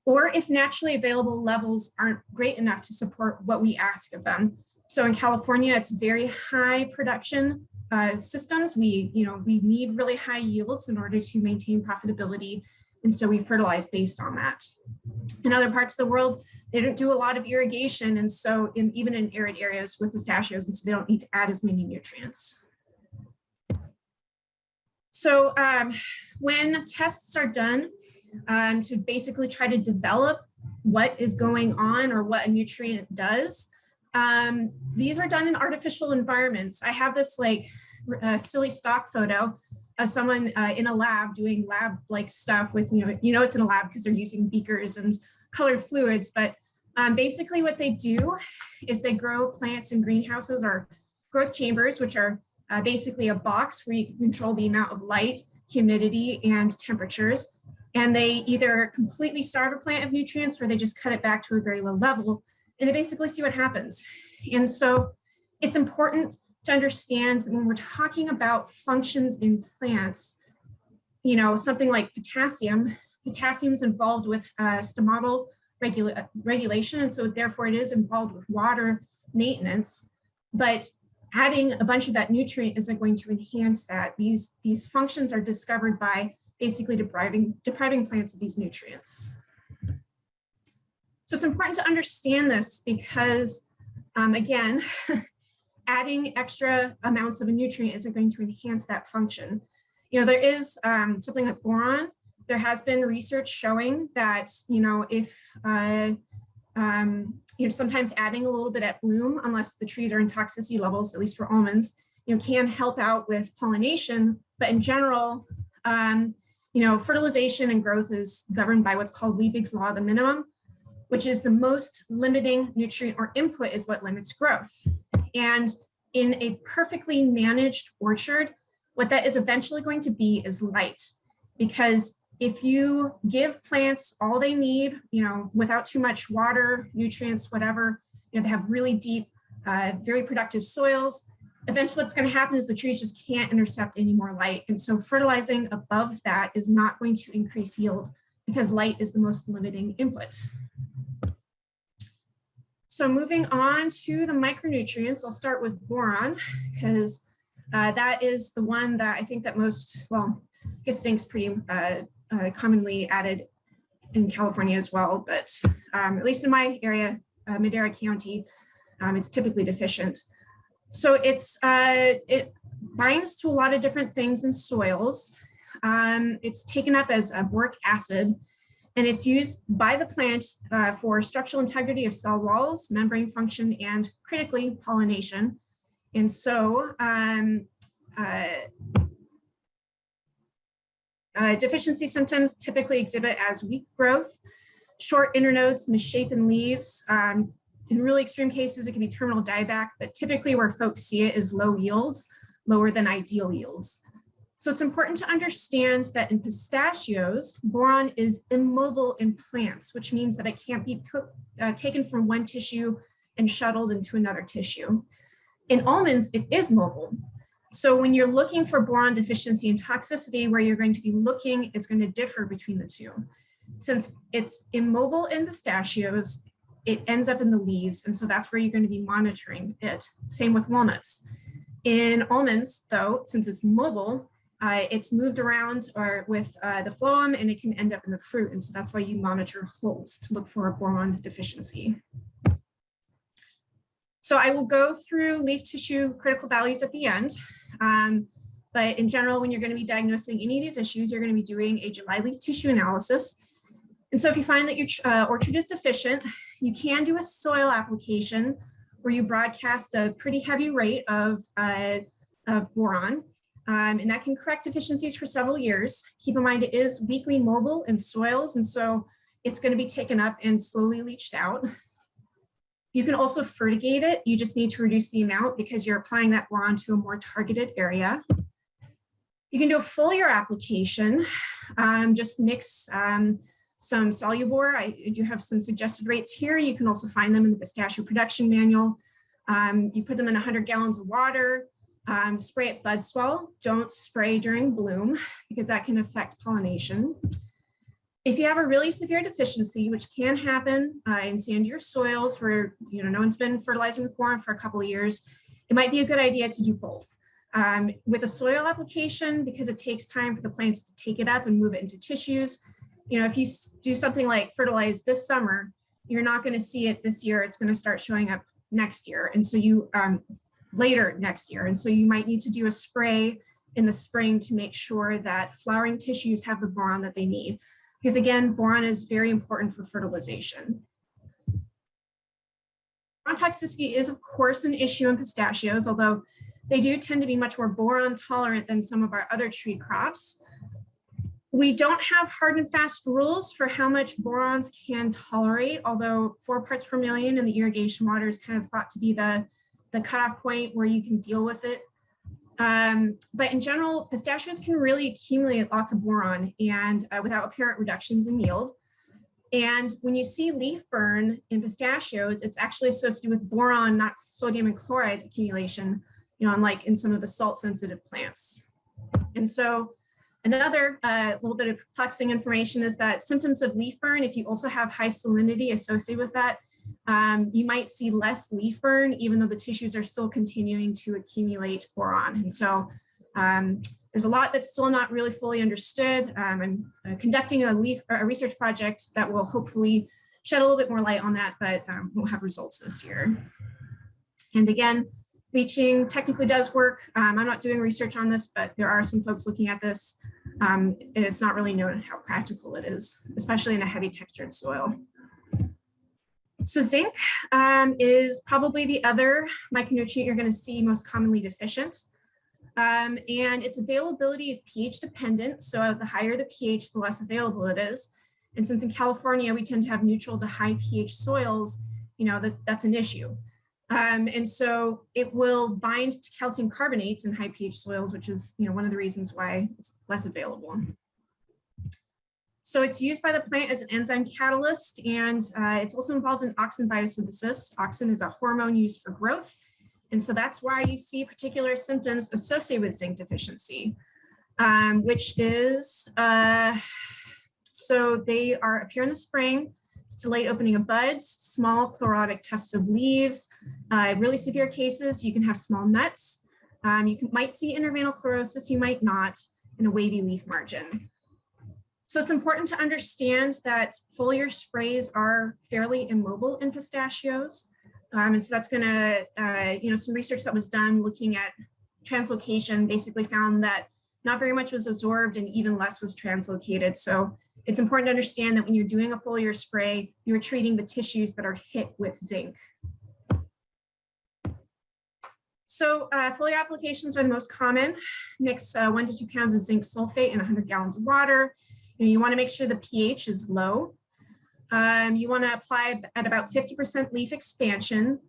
or if naturally available levels aren't great enough to support what we ask of them. So in California, it's very high production systems. We need really high yields in order to maintain profitability. And so we fertilize based on that. In other parts of the world, they don't do a lot of irrigation. And so even in arid areas with pistachios, and so they don't need to add as many nutrients. So when tests are done to basically try to develop what is going on or what a nutrient does, these are done in artificial environments. I have this like silly stock photo of someone in a lab doing lab-like stuff with, it's in a lab because they're using beakers and colored fluids. But basically what they do is they grow plants in greenhouses or growth chambers, which are basically a box where you can control the amount of light, humidity, and temperatures. And they either completely starve a plant of nutrients or they just cut it back to a very low level. And they basically see what happens. And so it's important to understand that when we're talking about functions in plants, something like potassium is involved with stomatal regulation. And so therefore it is involved with water maintenance, but adding a bunch of that nutrient isn't going to enhance that. These functions are discovered by basically depriving plants of these nutrients. So it's important to understand this because, again, adding extra amounts of a nutrient isn't going to enhance that function. There is something like boron. There has been research showing that, if sometimes adding a little bit at bloom, unless the trees are in toxicity levels, at least for almonds, can help out with pollination, but in general, fertilization and growth is governed by what's called Liebig's law of the minimum, which is the most limiting nutrient or input is what limits growth. And in a perfectly managed orchard, what that is eventually going to be is light, because if you give plants all they need, without too much water, nutrients, whatever, they have really deep, very productive soils. Eventually what's going to happen is the trees just can't intercept any more light. And so fertilizing above that is not going to increase yield because light is the most limiting input. So moving on to the micronutrients, I'll start with boron because that is the one that I think that most, well, I guess zinc's pretty commonly added in California as well, but at least in my area, Madera County, it's typically deficient. So it binds to a lot of different things in soils. It's taken up as a boric acid, and it's used by the plant for structural integrity of cell walls, membrane function, and critically pollination. And so deficiency symptoms typically exhibit as weak growth, short internodes, misshapen leaves. In really extreme cases, it can be terminal dieback, but typically where folks see it is low yields, lower than ideal yields. So it's important to understand that in pistachios, boron is immobile in plants, which means that it can't be taken from one tissue and shuttled into another tissue. In almonds, it is mobile. So when you're looking for boron deficiency and toxicity, where you're going to be looking, it's going to differ between the two. Since it's immobile in pistachios, it ends up in the leaves. And so that's where you're going to be monitoring it. Same with walnuts. In almonds, though, since it's mobile, it's moved around or with the phloem and it can end up in the fruit. And so that's why you monitor holes to look for a boron deficiency. So I will go through leaf tissue critical values at the end. But in general, when you're going to be diagnosing any of these issues, you're going to be doing a July leaf tissue analysis. And so if you find that your orchard is deficient, you can do a soil application where you broadcast a pretty heavy rate of boron. And that can correct deficiencies for several years. Keep in mind, it is weakly mobile in soils, and so it's going to be taken up and slowly leached out. You can also fertigate it. You just need to reduce the amount because you're applying that boron to a more targeted area. You can do a foliar application. Just mix some Solubor. I do have some suggested rates here. You can also find them in the Pistachio Production Manual. You put them in 100 gallons of water. Spray at bud swell. Don't spray during bloom because that can affect pollination. If you have a really severe deficiency, which can happen in sandier soils where no one's been fertilizing with boron for a couple of years, it might be a good idea to do both. With a soil application, because it takes time for the plants to take it up and move it into tissues, if you do something like fertilize this summer, you're not going to see it this year. It's going to start showing up next year. And so you later next year. And so you might need to do a spray in the spring to make sure that flowering tissues have the boron that they need. Because again, boron is very important for fertilization. Boron toxicity is of course an issue in pistachios, although they do tend to be much more boron tolerant than some of our other tree crops. We don't have hard and fast rules for how much borons can tolerate, although 4 parts per million in the irrigation water is kind of thought to be the cutoff point where you can deal with it. But in general, pistachios can really accumulate lots of boron and without apparent reductions in yield. And when you see leaf burn in pistachios, it's actually associated with boron, not sodium and chloride accumulation, unlike in some of the salt sensitive plants. And so another little bit of perplexing information is that symptoms of leaf burn, if you also have high salinity associated with that, you might see less leaf burn, even though the tissues are still continuing to accumulate boron. And so there's a lot that's still not really fully understood. I'm conducting a research project that will hopefully shed a little bit more light on that, but won't have results this year. And again, leaching technically does work. I'm not doing research on this, but there are some folks looking at this. And it's not really known how practical it is, especially in a heavy textured soil. So zinc is probably the other micronutrient you're going to see most commonly deficient. And its availability is pH dependent. So the higher the pH, the less available it is. And since in California, we tend to have neutral to high pH soils, that's an issue. And so it will bind to calcium carbonates in high pH soils, which is one of the reasons why it's less available. So it's used by the plant as an enzyme catalyst, and it's also involved in auxin biosynthesis. Auxin is a hormone used for growth. And so that's why you see particular symptoms associated with zinc deficiency, which is, so they appear in the spring. It's delayed opening of buds, small chlorotic tufts of leaves. Really severe cases, you can have small nuts. Might see interveinal chlorosis, you might not, and a wavy leaf margin. So it's important to understand that foliar sprays are fairly immobile in pistachios. And so that's gonna, some research that was done looking at translocation basically found that not very much was absorbed and even less was translocated. So it's important to understand that when you're doing a foliar spray, you're treating the tissues that are hit with zinc. So foliar applications are the most common. Mix 1 to 2 pounds of zinc sulfate in 100 gallons of water. You want to make sure the pH is low. You want to apply at about 50% leaf expansion.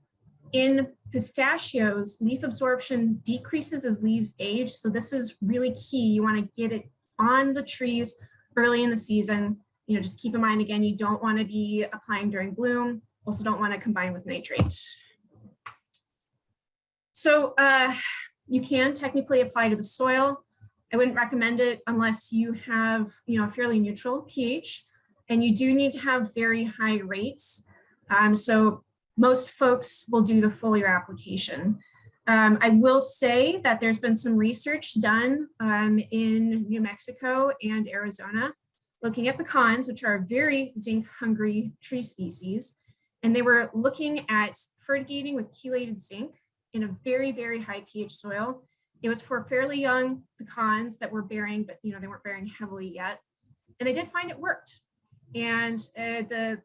In pistachios, leaf absorption decreases as leaves age. So this is really key. You want to get it on the trees early in the season. Just keep in mind, again, you don't want to be applying during bloom. Also don't want to combine with nitrate. So you can technically apply to the soil. I wouldn't recommend it unless you have, a fairly neutral pH, and you do need to have very high rates. So most folks will do the foliar application. I will say that there's been some research done in New Mexico and Arizona looking at pecans, which are very zinc hungry tree species. And they were looking at fertigating with chelated zinc in a very, very high pH soil. It was for fairly young pecans that were bearing, but they weren't bearing heavily yet. And they did find it worked. And the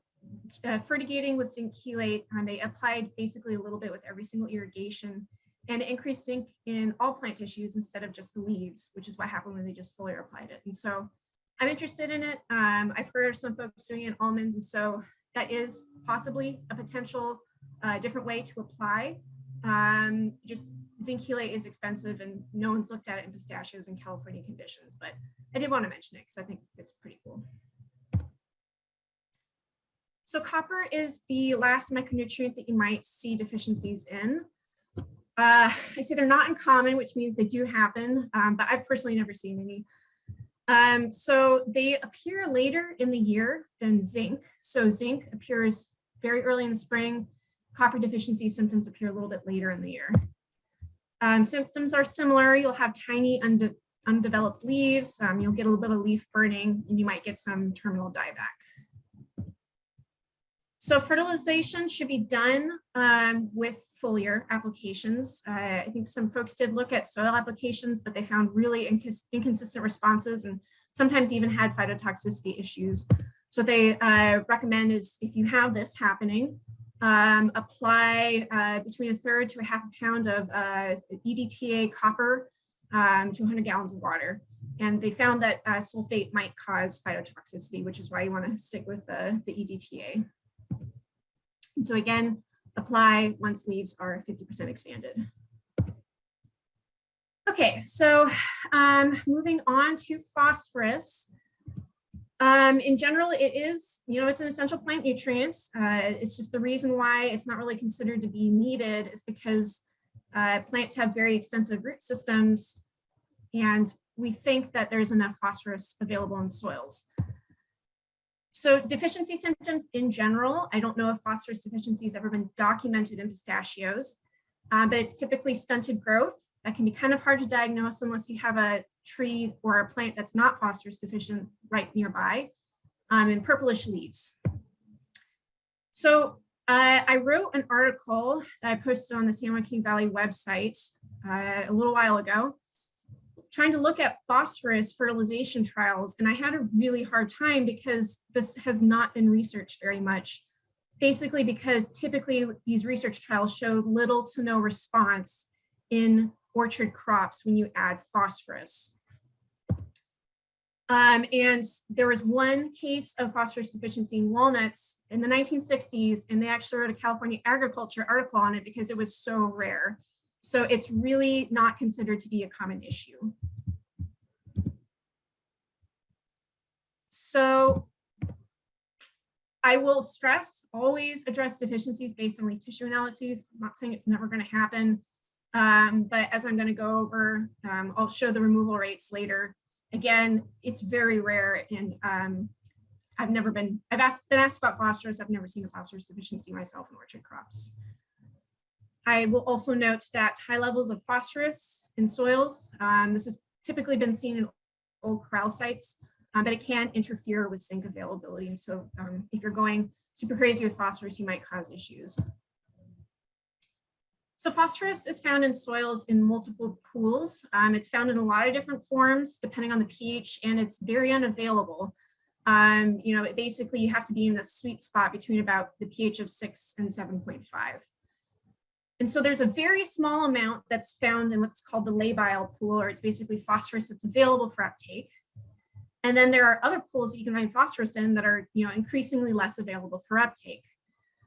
fertigating with zinc chelate, they applied basically a little bit with every single irrigation, and it increased zinc in all plant tissues instead of just the leaves, which is what happened when they just foliar applied it. And so I'm interested in it. I've heard of some folks doing it in almonds, and so that is possibly a potential different way to apply. Just zinc chelate is expensive, and no one's looked at it in pistachios in California conditions, but I did want to mention it because I think it's pretty cool. So copper is the last micronutrient that you might see deficiencies in. I say they're not uncommon, which means they do happen, but I've personally never seen any. So they appear later in the year than zinc. So zinc appears very early in the spring. Copper deficiency symptoms appear a little bit later in the year. Symptoms are similar. You'll have tiny undeveloped leaves. You'll get a little bit of leaf burning, and you might get some terminal dieback. So fertilization should be done with foliar applications. I think some folks did look at soil applications, but they found really inconsistent responses and sometimes even had phytotoxicity issues. So what they recommend is if you have this happening, apply between 1/3 to 1/2 pound of EDTA copper to 100 gallons of water. And they found that sulfate might cause phytotoxicity, which is why you want to stick with the EDTA. And so again, apply once leaves are 50% expanded. Okay, so moving on to phosphorus. In general, it is, it's an essential plant nutrient. It's just the reason why it's not really considered to be needed is because plants have very extensive root systems, and we think that there's enough phosphorus available in soils. So deficiency symptoms in general, I don't know if phosphorus deficiency has ever been documented in pistachios, but it's typically stunted growth. That can be kind of hard to diagnose unless you have a tree or a plant that's not phosphorus deficient right nearby, and purplish leaves. So I wrote an article that I posted on the San Joaquin Valley website a little while ago, trying to look at phosphorus fertilization trials. And I had a really hard time because this has not been researched very much, basically because typically these research trials showed little to no response in orchard crops when you add phosphorus. And there was one case of phosphorus deficiency in walnuts in the 1960s, and they actually wrote a California agriculture article on it because it was so rare. So it's really not considered to be a common issue. So I will stress, always address deficiencies based on leaf tissue analyses. I'm not saying it's never going to happen, but as I'm going to go over, I'll show the removal rates later. Again, it's very rare, and I've been asked about phosphorus. I've never seen a phosphorus deficiency myself in orchard crops. I will also note that high levels of phosphorus in soils, this has typically been seen in old corral sites, but it can interfere with zinc availability. And so if you're going super crazy with phosphorus, you might cause issues. So phosphorus is found in soils in multiple pools. It's found in a lot of different forms, depending on the pH, and it's very unavailable. Basically you have to be in the sweet spot between about the pH of 6 and 7.5. And so there's a very small amount that's found in what's called the labile pool, or it's basically phosphorus that's available for uptake. And then there are other pools that you can find phosphorus in that are, increasingly less available for uptake.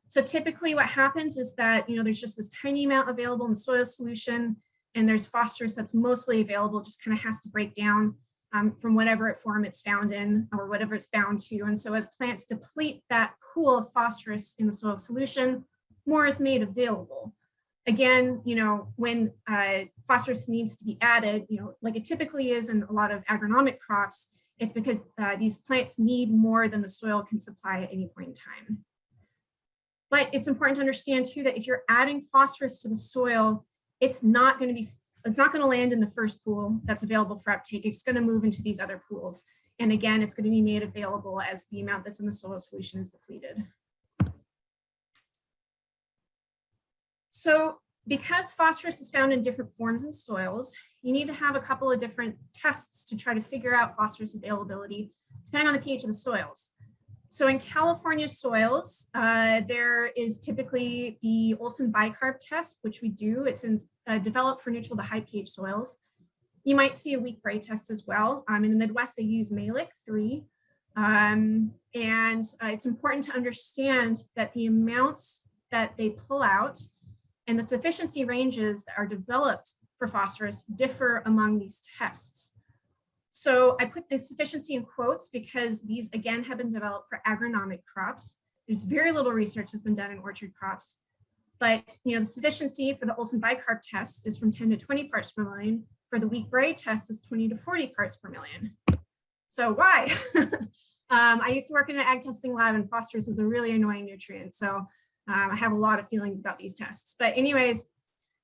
So typically what happens is that, there's just this tiny amount available in the soil solution, and there's phosphorus that's mostly available, just kind of has to break down from whatever form it's found in or whatever it's bound to. And so as plants deplete that pool of phosphorus in the soil solution, more is made available. Again, when phosphorus needs to be added, like it typically is in a lot of agronomic crops, it's because these plants need more than the soil can supply at any point in time. But it's important to understand too that if you're adding phosphorus to the soil, it's not going to land in the first pool that's available for uptake. It's going to move into these other pools. And again, it's going to be made available as the amount that's in the soil solution is depleted. So because phosphorus is found in different forms in soils, you need to have a couple of different tests to try to figure out phosphorus availability, depending on the pH of the soils. So in California soils, there is typically the Olsen bicarb test, which we do. It's developed for neutral to high pH soils. You might see a weak gray test as well. In the Midwest, they use Malic 3. It's important to understand that the amounts that they pull out and the sufficiency ranges that are developed for phosphorus differ among these tests. So I put the sufficiency in quotes because these, again, have been developed for agronomic crops. There's very little research that's been done in orchard crops. But the sufficiency for the Olsen bicarb test is from 10 to 20 parts per million. For the weak gray test is 20 to 40 parts per million. So why? I used to work in an ag testing lab, and phosphorus is a really annoying nutrient. So I have a lot of feelings about these tests. But anyways,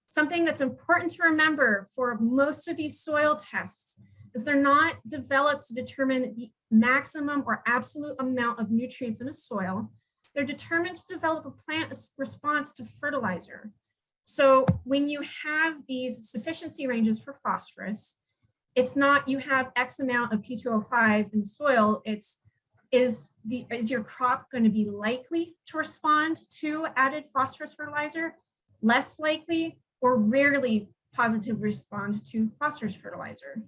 something that's important to remember for most of these soil tests is they're not developed to determine the maximum or absolute amount of nutrients in a soil. They're determined to develop a plant response to fertilizer. So when you have these sufficiency ranges for phosphorus, it's not you have X amount of P2O5 in the soil, is your crop going to be likely to respond to added phosphorus fertilizer, less likely, or rarely positively respond to phosphorus fertilizer?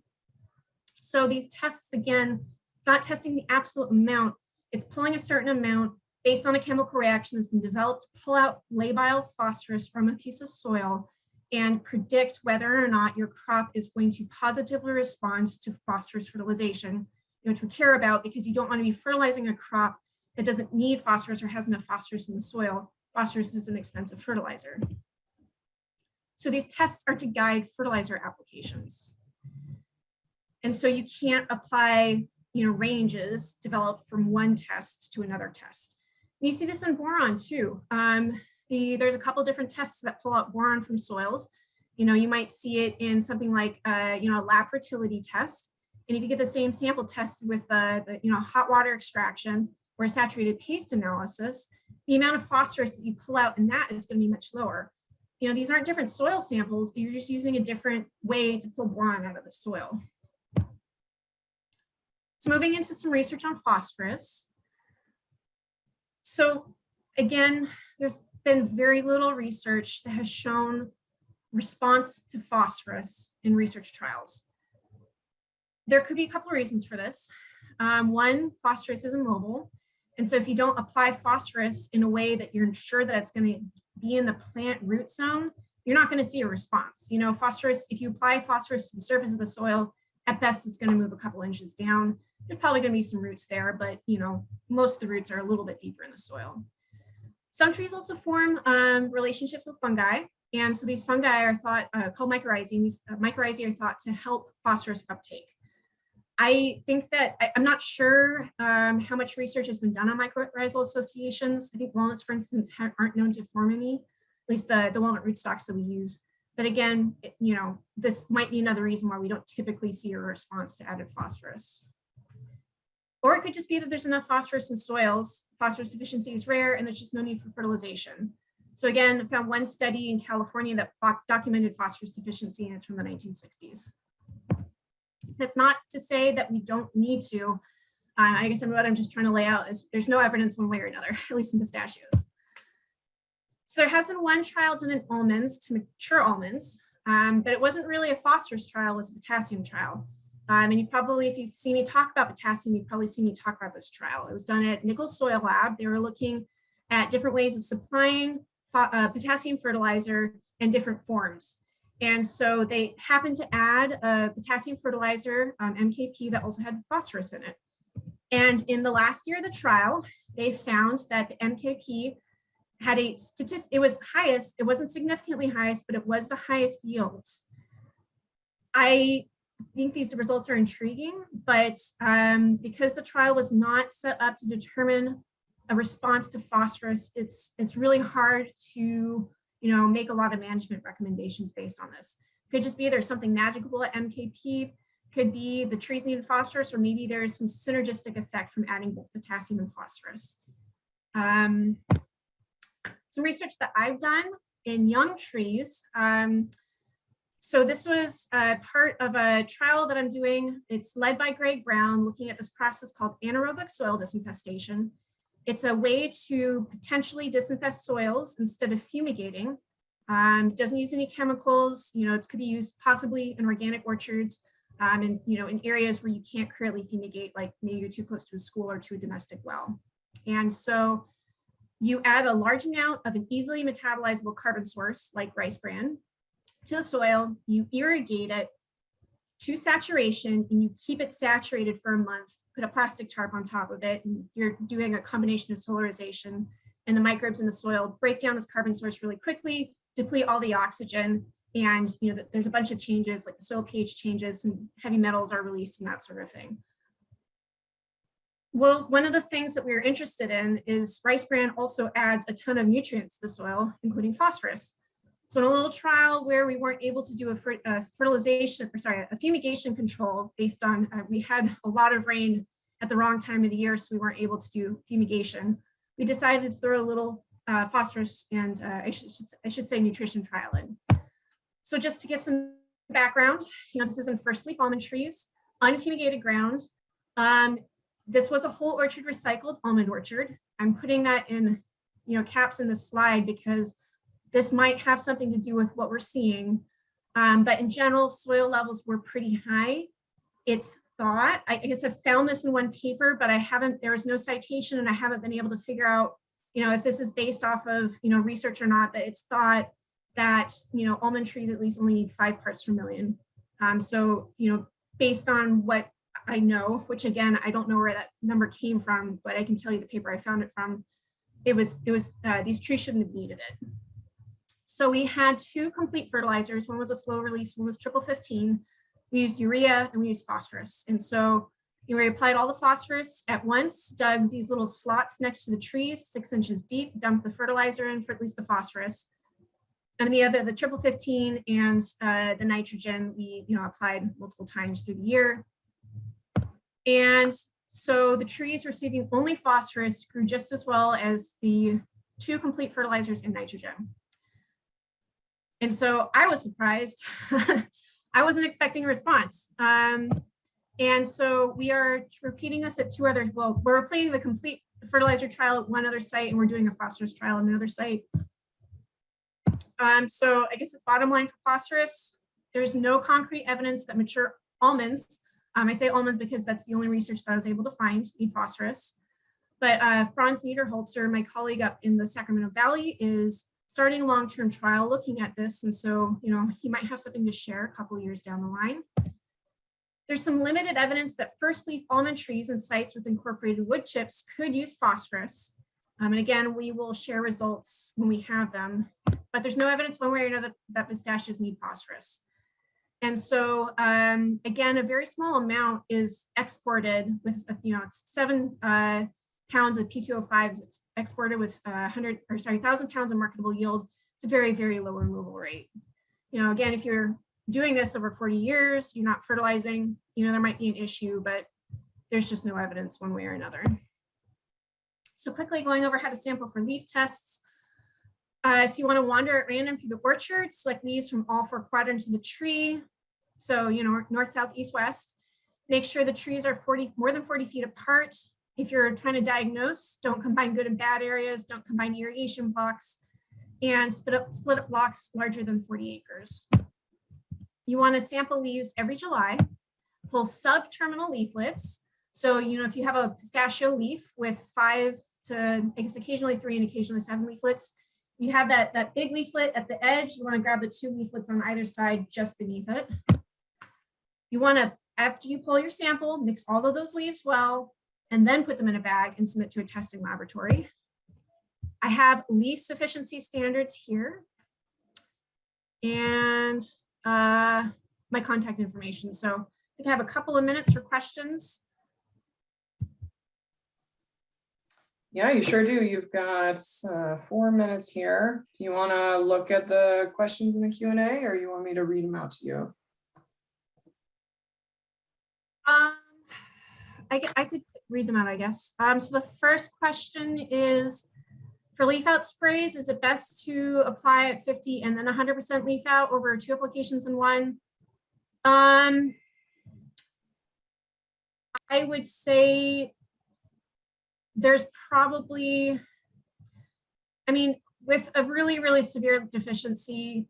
So these tests, again, it's not testing the absolute amount, it's pulling a certain amount based on a chemical reaction that's been developed to pull out labile phosphorus from a piece of soil and predict whether or not your crop is going to positively respond to phosphorus fertilization, which we care about because you don't want to be fertilizing a crop that doesn't need phosphorus or has enough phosphorus in the soil. Phosphorus is an expensive fertilizer. So these tests are to guide fertilizer applications. And so you can't apply, ranges developed from one test to another test. And you see this in boron too. There's a couple different tests that pull out boron from soils. You might see it in something like, a lab fertility test. And if you get the same sample tested with hot water extraction or a saturated paste analysis, the amount of phosphorus that you pull out in that is going to be much lower. These aren't different soil samples. You're just using a different way to pull boron out of the soil. So moving into some research on phosphorus. So again, there's been very little research that has shown response to phosphorus in research trials. There could be a couple of reasons for this. One, phosphorus is immobile. And so if you don't apply phosphorus in a way that you're sure that it's going to be in the plant root zone, you're not going to see a response. You know, phosphorus, if you apply phosphorus to the surface of the soil, at best it's going to move a couple inches down. There's probably going to be some roots there, but you know, most of the roots are a little bit deeper in the soil. Some trees also form relationships with fungi. And so these fungi are thought, called mycorrhizae. These mycorrhizae are thought to help phosphorus uptake. I think that, I'm not sure how much research has been done on mycorrhizal associations. I think walnuts, for instance, aren't known to form any, at least the walnut rootstocks that we use. But again, you know, this might be another reason why we don't typically see a response to added phosphorus. Or it could just be that there's enough phosphorus in soils. Phosphorus deficiency is rare and there's just no need for fertilization. So again, I found one study in California that documented phosphorus deficiency, and it's from the 1960s. That's not to say that we don't need to. I guess what I'm just trying to lay out is there's no evidence one way or another, at least in pistachios. So there has been one trial done in almonds to mature almonds, but it wasn't really a phosphorus trial, it was a potassium trial. And you probably, if you've seen me talk about potassium, you've probably seen me talk about this trial. It was done at Nichols Soil Lab. They were looking at different ways of supplying potassium fertilizer in different forms. And so they happened to add a potassium fertilizer, MKP, that also had phosphorus in it. And in the last year of the trial, they found that the MKP had a statistic, it was highest, it wasn't significantly highest, but it was the highest yields. I think these results are intriguing, but because the trial was not set up to determine a response to phosphorus, it's really hard to make a lot of management recommendations based on this. Could just be there's something magical at MKP, could be the trees needed phosphorus, or maybe there's some synergistic effect from adding both potassium and phosphorus. Some research that I've done in young trees. So this was part of a trial that I'm doing. It's led by Greg Brown, looking at this process called anaerobic soil disinfestation. It's a way to potentially disinfect soils instead of fumigating. It doesn't use any chemicals. It could be used possibly in organic orchards and in areas where you can't currently fumigate, like maybe you're too close to a school or to a domestic well. And so you add a large amount of an easily metabolizable carbon source like rice bran to the soil, you irrigate it to saturation, and you keep it saturated for a month, put a plastic tarp on top of it, and you're doing a combination of solarization, and the microbes in the soil break down this carbon source really quickly, deplete all the oxygen, and there's a bunch of changes, like the soil pH changes, and heavy metals are released and that sort of thing. Well, one of the things that we were interested in is rice bran also adds a ton of nutrients to the soil, including phosphorus. So in a little trial where we weren't able to do a fumigation control based on, we had a lot of rain at the wrong time of the year, so we weren't able to do fumigation. We decided to throw a little phosphorus and I should say nutrition trial in. So just to give some background, this is in first leaf almond trees, unfumigated ground. This was a whole orchard recycled almond orchard. I'm putting that in, caps in the slide because this might have something to do with what we're seeing. But in general, soil levels were pretty high. It's thought, I guess I found this in one paper, but there was no citation and I haven't been able to figure out, if this is based off of, research or not, but it's thought that, almond trees at least only need 5 parts per million. So, based on what I know, which again, I don't know where that number came from, but I can tell you the paper I found it from, these trees shouldn't have needed it. So we had 2 complete fertilizers. One was a slow release, one was 15. We used urea and we used phosphorus. And so we applied all the phosphorus at once, dug these little slots next to the trees, 6 inches deep, dumped the fertilizer in for at least the phosphorus. And the 15 and the nitrogen, we applied multiple times through the year. And so the trees receiving only phosphorus grew just as well as the 2 complete fertilizers and nitrogen. And so I was surprised. I wasn't expecting a response. And so we are repeating this at 2 others. Well, we're repeating the complete fertilizer trial at one other site, and we're doing a phosphorus trial at another site. So I guess the bottom line for phosphorus, there's no concrete evidence that mature almonds, I say almonds because that's the only research that I was able to find, need phosphorus. But Franz Niederholzer, my colleague up in the Sacramento Valley, is starting a long-term trial looking at this. And so, you know, he might have something to share a couple of years down the line. There's some limited evidence that first leaf almond trees and sites with incorporated wood chips could use phosphorus. And again, we will share results when we have them, but there's no evidence one way or another that pistachios need phosphorus. And so, again, a very small amount is exported with, you know, it's 7 pounds of P2O5 is exported with 1,000 pounds of marketable yield. It's a very, very low removal rate. You know, again, if you're doing this over 40 years, you're not fertilizing, you know, there might be an issue, but there's just no evidence one way or another. So quickly going over how to sample for leaf tests. So you want to wander at random through the orchard, select leaves from all 4 quadrants of the tree. So, you know, north, south, east, west. Make sure the trees are more than 40 feet apart. If you're trying to diagnose, don't combine good and bad areas, don't combine irrigation blocks, and split up blocks larger than 40 acres. You want to sample leaves every July, pull sub-terminal leaflets. So, you know, if you have a pistachio leaf with 5 to, I guess, occasionally 3 and occasionally 7 leaflets, you have that big leaflet at the edge. You want to grab the 2 leaflets on either side just beneath it. You want to, after you pull your sample, mix all of those leaves well, and then put them in a bag and submit to a testing laboratory. I have leaf sufficiency standards here and my contact information. So I think I have a couple of minutes for questions. Yeah, you sure do. You've got 4 minutes here. Do you want to look at the questions in the Q&A or you want me to read them out to you? I could read them out, I guess. So the first question is, for leaf out sprays, is it best to apply at 50 and then 100% leaf out over 2 applications in one? I would say there's probably, I mean, with a really, really severe deficiency,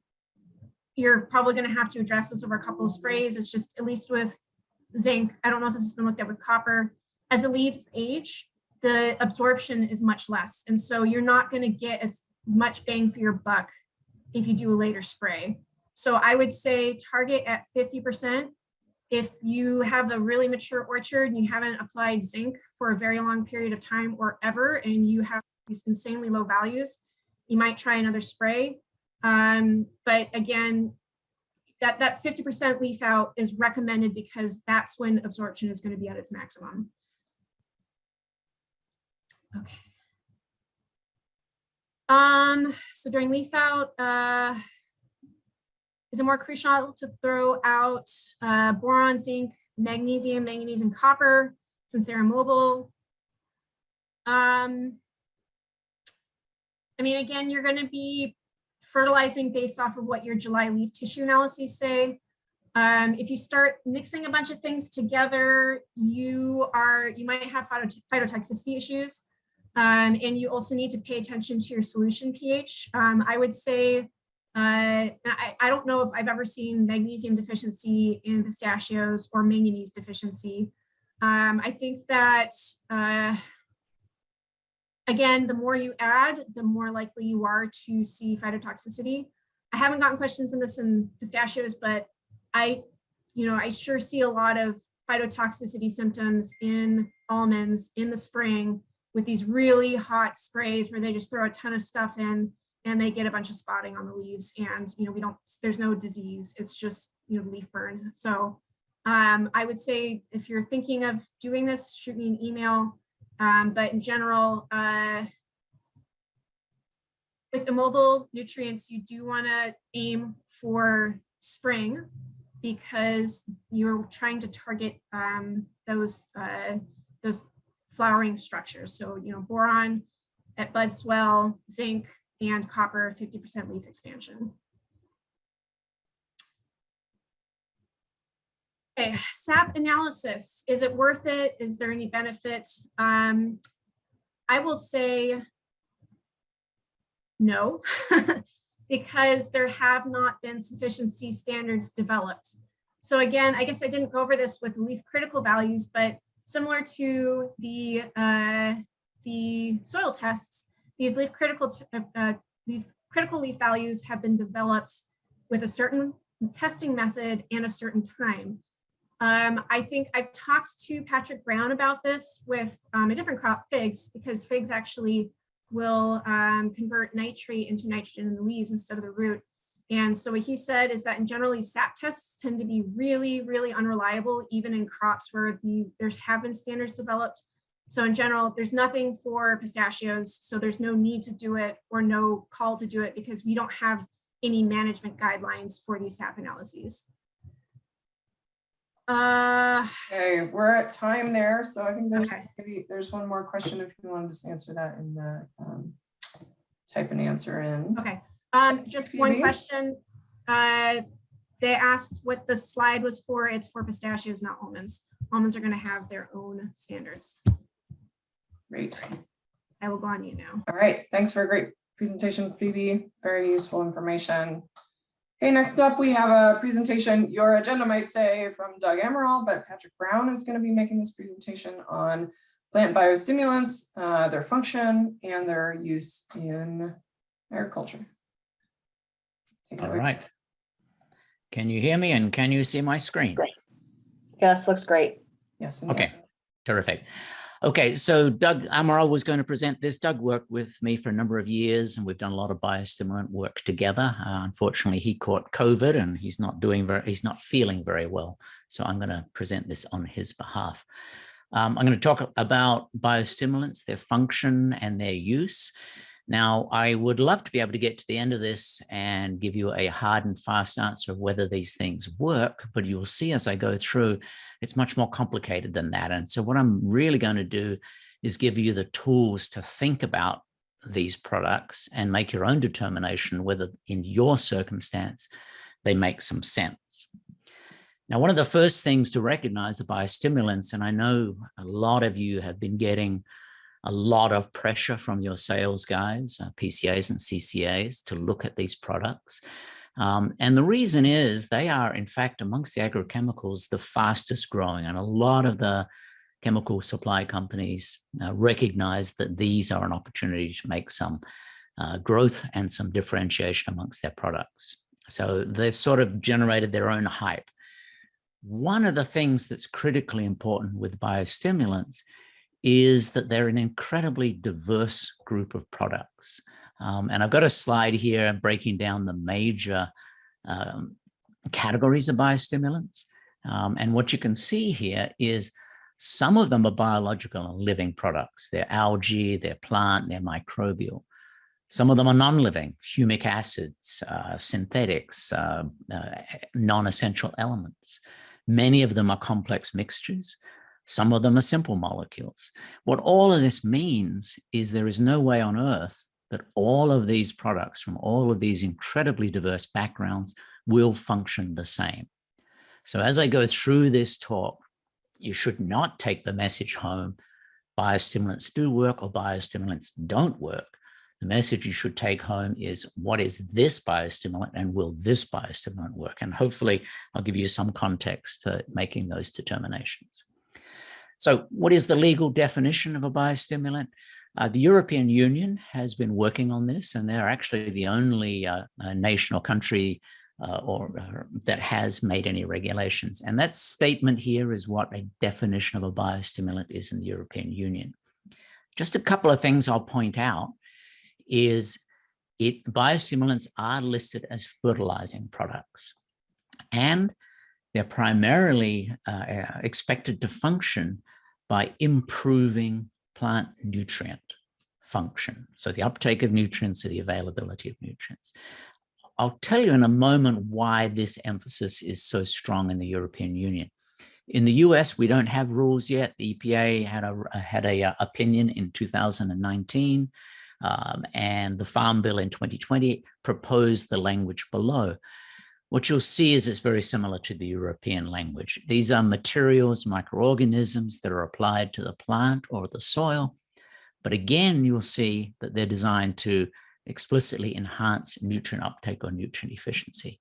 you're probably going to have to address this over a couple of sprays. It's just, at least with zinc, I don't know if this has been looked at with copper, as the leaves age, the absorption is much less. And so you're not going to get as much bang for your buck if you do a later spray. So I would say target at 50%. If you have a really mature orchard and you haven't applied zinc for a very long period of time or ever, and you have these insanely low values, you might try another spray. But again, that 50% leaf out is recommended because that's when absorption is going to be at its maximum. Okay. So during leaf out, is it more crucial to throw out boron, zinc, magnesium, manganese, and copper since they're immobile? I mean, again, you're going to be fertilizing based off of what your July leaf tissue analyses say. If you start mixing a bunch of things together, you might have phytotoxicity issues. And you also need to pay attention to your solution pH. I would say, I don't know if I've ever seen magnesium deficiency in pistachios or manganese deficiency. I think that, again, the more you add, the more likely you are to see phytotoxicity. I haven't gotten questions on this in pistachios, but I sure see a lot of phytotoxicity symptoms in almonds in the spring with these really hot sprays where they just throw a ton of stuff in and they get a bunch of spotting on the leaves, and there's no disease, it's just leaf burn. So I would say if you're thinking of doing this, shoot me an email. But in general, with immobile nutrients, you do want to aim for spring because you're trying to target those flowering structures. So, boron at bud swell, zinc, and copper, 50% leaf expansion. Okay, sap analysis. Is it worth it? Is there any benefit? I will say no, because there have not been sufficiency standards developed. So again, I guess I didn't go over this with leaf critical values, but similar to the soil tests, these critical leaf values have been developed with a certain testing method and a certain time. I think I've talked to Patrick Brown about this with a different crop, figs, because figs actually will convert nitrate into nitrogen in the leaves instead of the root. And so what he said is that in generally sap tests tend to be really, really unreliable, even in crops where there's have been standards developed. So in general, there's nothing for pistachios, so there's no need to do it or no call to do it because we don't have any management guidelines for these sap analyses. Okay, we're at time there, so I think there's Okay. maybe there's one more question if you want to just answer that in the type an answer in. Okay, just one Phoebe? question. They asked what the slide was for. It's for pistachios, not almonds. Almonds are going to have their own standards. Great. I will go on mute now. All right, thanks for a great presentation, Phoebe. Very useful information. Okay, next up we have a presentation, your agenda might say, from Doug Amaral, but Patrick Brown is going to be making this presentation on plant biostimulants, their function, and their use in agriculture. All right. Can you hear me and can you see my screen? Great. Yes, looks great. Yes. Okay, terrific. Okay, so Doug Amaral was going to present this. Doug worked with me for a number of years and we've done a lot of biostimulant work together. Unfortunately, he caught COVID and he's not feeling very well. So I'm going to present this on his behalf. I'm going to talk about biostimulants, their function and their use. Now, I would love to be able to get to the end of this and give you a hard and fast answer of whether these things work, but you'll see as I go through, it's much more complicated than that. And so what I'm really going to do is give you the tools to think about these products and make your own determination whether in your circumstance, they make some sense. Now, one of the first things to recognize are biostimulants, and I know a lot of you have been getting a lot of pressure from your sales guys, PCAs and CCAs, to look at these products. And the reason is they are, in fact, amongst the agrochemicals, the fastest growing. And a lot of the chemical supply companies recognize that these are an opportunity to make some growth and some differentiation amongst their products. So they've sort of generated their own hype. One of the things that's critically important with biostimulants is that they're an incredibly diverse group of products. And I've got a slide here breaking down the major categories of biostimulants. And what you can see here is some of them are biological and living products. They're algae, they're plant, they're microbial. Some of them are non-living, humic acids, synthetics, non-essential elements. Many of them are complex mixtures. Some of them are simple molecules. What all of this means is there is no way on earth that all of these products from all of these incredibly diverse backgrounds will function the same. So as I go through this talk, you should not take the message home, biostimulants do work or biostimulants don't work. The message you should take home is, what is this biostimulant and will this biostimulant work? And hopefully I'll give you some context for making those determinations. So what is the legal definition of a biostimulant? The European Union has been working on this, and they're actually the only nation or country that has made any regulations. And that statement here is what a definition of a biostimulant is in the European Union. Just a couple of things I'll point out is biostimulants are listed as fertilizing products, and they're primarily expected to function by improving plant nutrient function. So the uptake of nutrients or the availability of nutrients. I'll tell you in a moment why this emphasis is so strong in the European Union. In the US, we don't have rules yet. The EPA had a opinion in 2019, and the Farm Bill in 2020 proposed the language below. What you'll see is it's very similar to the European language. These are materials, microorganisms that are applied to the plant or the soil. But again, you'll see that they're designed to explicitly enhance nutrient uptake or nutrient efficiency.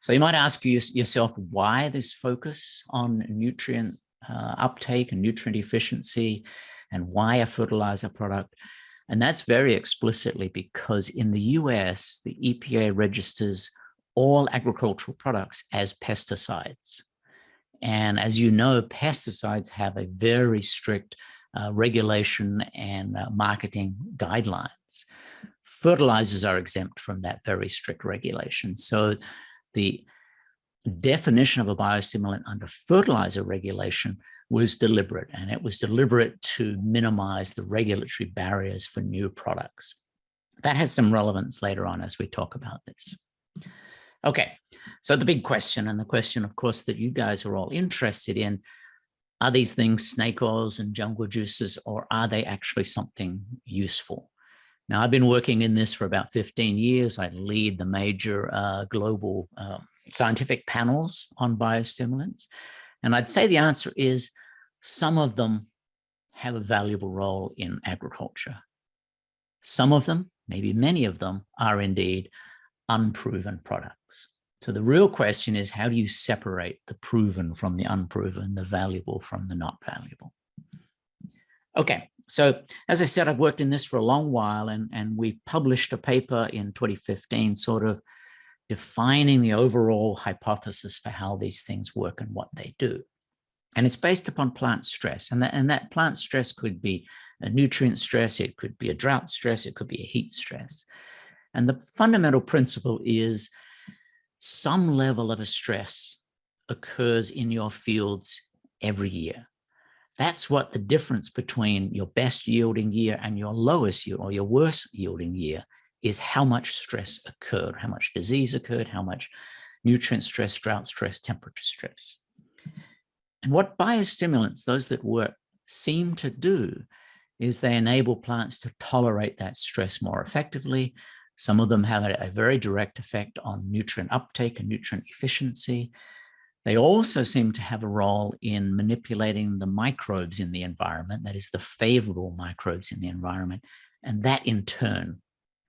So you might ask yourself why this focus on nutrient uptake and nutrient efficiency, and why a fertilizer product. And that's very explicitly because in the US, the EPA registers all agricultural products as pesticides. And as you know, pesticides have a very strict regulation and marketing guidelines. Fertilizers are exempt from that very strict regulation. So the definition of a biostimulant under fertilizer regulation was deliberate, and it was deliberate to minimize the regulatory barriers for new products. That has some relevance later on as we talk about this. Okay, so the big question, and the question, of course, that you guys are all interested in, are these things snake oils and jungle juices, or are they actually something useful? Now, I've been working in this for about 15 years. I lead the major global scientific panels on biostimulants. And I'd say the answer is some of them have a valuable role in agriculture. Some of them, maybe many of them, are indeed unproven products. So the real question is, how do you separate the proven from the unproven, the valuable from the not valuable? Okay, so as I said, I've worked in this for a long while, and we published a paper in 2015 sort of defining the overall hypothesis for how these things work and what they do. And it's based upon plant stress. And that plant stress could be a nutrient stress, it could be a drought stress, it could be a heat stress. And the fundamental principle is some level of a stress occurs in your fields every year. That's what the difference between your best yielding year and your lowest yield or your worst yielding year is, how much stress occurred, how much disease occurred, how much nutrient stress, drought stress, temperature stress. And what biostimulants, those that work, seem to do is they enable plants to tolerate that stress more effectively. Some of them have a very direct effect on nutrient uptake and nutrient efficiency. They also seem to have a role in manipulating the microbes in the environment, that is, the favorable microbes in the environment, and that in turn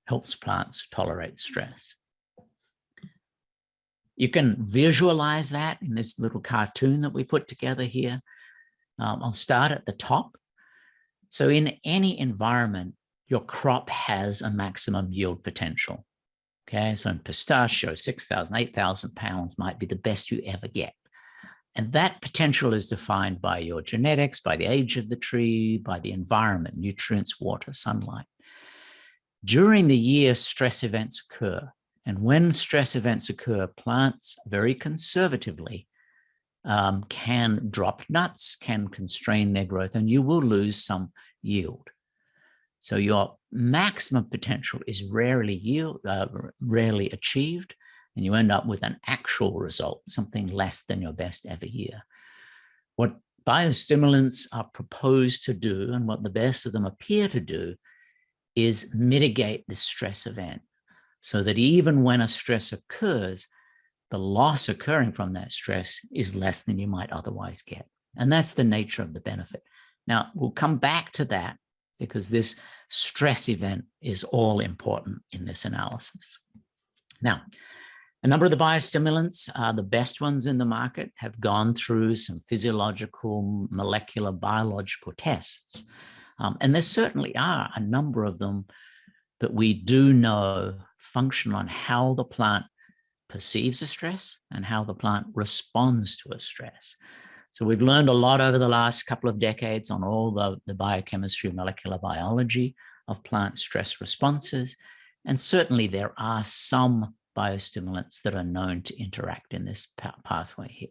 helps plants tolerate stress. You can visualize that in this little cartoon that we put together here. I'll start at the top. So in any environment, your crop has a maximum yield potential. Okay, so in pistachio, 6,000, 8,000 pounds might be the best you ever get. And that potential is defined by your genetics, by the age of the tree, by the environment, nutrients, water, sunlight. During the year, stress events occur. And when stress events occur, plants very conservatively can drop nuts, can constrain their growth, and you will lose some yield. So your maximum potential is rarely achieved, and you end up with an actual result, something less than your best ever year. What biostimulants are proposed to do, and what the best of them appear to do, is mitigate the stress event, so that even when a stress occurs, the loss occurring from that stress is less than you might otherwise get. And that's the nature of the benefit. Now, we'll come back to that because this stress event is all important in this analysis. Now, a number of the biostimulants, the best ones in the market, have gone through some physiological, molecular, biological tests. And there certainly are a number of them that we do know function on how the plant perceives a stress and how the plant responds to a stress. So we've learned a lot over the last couple of decades on all the biochemistry, molecular biology of plant stress responses. And certainly there are some biostimulants that are known to interact in this pathway here.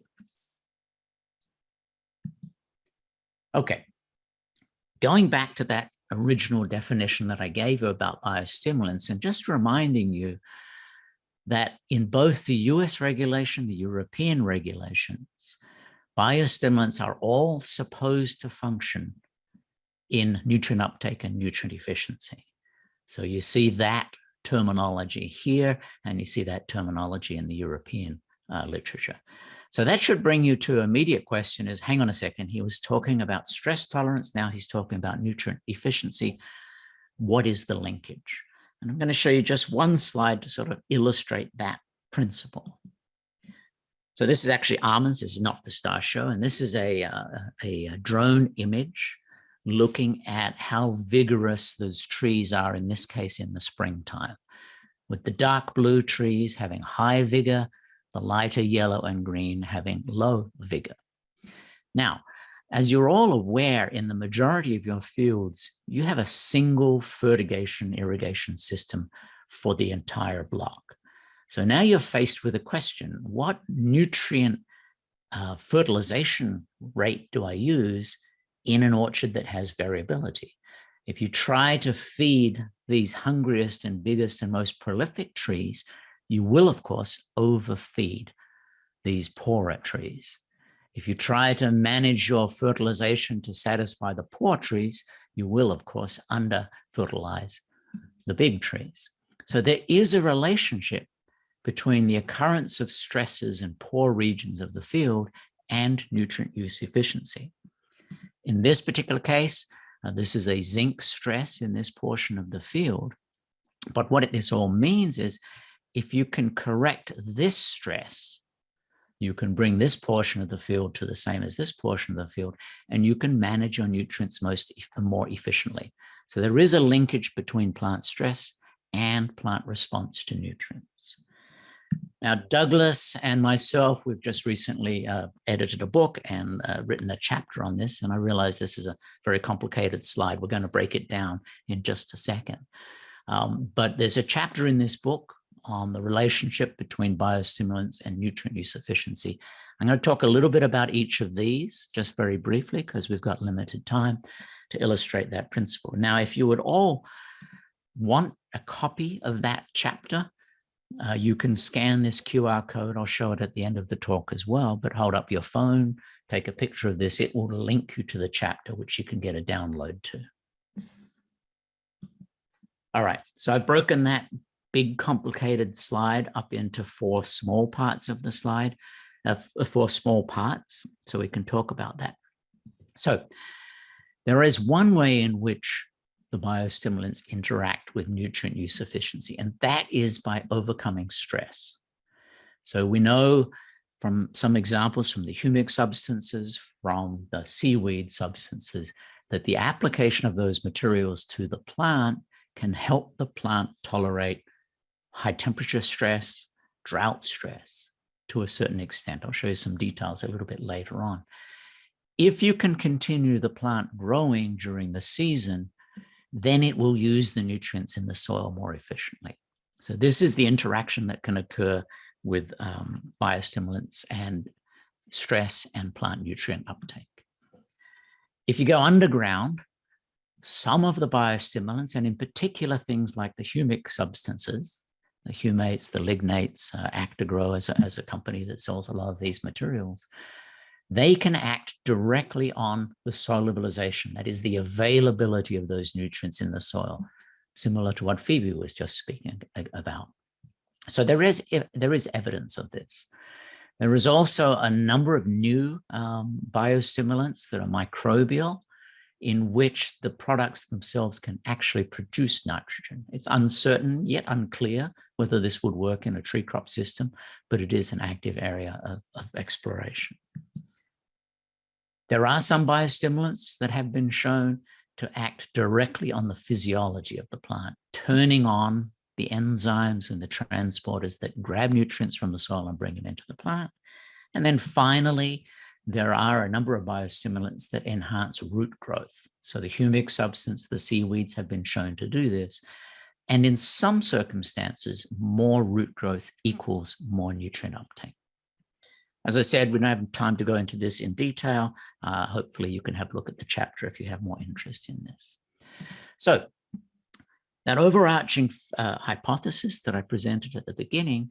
Okay, going back to that original definition that I gave you about biostimulants, and just reminding you that in both the US regulation, the European regulations, biostimulants are all supposed to function in nutrient uptake and nutrient efficiency. So you see that terminology here, and you see that terminology in the European literature. So that should bring you to an immediate question is, hang on a second, he was talking about stress tolerance, now he's talking about nutrient efficiency. What is the linkage? And I'm going to show you just one slide to sort of illustrate that principle. So this is actually almonds, this is not pistachio, and this is a drone image looking at how vigorous those trees are, in this case in the springtime, with the dark blue trees having high vigor, the lighter yellow and green having low vigor. Now, as you're all aware, in the majority of your fields, you have a single fertigation irrigation system for the entire block. So now you're faced with a question: what nutrient fertilization rate do I use in an orchard that has variability? If you try to feed these hungriest and biggest and most prolific trees, you will, of course, overfeed these poorer trees. If you try to manage your fertilization to satisfy the poor trees, you will, of course, under-fertilize the big trees. So there is a relationship between the occurrence of stresses in poor regions of the field and nutrient use efficiency. In this particular case, this is a zinc stress in this portion of the field. But what this all means is, if you can correct this stress, you can bring this portion of the field to the same as this portion of the field, and you can manage your nutrients more efficiently. So there is a linkage between plant stress and plant response to nutrients. Now, Douglas and myself, we've just recently edited a book and written a chapter on this, and I realize this is a very complicated slide. We're going to break it down in just a second. But there's a chapter in this book on the relationship between biostimulants and nutrient use efficiency. I'm going to talk a little bit about each of these, just very briefly, because we've got limited time to illustrate that principle. Now, if you would all want a copy of that chapter, you can scan this QR code. I'll show it at the end of the talk as well, but hold up your phone, take a picture of this. It will link you to the chapter, which you can get a download to. All right, so I've broken that big complicated slide up into 4 small parts of the slide, 4 small parts, so we can talk about that. So there is one way in which the biostimulants interact with nutrient use efficiency, and that is by overcoming stress. So we know from some examples from the humic substances, from the seaweed substances, that the application of those materials to the plant can help the plant tolerate high temperature stress, drought stress to a certain extent. I'll show you some details a little bit later on. If you can continue the plant growing during the season, then it will use the nutrients in the soil more efficiently. So this is the interaction that can occur with biostimulants and stress and plant nutrient uptake. If you go underground, some of the biostimulants, and in particular things like the humic substances, the humates, the lignates, Actigrow as a company that sells a lot of these materials, they can act directly on the solubilization, that is the availability of those nutrients in the soil, similar to what Phoebe was just speaking about. So there is evidence of this. There is also a number of new biostimulants that are microbial, in which the products themselves can actually produce nitrogen. It's uncertain, yet unclear, whether this would work in a tree crop system, but it is an active area of exploration. There are some biostimulants that have been shown to act directly on the physiology of the plant, turning on the enzymes and the transporters that grab nutrients from the soil and bring them into the plant. And then finally, there are a number of biostimulants that enhance root growth. So the humic substance, the seaweeds have been shown to do this. And in some circumstances, more root growth equals more nutrient uptake. As I said, we don't have time to go into this in detail. Hopefully you can have a look at the chapter if you have more interest in this. So that overarching hypothesis that I presented at the beginning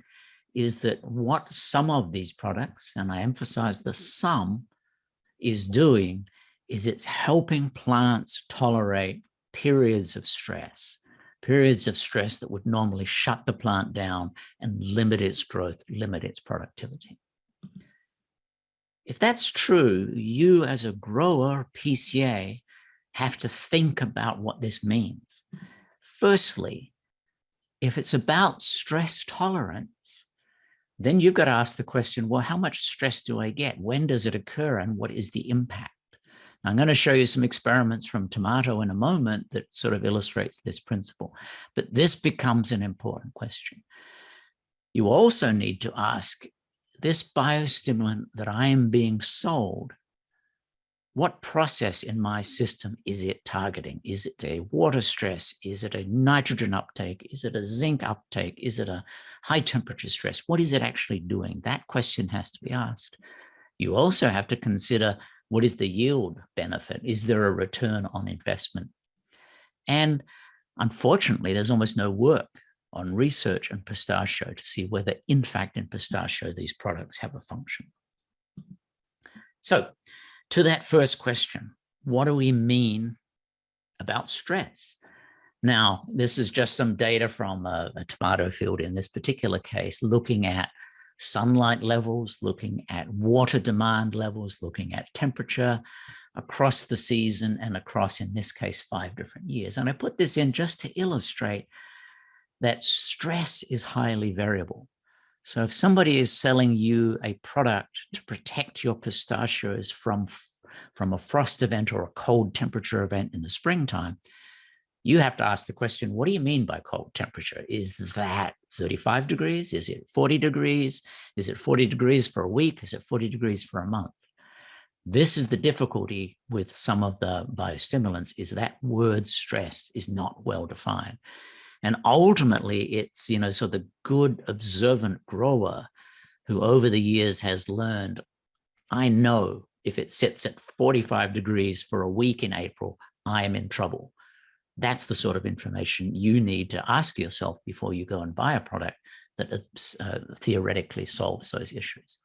is that what some of these products, and I emphasize the some, is doing is it's helping plants tolerate periods of stress that would normally shut the plant down and limit its growth, limit its productivity. If that's true, you as a grower, PCA, have to think about what this means. Firstly, If it's about stress tolerance, then you've got to ask the question, well, how much stress do I get? When does it occur and what is the impact? I'm going to show you some experiments from tomato in a moment that sort of illustrates this principle, but this becomes an important question. You also need to ask, this biostimulant that I am being sold, what process in my system is it targeting? Is it a water stress? Is it a nitrogen uptake? Is it a zinc uptake? Is it a high temperature stress? What is it actually doing? That question has to be asked. You also have to consider, what is the yield benefit? Is there a return on investment? And unfortunately, there's almost no work on research in pistachio to see whether, in fact, in pistachio, these products have a function. So, to that first question, what do we mean about stress? Now, this is just some data from a tomato field in this particular case, looking at sunlight levels, looking at water demand levels, looking at temperature across the season and across, in this case, 5 different years. And I put this in just to illustrate that stress is highly variable. So if somebody is selling you a product to protect your pistachios from a frost event or a cold temperature event in the springtime, you have to ask the question, what do you mean by cold temperature? Is that 35 degrees? Is it 40 degrees? Is it 40 degrees for a week? Is it 40 degrees for a month? This is the difficulty with some of the biostimulants, is that word stress is not well defined. And ultimately, it's, so the good observant grower who over the years has learned, I know if it sits at 45 degrees for a week in April, I am in trouble. That's the sort of information you need to ask yourself before you go and buy a product that theoretically solves those issues.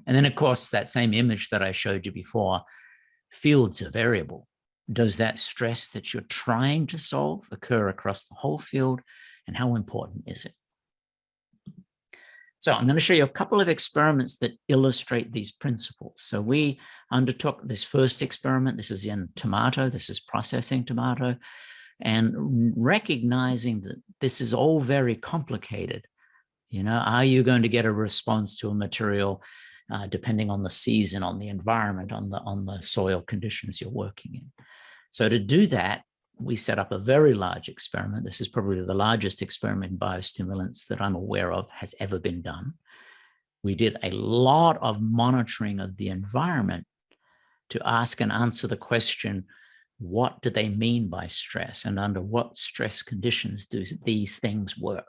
And then, of course, that same image that I showed you before, fields are variable. Does that stress that you're trying to solve occur across the whole field? And how important is it? So I'm going to show you a couple of experiments that illustrate these principles. So we undertook this first experiment. This is in tomato. This is processing tomato. And recognizing that this is all very complicated. Are you going to get a response to a material depending on the season, on the environment, on the soil conditions you're working in? So to do that, we set up a very large experiment. This is probably the largest experiment in biostimulants that I'm aware of has ever been done. We did a lot of monitoring of the environment to ask and answer the question, what do they mean by stress? And under what stress conditions do these things work?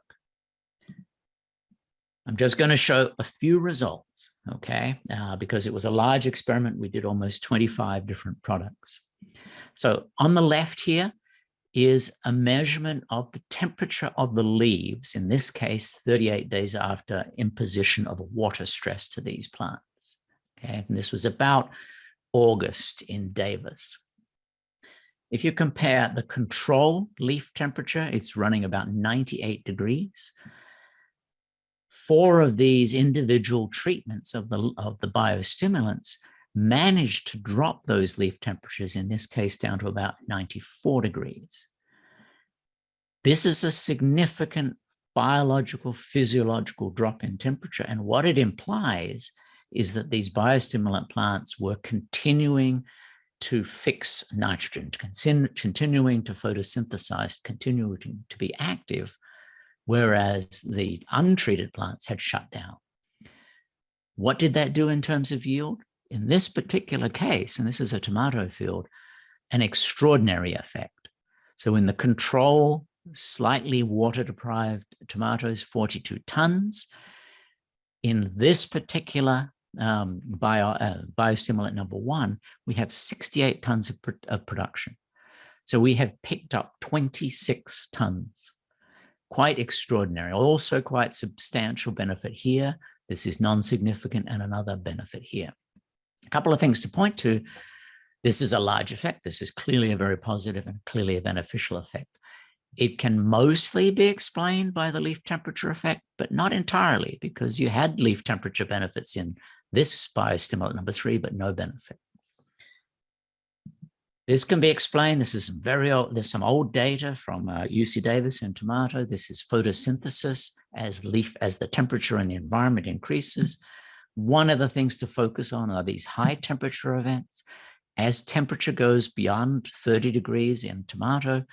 I'm just going to show a few results, okay? Because it was a large experiment. We did almost 25 different products. So on the left here is a measurement of the temperature of the leaves, in this case, 38 days after imposition of a water stress to these plants. Okay, and this was about August in Davis. If you compare the control leaf temperature, it's running about 98 degrees. 4 of these individual treatments of the biostimulants managed to drop those leaf temperatures, in this case, down to about 94 degrees. This is a significant biological, physiological drop in temperature. And what it implies is that these biostimulant plants were continuing to fix nitrogen, continuing to photosynthesize, continuing to be active, whereas the untreated plants had shut down. What did that do in terms of yield? In this particular case, and this is a tomato field, an extraordinary effect. So in the control, slightly water-deprived tomatoes, 42 tons. In this particular biostimulant number 1, we have 68 tons of production. So we have picked up 26 tons. Quite extraordinary. Also quite substantial benefit here. This is non-significant, and another benefit here. A couple of things to point to. This is a large effect. This is clearly a very positive and clearly a beneficial effect. It can mostly be explained by the leaf temperature effect, but not entirely, because you had leaf temperature benefits in this biostimulant number 3, but no benefit. This can be explained. This is very old. There's some old data from UC Davis in tomato. This is photosynthesis as the temperature in the environment increases. One of the things to focus on are these high temperature events. As temperature goes beyond 30 degrees in tomato,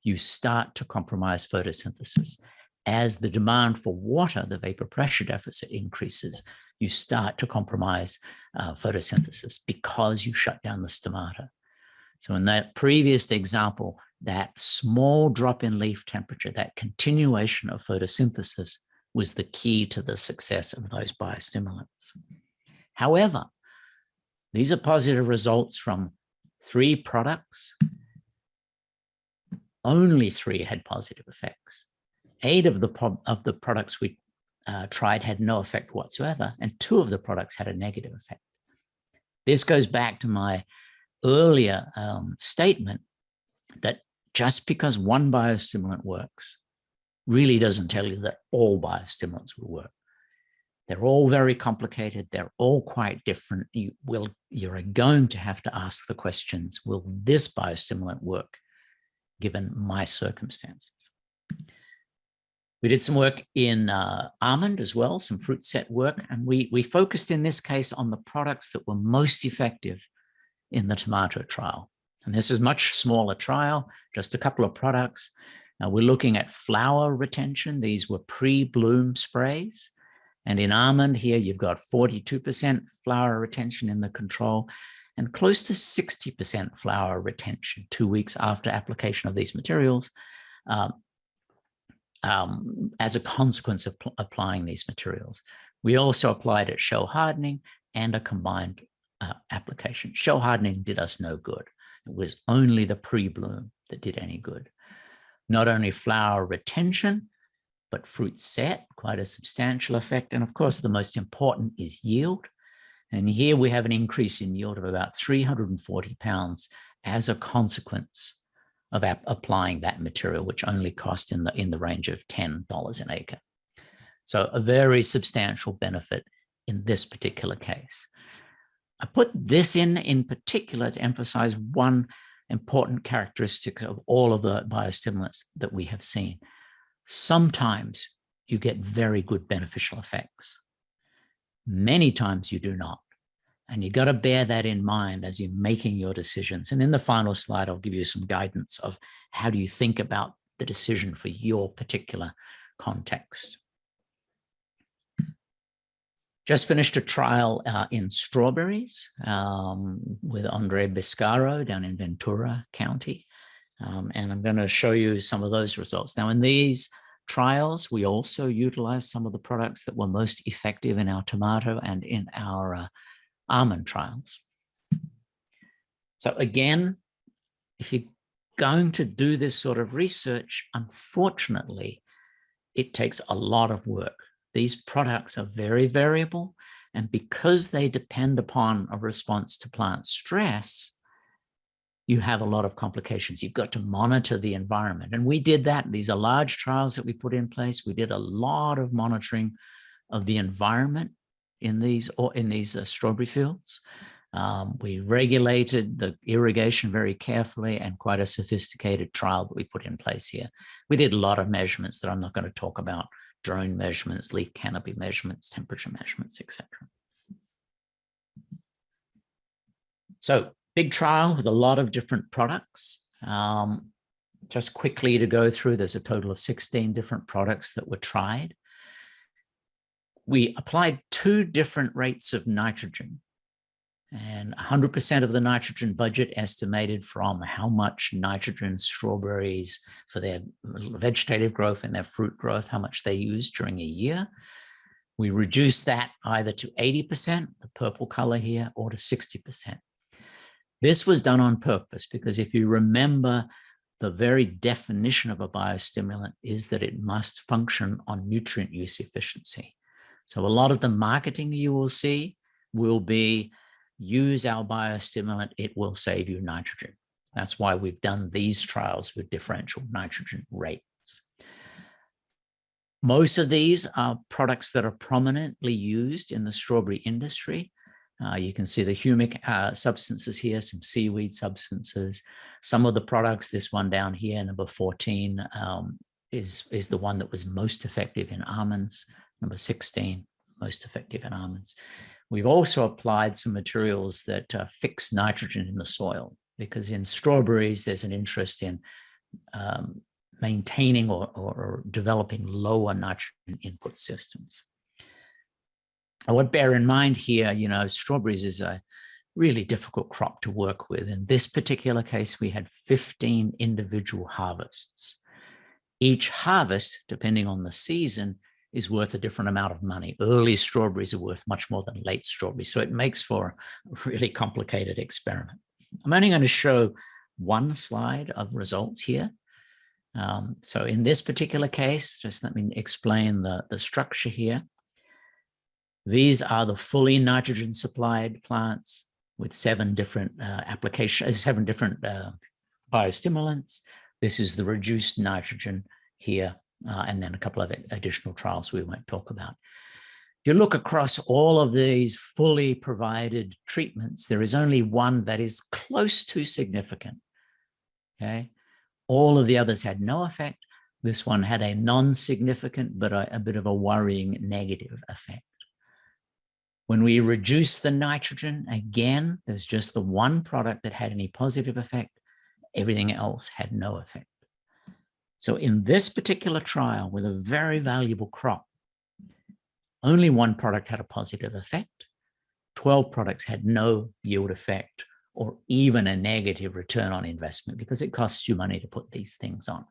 you start to compromise photosynthesis. As the demand for water, the vapor pressure deficit increases, you start to compromise photosynthesis because you shut down the stomata. So in that previous example, that small drop in leaf temperature, that continuation of photosynthesis was the key to the success of those biostimulants. However, these are positive results from 3 products. Only 3 had positive effects. 8 of the products we tried had no effect whatsoever, and 2 of the products had a negative effect. This goes back to my earlier statement that just because one biostimulant works really doesn't tell you that all biostimulants will work. They're all very complicated. They're all quite different. You're going to have to ask the questions, will this biostimulant work given my circumstances? We did some work in almond as well, some fruit set work, and we focused in this case on the products that were most effective in the tomato trial. And this is a much smaller trial, just a couple of products. Now we're looking at flower retention. These were pre-bloom sprays. And in almond here, you've got 42% flower retention in the control and close to 60% flower retention 2 weeks after application of these materials as a consequence of applying these materials. We also applied at shell hardening and a combined application. Shell hardening did us no good. It was only the pre-bloom that did any good. Not only flower retention, but fruit set, quite a substantial effect. And of course, the most important is yield. And here we have an increase in yield of about 340 pounds as a consequence of applying that material, which only cost in the range of $10 an acre. So a very substantial benefit in this particular case. I put this in particular to emphasize one important characteristic of all of the biostimulants that we have seen. Sometimes you get very good beneficial effects. Many times you do not. And you got to bear that in mind as you're making your decisions. And in the final slide, I'll give you some guidance of how do you think about the decision for your particular context. Just finished a trial in strawberries with Andre Biscaro down in Ventura County. And I'm going to show you some of those results. Now, in these trials, we also utilized some of the products that were most effective in our tomato and in our almond trials. So again, if you're going to do this sort of research, unfortunately, it takes a lot of work. These products are very variable, and because they depend upon a response to plant stress, you have a lot of complications. You've got to monitor the environment. And we did that. These are large trials that we put in place. We did a lot of monitoring of the environment in these strawberry fields. We regulated the irrigation very carefully, and quite a sophisticated trial that we put in place here. We did a lot of measurements that I'm not going to talk about: drone measurements, leaf canopy measurements, temperature measurements, etc. So big trial with a lot of different products. Just quickly to go through, there's a total of 16 different products that were tried. We applied 2 different rates of nitrogen, and 100% of the nitrogen budget estimated from how much nitrogen strawberries for their vegetative growth and their fruit growth, how much they use during a year. We reduced that either to 80%, the purple color here, or to 60%. This was done on purpose because if you remember, the very definition of a biostimulant is that it must function on nutrient use efficiency. So a lot of the marketing you will see will be, use our biostimulant, it will save you nitrogen. That's why we've done these trials with differential nitrogen rates. Most of these are products that are prominently used in the strawberry industry. You can see the humic substances here, some seaweed substances. Some of the products, this one down here, number 14, is the one that was most effective in almonds. Number 16, most effective in almonds. We've also applied some materials that fix nitrogen in the soil, because in strawberries, there's an interest in maintaining or developing lower nitrogen input systems. I would bear in mind here, strawberries is a really difficult crop to work with. In this particular case, we had 15 individual harvests. Each harvest, depending on the season, is worth a different amount of money. Early strawberries are worth much more than late strawberries. So it makes for a really complicated experiment. I'm only going to show one slide of results here. So in this particular case, just let me explain the structure here. These are the fully nitrogen supplied plants with 7 different applications, 7 different biostimulants. This is the reduced nitrogen here, and then a couple of additional trials we won't talk about. If you look across all of these fully provided treatments, there is only one that is close to significant. Okay, all of the others had no effect. This one had a non-significant, but a bit of a worrying negative effect. When we reduce the nitrogen, again, there's just the one product that had any positive effect. Everything else had no effect. So in this particular trial with a very valuable crop, only one product had a positive effect. 12 products had no yield effect or even a negative return on investment, because it costs you money to put these things on.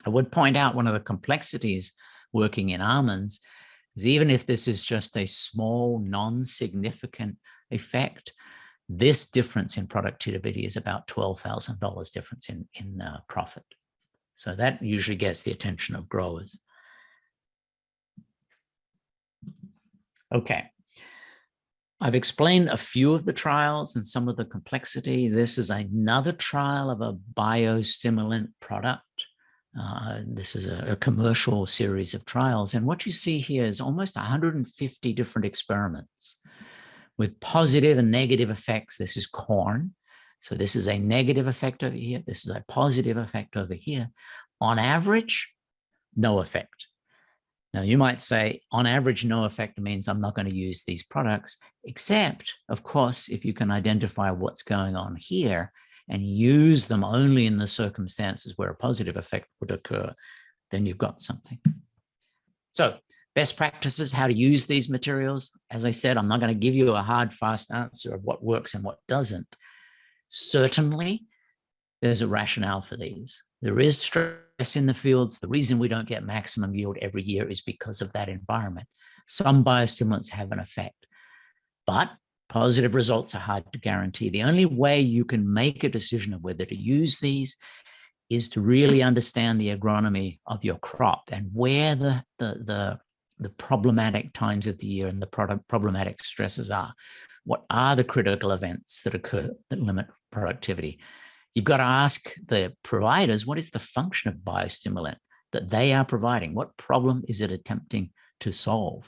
I would point out one of the complexities working in almonds is, even if this is just a small, non-significant effect, this difference in productivity is about $12,000 difference in profit. So that usually gets the attention of growers. Okay. I've explained a few of the trials and some of the complexity. This is another trial of a biostimulant product. This is a commercial series of trials. And what you see here is almost 150 different experiments with positive and negative effects. This is corn. So this is a negative effect over here. This is a positive effect over here. On average, no effect. Now, you might say, on average, no effect means I'm not going to use these products, except, of course, if you can identify what's going on here and use them only in the circumstances where a positive effect would occur, then you've got something. So best practices, how to use these materials. As I said, I'm not going to give you a hard, fast answer of what works and what doesn't. Certainly, there's a rationale for these. There is stress in the fields. The reason we don't get maximum yield every year is because of that environment. Some biostimulants have an effect, but positive results are hard to guarantee. The only way you can make a decision of whether to use these is to really understand the agronomy of your crop and where the problematic times of the year and the problematic stresses are. What are the critical events that occur that limit productivity? You've got to ask the providers, what is the function of biostimulant that they are providing? What problem is it attempting to solve?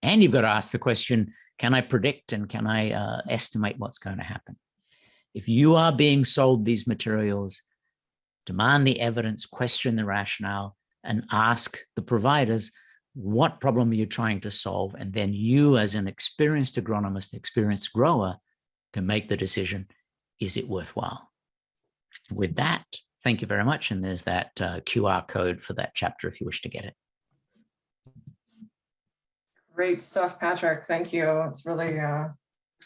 And you've got to ask the question, can I predict and can I estimate what's going to happen? If you are being sold these materials, demand the evidence, question the rationale, and ask the providers, what problem are you trying to solve? And then you, as an experienced agronomist, experienced grower, can make the decision, is it worthwhile? With that, thank you very much. And there's that QR code for that chapter if you wish to get it. Great stuff, Patrick. Thank you. It's really a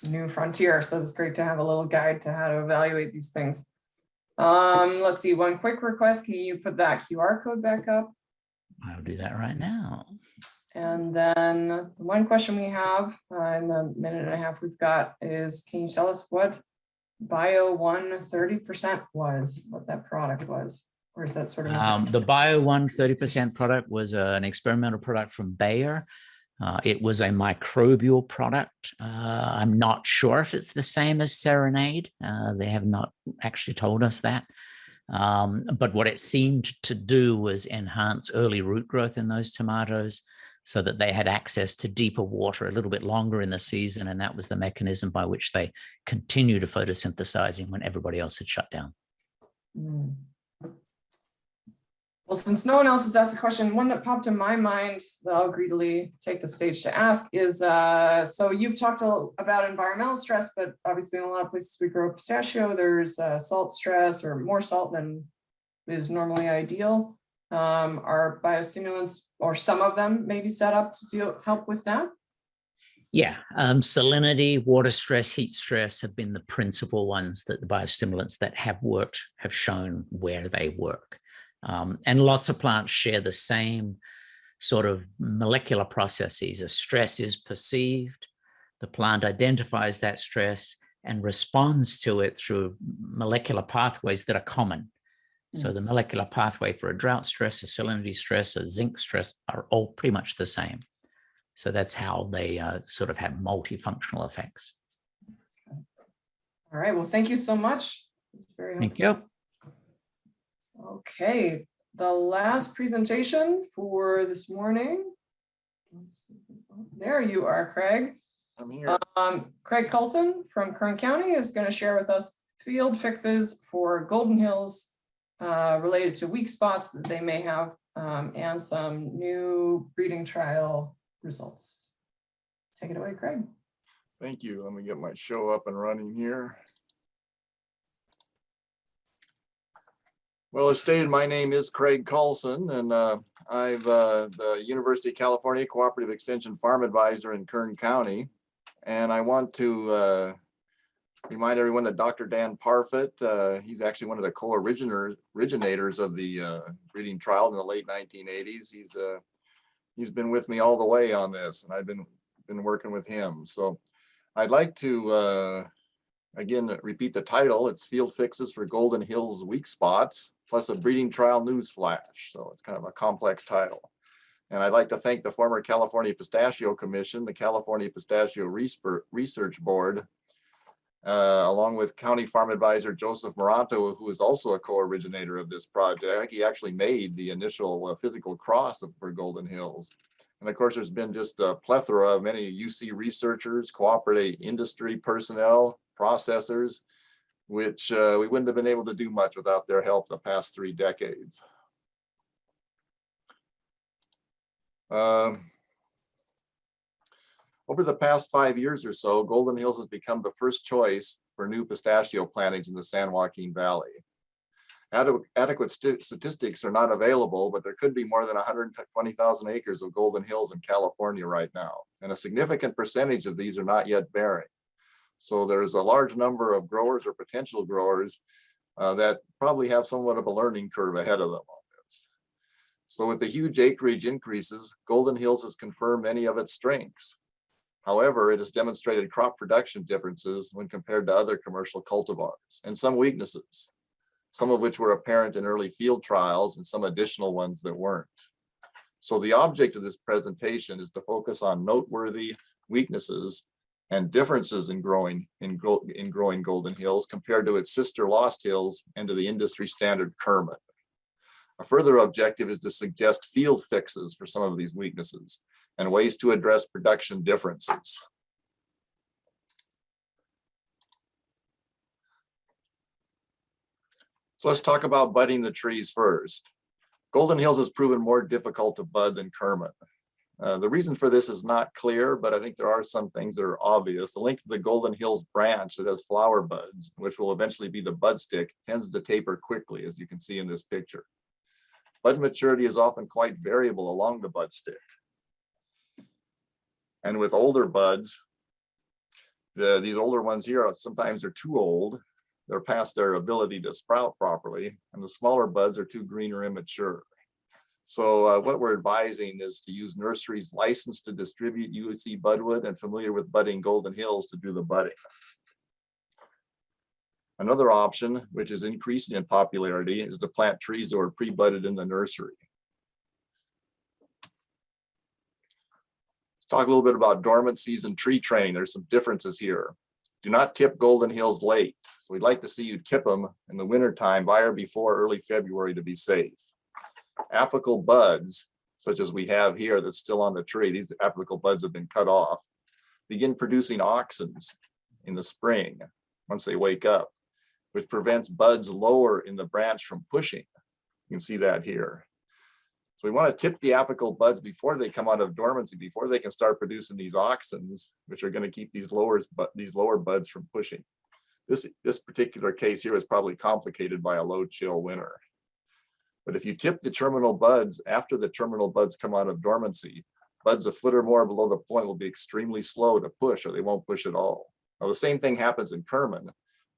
new frontier. So it's great to have a little guide to how to evaluate these things. Let's see, one quick request. Can you put that QR code back up? I'll do that right now. And then the one question we have in the minute and a half we've got is, can you tell us what Bio 1 30% was, what that product was? Or is that sort of the Bio 1 30% product was an experimental product from Bayer. It was a microbial product. I'm not sure if it's the same as Serenade. They have not actually told us that. But what it seemed to do was enhance early root growth in those tomatoes, so that they had access to deeper water a little bit longer in the season. And that was the mechanism by which they continued photosynthesizing when everybody else had shut down. Mm. Well, since no one else has asked a question, one that popped in my mind that I'll greedily take the stage to ask is, so you've talked about environmental stress, but obviously in a lot of places we grow pistachio, there's salt stress or more salt than is normally ideal. Are biostimulants, or some of them, maybe set up to help with that? Yeah, salinity, water stress, heat stress have been the principal ones that the biostimulants that have worked have shown where they work. And lots of plants share the same sort of molecular processes. A stress is perceived, the plant identifies that stress and responds to it through molecular pathways that are common. So the molecular pathway for a drought stress, a salinity stress, a zinc stress are all pretty much the same. So that's how they sort of have multifunctional effects. All right, well, thank you so much. Very Thank helpful. you. Okay, the last presentation for this morning. There you are, Craig. I'm here. Craig Coulson from Kern County is going to share with us field fixes for Golden Hills related to weak spots that they may have, and some new breeding trial results. Take it away, Craig. Thank you. Let me get my show up and running here. Well, as stated, my name is Craig Coulson, and I'm the University of California Cooperative Extension Farm Advisor in Kern County. And I want to remind everyone that Dr. Dan Parfit, he's actually one of the co-originators of the breeding trial in the late 1980s. He's been with me all the way on this, and I've been working with him. So I'd like to again repeat the title. It's Field Fixes for Golden Hills Weak Spots, plus a breeding trial news flash. So it's kind of a complex title. And I'd like to thank the former California Pistachio Commission, the California Pistachio Research Board, along with County Farm Advisor Joseph Moranto, who is also a co-originator of this project. He actually made the initial physical cross for Golden Hills. And of course, there's been just a plethora of many UC researchers, cooperative industry personnel, processors, which we wouldn't have been able to do much without their help the past 3 decades. Over the past 5 years or so, Golden Hills has become the first choice for new pistachio plantings in the San Joaquin Valley. Adequate statistics are not available, but there could be more than 120,000 acres of Golden Hills in California right now, and a significant percentage of these are not yet bearing. So there's a large number of growers or potential growers that probably have somewhat of a learning curve ahead of them on this. So with the huge acreage increases, Golden Hills has confirmed many of its strengths. However, it has demonstrated crop production differences when compared to other commercial cultivars, and some weaknesses, some of which were apparent in early field trials and some additional ones that weren't. So the object of this presentation is to focus on noteworthy weaknesses and differences in growing Golden Hills compared to its sister Lost Hills and to the industry standard Kermit. A further objective is to suggest field fixes for some of these weaknesses and ways to address production differences. So let's talk about budding the trees first. Golden Hills has proven more difficult to bud than Kermit. The reason for this is not clear, but I think there are some things that are obvious. The length of the Golden Hills branch that has flower buds, which will eventually be the bud stick, tends to taper quickly, as you can see in this picture. Bud maturity is often quite variable along the bud stick. And with older buds, these older ones here, sometimes they're too old. They're past their ability to sprout properly, and the smaller buds are too green or immature. So what we're advising is to use nurseries licensed to distribute UC budwood and familiar with budding Golden Hills to do the budding. Another option, which is increasing in popularity, is to plant trees that were pre-budded in the nursery. Let's talk a little bit about dormant season tree training. There's some differences here. Do not tip Golden Hills late. So we'd like to see you tip them in the wintertime by or before early February to be safe. Apical buds, such as we have here that's still on the tree, these apical buds have been cut off, begin producing auxins in the spring once they wake up, which prevents buds lower in the branch from pushing. You can see that here. So we want to tip the apical buds before they come out of dormancy, before they can start producing these auxins, which are going to keep these lower buds from pushing. This particular case here is probably complicated by a low chill winter. But if you tip the terminal buds after the terminal buds come out of dormancy, buds a foot or more below the point will be extremely slow to push, or they won't push at all. Now the same thing happens in Kerman,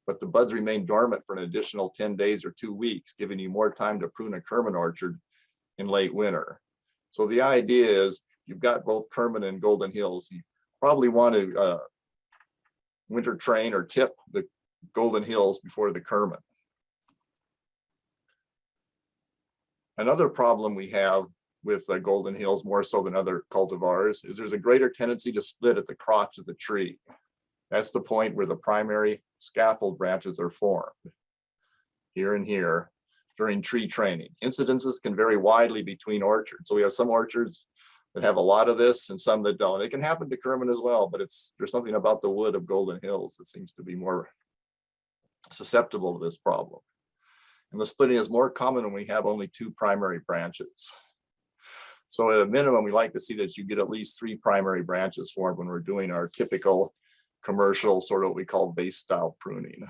but the buds remain dormant for an additional 10 days or 2 weeks, giving you more time to prune a Kerman orchard in late winter. So the idea is you've got both Kerman and Golden Hills. You probably want to winter train or tip the Golden Hills before the Kerman. Another problem we have with Golden Hills, more so than other cultivars, is there's a greater tendency to split at the crotch of the tree. That's the point where the primary scaffold branches are formed, here and here, during tree training. Incidences can vary widely between orchards. So we have some orchards that have a lot of this and some that don't. It can happen to Kerman as well, but there's something about the wood of Golden Hills that seems to be more susceptible to this problem. And the splitting is more common when we have only 2 primary branches. So at a minimum, we like to see that you get at least 3 primary branches formed when we're doing our typical commercial, sort of what we call base style pruning.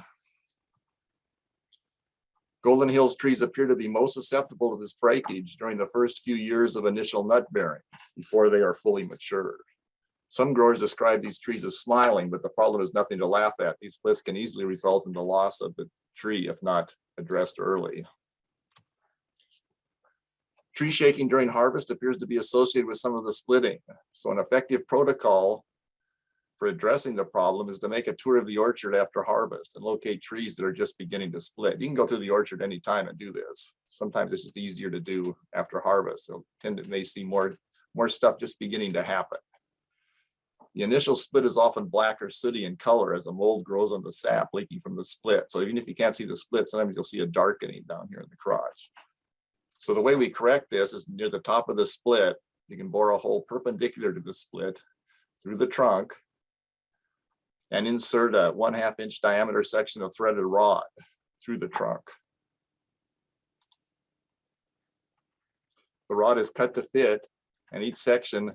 Golden Hills trees appear to be most susceptible to this breakage during the first few years of initial nut bearing, before they are fully matured. Some growers describe these trees as smiling, but the problem is nothing to laugh at. These splits can easily result in the loss of the tree if not addressed early. Tree shaking during harvest appears to be associated with some of the splitting. So an effective protocol for addressing the problem is to make a tour of the orchard after harvest and locate trees that are just beginning to split. You can go through the orchard anytime and do this. Sometimes it's just easier to do after harvest. So may see more stuff just beginning to happen. The initial split is often black or sooty in color as the mold grows on the sap leaking from the split. So even if you can't see the split, sometimes you'll see a darkening down here in the crotch. So the way we correct this is near the top of the split, you can bore a hole perpendicular to the split through the trunk and insert a 1/2 inch diameter section of threaded rod through the trunk. The rod is cut to fit, and each section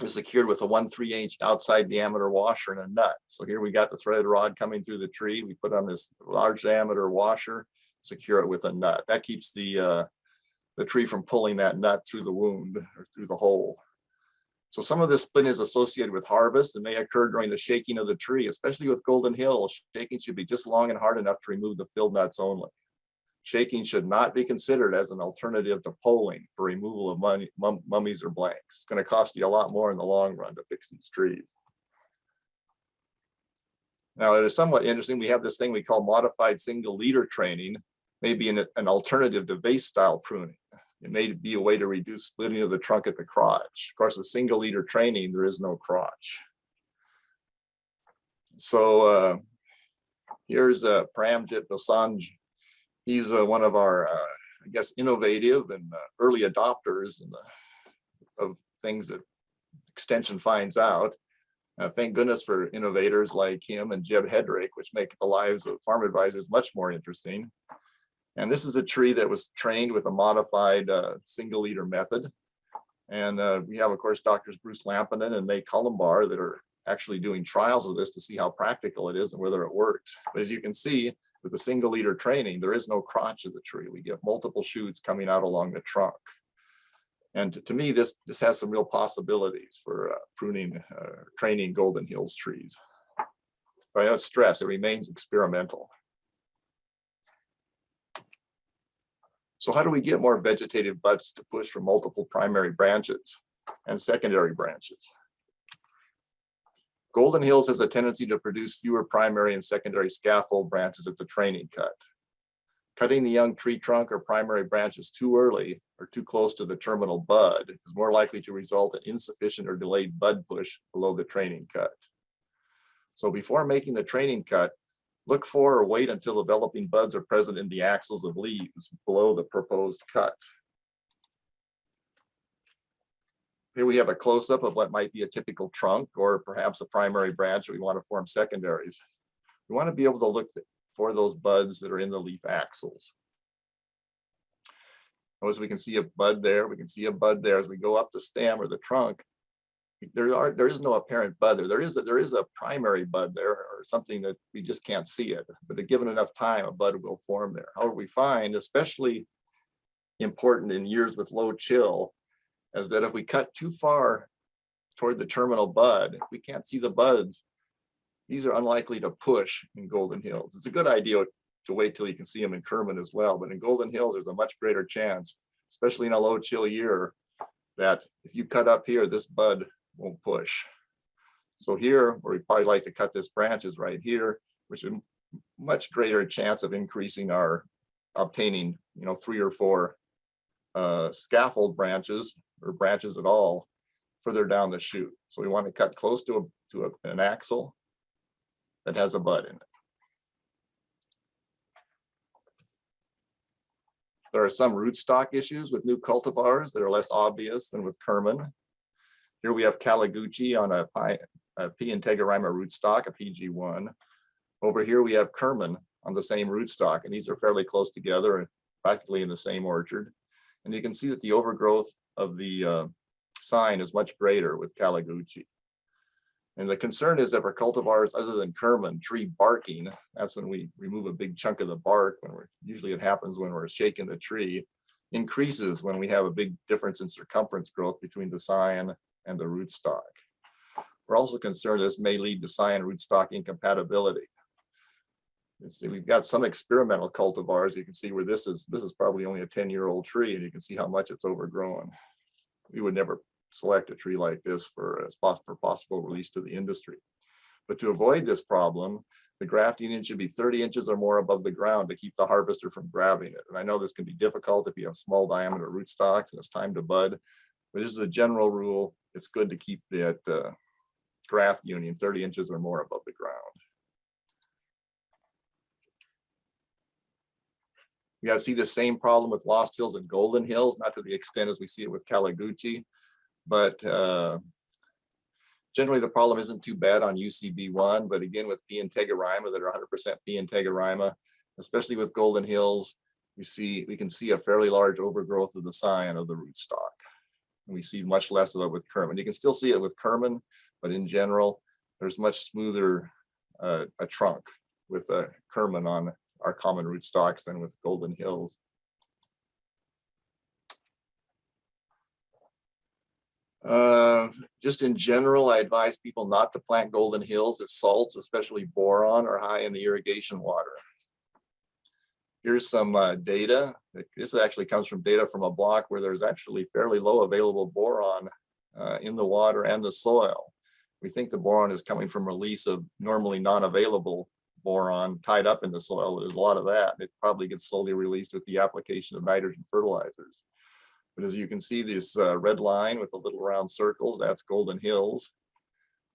is secured with a 1/3 inch outside diameter washer and a nut. So here we got the threaded rod coming through the tree. We put on this large diameter washer, secure it with a nut. That keeps the tree from pulling that nut through the wound or through the hole. So some of this splitting is associated with harvest and may occur during the shaking of the tree, especially with Golden Hill. Shaking should be just long and hard enough to remove the filled nuts only. Shaking should not be considered as an alternative to poling for removal of mummies or blanks. It's going to cost you a lot more in the long run to fix these trees. Now, it is somewhat interesting. We have this thing we call modified single leader training, maybe an alternative to vase style pruning. It may be a way to reduce splitting of the trunk at the crotch. Of course, with single leader training, there is no crotch. So here's Pramjit Dosanjh. He's one of our, I guess, innovative and early adopters of things that extension finds out. Thank goodness for innovators like him and Jeb Hedrick, which make the lives of farm advisors much more interesting. And this is a tree that was trained with a modified single leader method. And we have, of course, Drs. Bruce Lampinen and May Cullenbar that are actually doing trials of this to see how practical it is and whether it works. But as you can see, with the single leader training, there is no crotch of the tree. We get multiple shoots coming out along the trunk. And to me, this has some real possibilities for pruning, training Golden Hills trees. But I have stress, it remains experimental. So how do we get more vegetative buds to push from multiple primary branches and secondary branches? Golden Hills has a tendency to produce fewer primary and secondary scaffold branches at the training cut. Cutting the young tree trunk or primary branches too early or too close to the terminal bud is more likely to result in insufficient or delayed bud push below the training cut. So before making the training cut, look for or wait until developing buds are present in the axils of leaves below the proposed cut. Here we have a close-up of what might be a typical trunk or perhaps a primary branch that we want to form secondaries. We want to be able to look for those buds that are in the leaf axils. As we can see a bud there, we can see a bud there. As we go up the stem or the trunk, there is no apparent bud there. There is a primary bud there, or something that we just can't see it. But given enough time, a bud will form there. However, we find, especially important in years with low chill, is that if we cut too far toward the terminal bud, if we can't see the buds, these are unlikely to push in Golden Hills. It's a good idea to wait till you can see them in Kerman as well, but in Golden Hills, there's a much greater chance, especially in a low chill year, that if you cut up here, this bud won't push. So here, where we probably like to cut this branch is right here, which is a much greater chance of increasing our obtaining, 3 or 4 scaffold branches or branches at all further down the chute. So we want to cut close to an axle that has a bud in it. There are some rootstock issues with new cultivars that are less obvious than with Kerman. Here we have Calagucci on a P. integrima rootstock, a PG1. Over here we have Kerman on the same rootstock, and these are fairly close together and practically in the same orchard. And you can see that the overgrowth of the sign is much greater with Calagucci. And the concern is that for cultivars other than Kerman, tree barking, that's when we remove a big chunk of the bark, usually it happens when we're shaking the tree, increases when we have a big difference in circumference growth between the sign and the rootstock. We're also concerned this may lead to sign rootstock incompatibility. See, we've got some experimental cultivars. You can see where this is probably only a 10-year-old tree, and you can see how much it's overgrown. We would never select a tree like this for possible release to the industry. But to avoid this problem, the grafting should be 30 inches or more above the ground to keep the harvester from grabbing it. And I know this can be difficult if you have small diameter rootstocks and it's time to bud, but this is a general rule. It's good to keep that graft union 30 inches or more above the ground. We see the same problem with Lost Hills and Golden Hills, not to the extent as we see it with Calagucci, but generally the problem isn't too bad on UCB1, but again with P. integrima that are 100% P. integrima, especially with Golden Hills, we can see a fairly large overgrowth of the scion of the rootstock. And we see much less of it with Kerman. You can still see it with Kerman, but in general, there's much smoother a trunk with a Kerman on our common rootstocks than with Golden Hills. Just in general, I advise people not to plant Golden Hills if salts, especially boron, are high in the irrigation water. Here's some data. This actually comes from data from a block where there's actually fairly low available boron in the water and the soil. We think the boron is coming from release of normally non-available boron tied up in the soil. There's a lot of that. It probably gets slowly released with the application of nitrogen fertilizers. But as you can see, this red line with the little round circles, that's Golden Hills.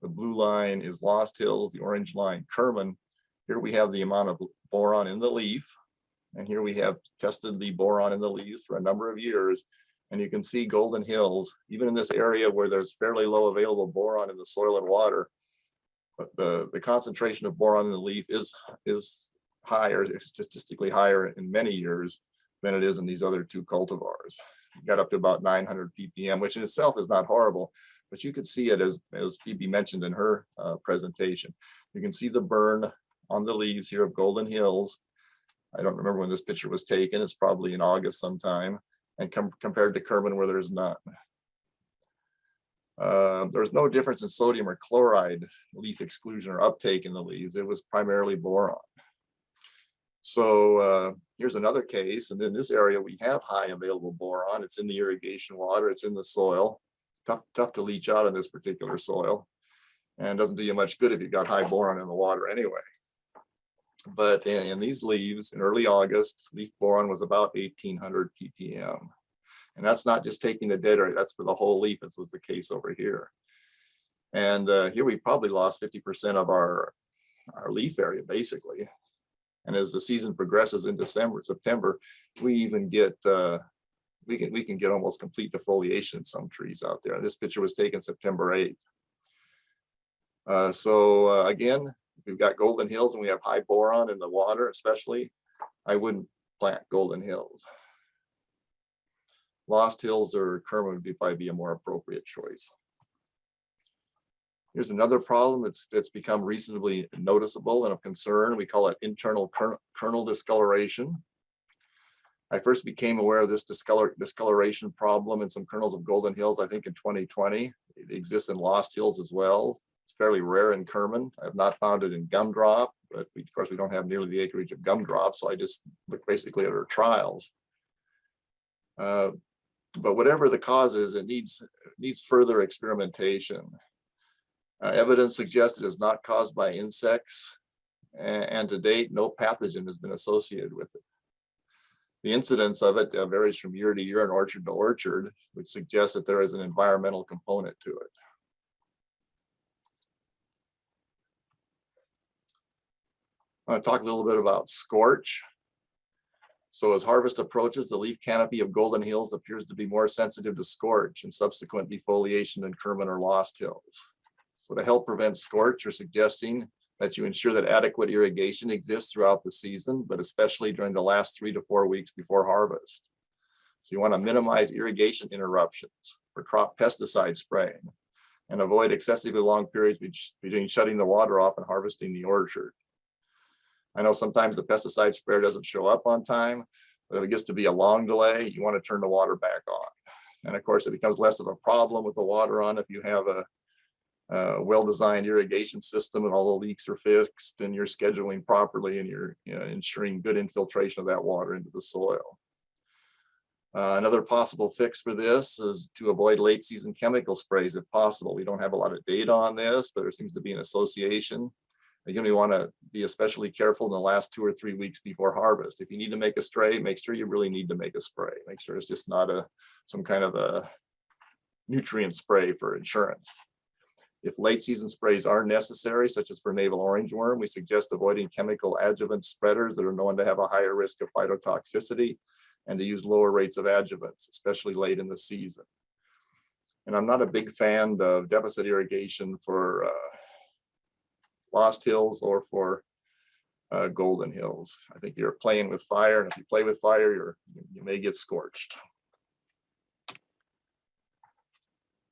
The blue line is Lost Hills, the orange line, Kerman. Here we have the amount of boron in the leaf. And here we have tested the boron in the leaves for a number of years. And you can see Golden Hills, even in this area where there's fairly low available boron in the soil and water, but the concentration of boron in the leaf is higher, statistically higher in many years than it is in these other two cultivars. We got up to about 900 ppm, which in itself is not horrible, but you could see it as Phoebe mentioned in her presentation. You can see the burn on the leaves here of Golden Hills. I don't remember when this picture was taken. It's probably in August sometime, and compared to Kerman where there's none. There's no difference in sodium or chloride leaf exclusion or uptake in the leaves. It was primarily boron. So here's another case, and in this area we have high available boron. It's in the irrigation water, it's in the soil. Tough to leach out in this particular soil, and doesn't do you much good if you've got high boron in the water anyway. But in these leaves in early August, leaf boron was about 1800 ppm. And that's not just taking the dead area, that's for the whole leaf, as was the case over here. And here we probably lost 50% of our leaf area, basically. And as the season progresses in September, we even get we can get almost complete defoliation in some trees out there. This picture was taken September 8th. Again, if we've got Golden Hills and we have high boron in the water, especially, I wouldn't plant Golden Hills. Lost Hills or Kerman would probably be a more appropriate choice. Here's another problem that's become reasonably noticeable and of concern. We call it internal kernel discoloration. I first became aware of this discoloration problem in some kernels of Golden Hills, I think in 2020. It exists in Lost Hills as well. It's fairly rare in Kerman. I have not found it in gumdrop, but of course we don't have nearly the acreage of gumdrop, so I just look basically at our trials. But whatever the cause is, it needs further experimentation. Evidence suggests it is not caused by insects, and to date, no pathogen has been associated with it. The incidence of it varies from year to year and orchard to orchard, which suggests that there is an environmental component to it. I want to talk a little bit about scorch. So as harvest approaches, the leaf canopy of Golden Hills appears to be more sensitive to scorch and subsequent defoliation than Kerman or Lost Hills. So to help prevent scorch, we're suggesting that you ensure that adequate irrigation exists throughout the season, but especially during the last 3 to 4 weeks before harvest. So you want to minimize irrigation interruptions for crop pesticide spraying and avoid excessively long periods between shutting the water off and harvesting the orchard. I know sometimes the pesticide sprayer doesn't show up on time, but if it gets to be a long delay, you want to turn the water back on. And of course, it becomes less of a problem with the water on if you have a well-designed irrigation system and all the leaks are fixed and you're scheduling properly and you're ensuring good infiltration of that water into the soil. Another possible fix for this is to avoid late season chemical sprays if possible. We don't have a lot of data on this, but there seems to be an association. Again, we want to be especially careful in the last 2 or 3 weeks before harvest. If you need to make a spray, make sure you really need to make a spray. Make sure it's just not some kind of a nutrient spray for insurance. If late season sprays are necessary, such as for navel orange worm, we suggest avoiding chemical adjuvant spreaders that are known to have a higher risk of phytotoxicity and to use lower rates of adjuvants, especially late in the season. And I'm not a big fan of deficit irrigation for Lost Hills or for Golden Hills. I think you're playing with fire, and if you play with fire, you may get scorched.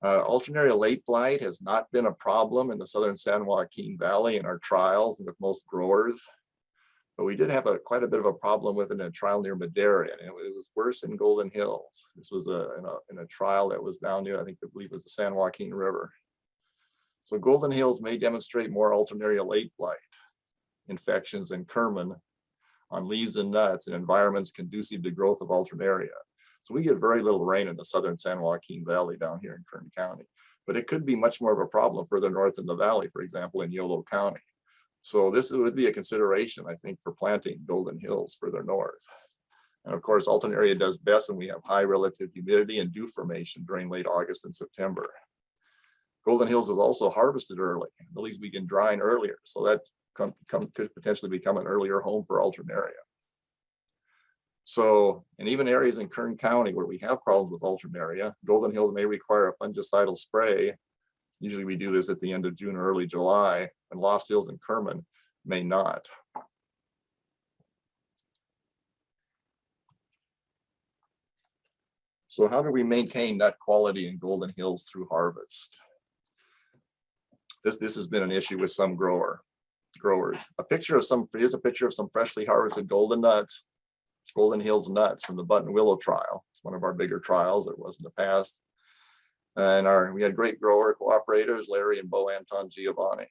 Alternaria late blight has not been a problem in the southern San Joaquin Valley in our trials and with most growers, but we did have quite a bit of a problem with it in a trial near Madera, and it was worse in Golden Hills. This was in a trial that was down near, I believe it was the San Joaquin River. So Golden Hills may demonstrate more Alternaria late blight infections than Kerman on leaves and nuts in environments conducive to growth of Alternaria. So we get very little rain in the southern San Joaquin Valley down here in Kern County, but it could be much more of a problem further north in the valley, for example, in Yolo County. So this would be a consideration, I think, for planting Golden Hills further north. And of course, Alternaria does best when we have high relative humidity and dew formation during late August and September. Golden Hills is also harvested early. The leaves begin drying earlier, so that could potentially become an earlier home for Alternaria. So, in even areas in Kern County where we have problems with Alternaria, Golden Hills may require a fungicidal spray. Usually we do this at the end of June or early July, and Lost Hills and Kerman may not. So how do we maintain nut quality in Golden Hills through harvest? This has been an issue with some growers. Here's a picture of some freshly harvested Golden Hills nuts from the Button Willow trial. It's one of our bigger trials. It was in the past. And we had great grower cooperators, Larry and Bo Anton Giovanni.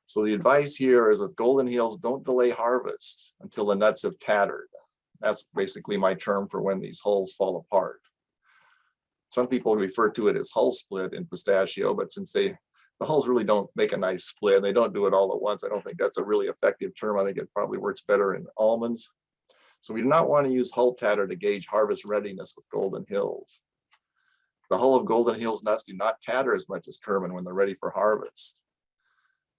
So the advice here is with Golden Hills, don't delay harvest until the nuts have tattered. That's basically my term for when these hulls fall apart. Some people refer to it as hull split in pistachio, but since the hulls really don't make a nice split, and they don't do it all at once, I don't think that's a really effective term. I think it probably works better in almonds. So we do not want to use hull tatter to gauge harvest readiness with Golden Hills. The hull of Golden Hills nuts do not tatter as much as Kerman when they're ready for harvest.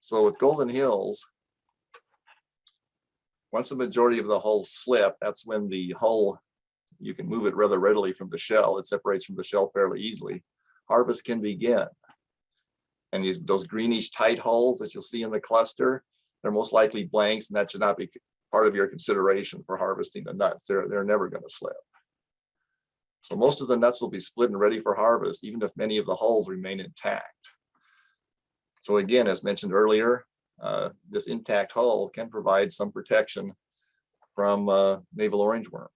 So with Golden Hills, Once the majority of the hulls slip, that's when the hull, you can move it rather readily from the shell. It separates from the shell fairly easily. Harvest can begin. And those greenish tight hulls that you'll see in the cluster, they're most likely blanks, and that should not be part of your consideration for harvesting the nuts. They're never going to slip. So most of the nuts will be split and ready for harvest, even if many of the hulls remain intact. So again, as mentioned earlier, this intact hull can provide some protection from navel orangeworm.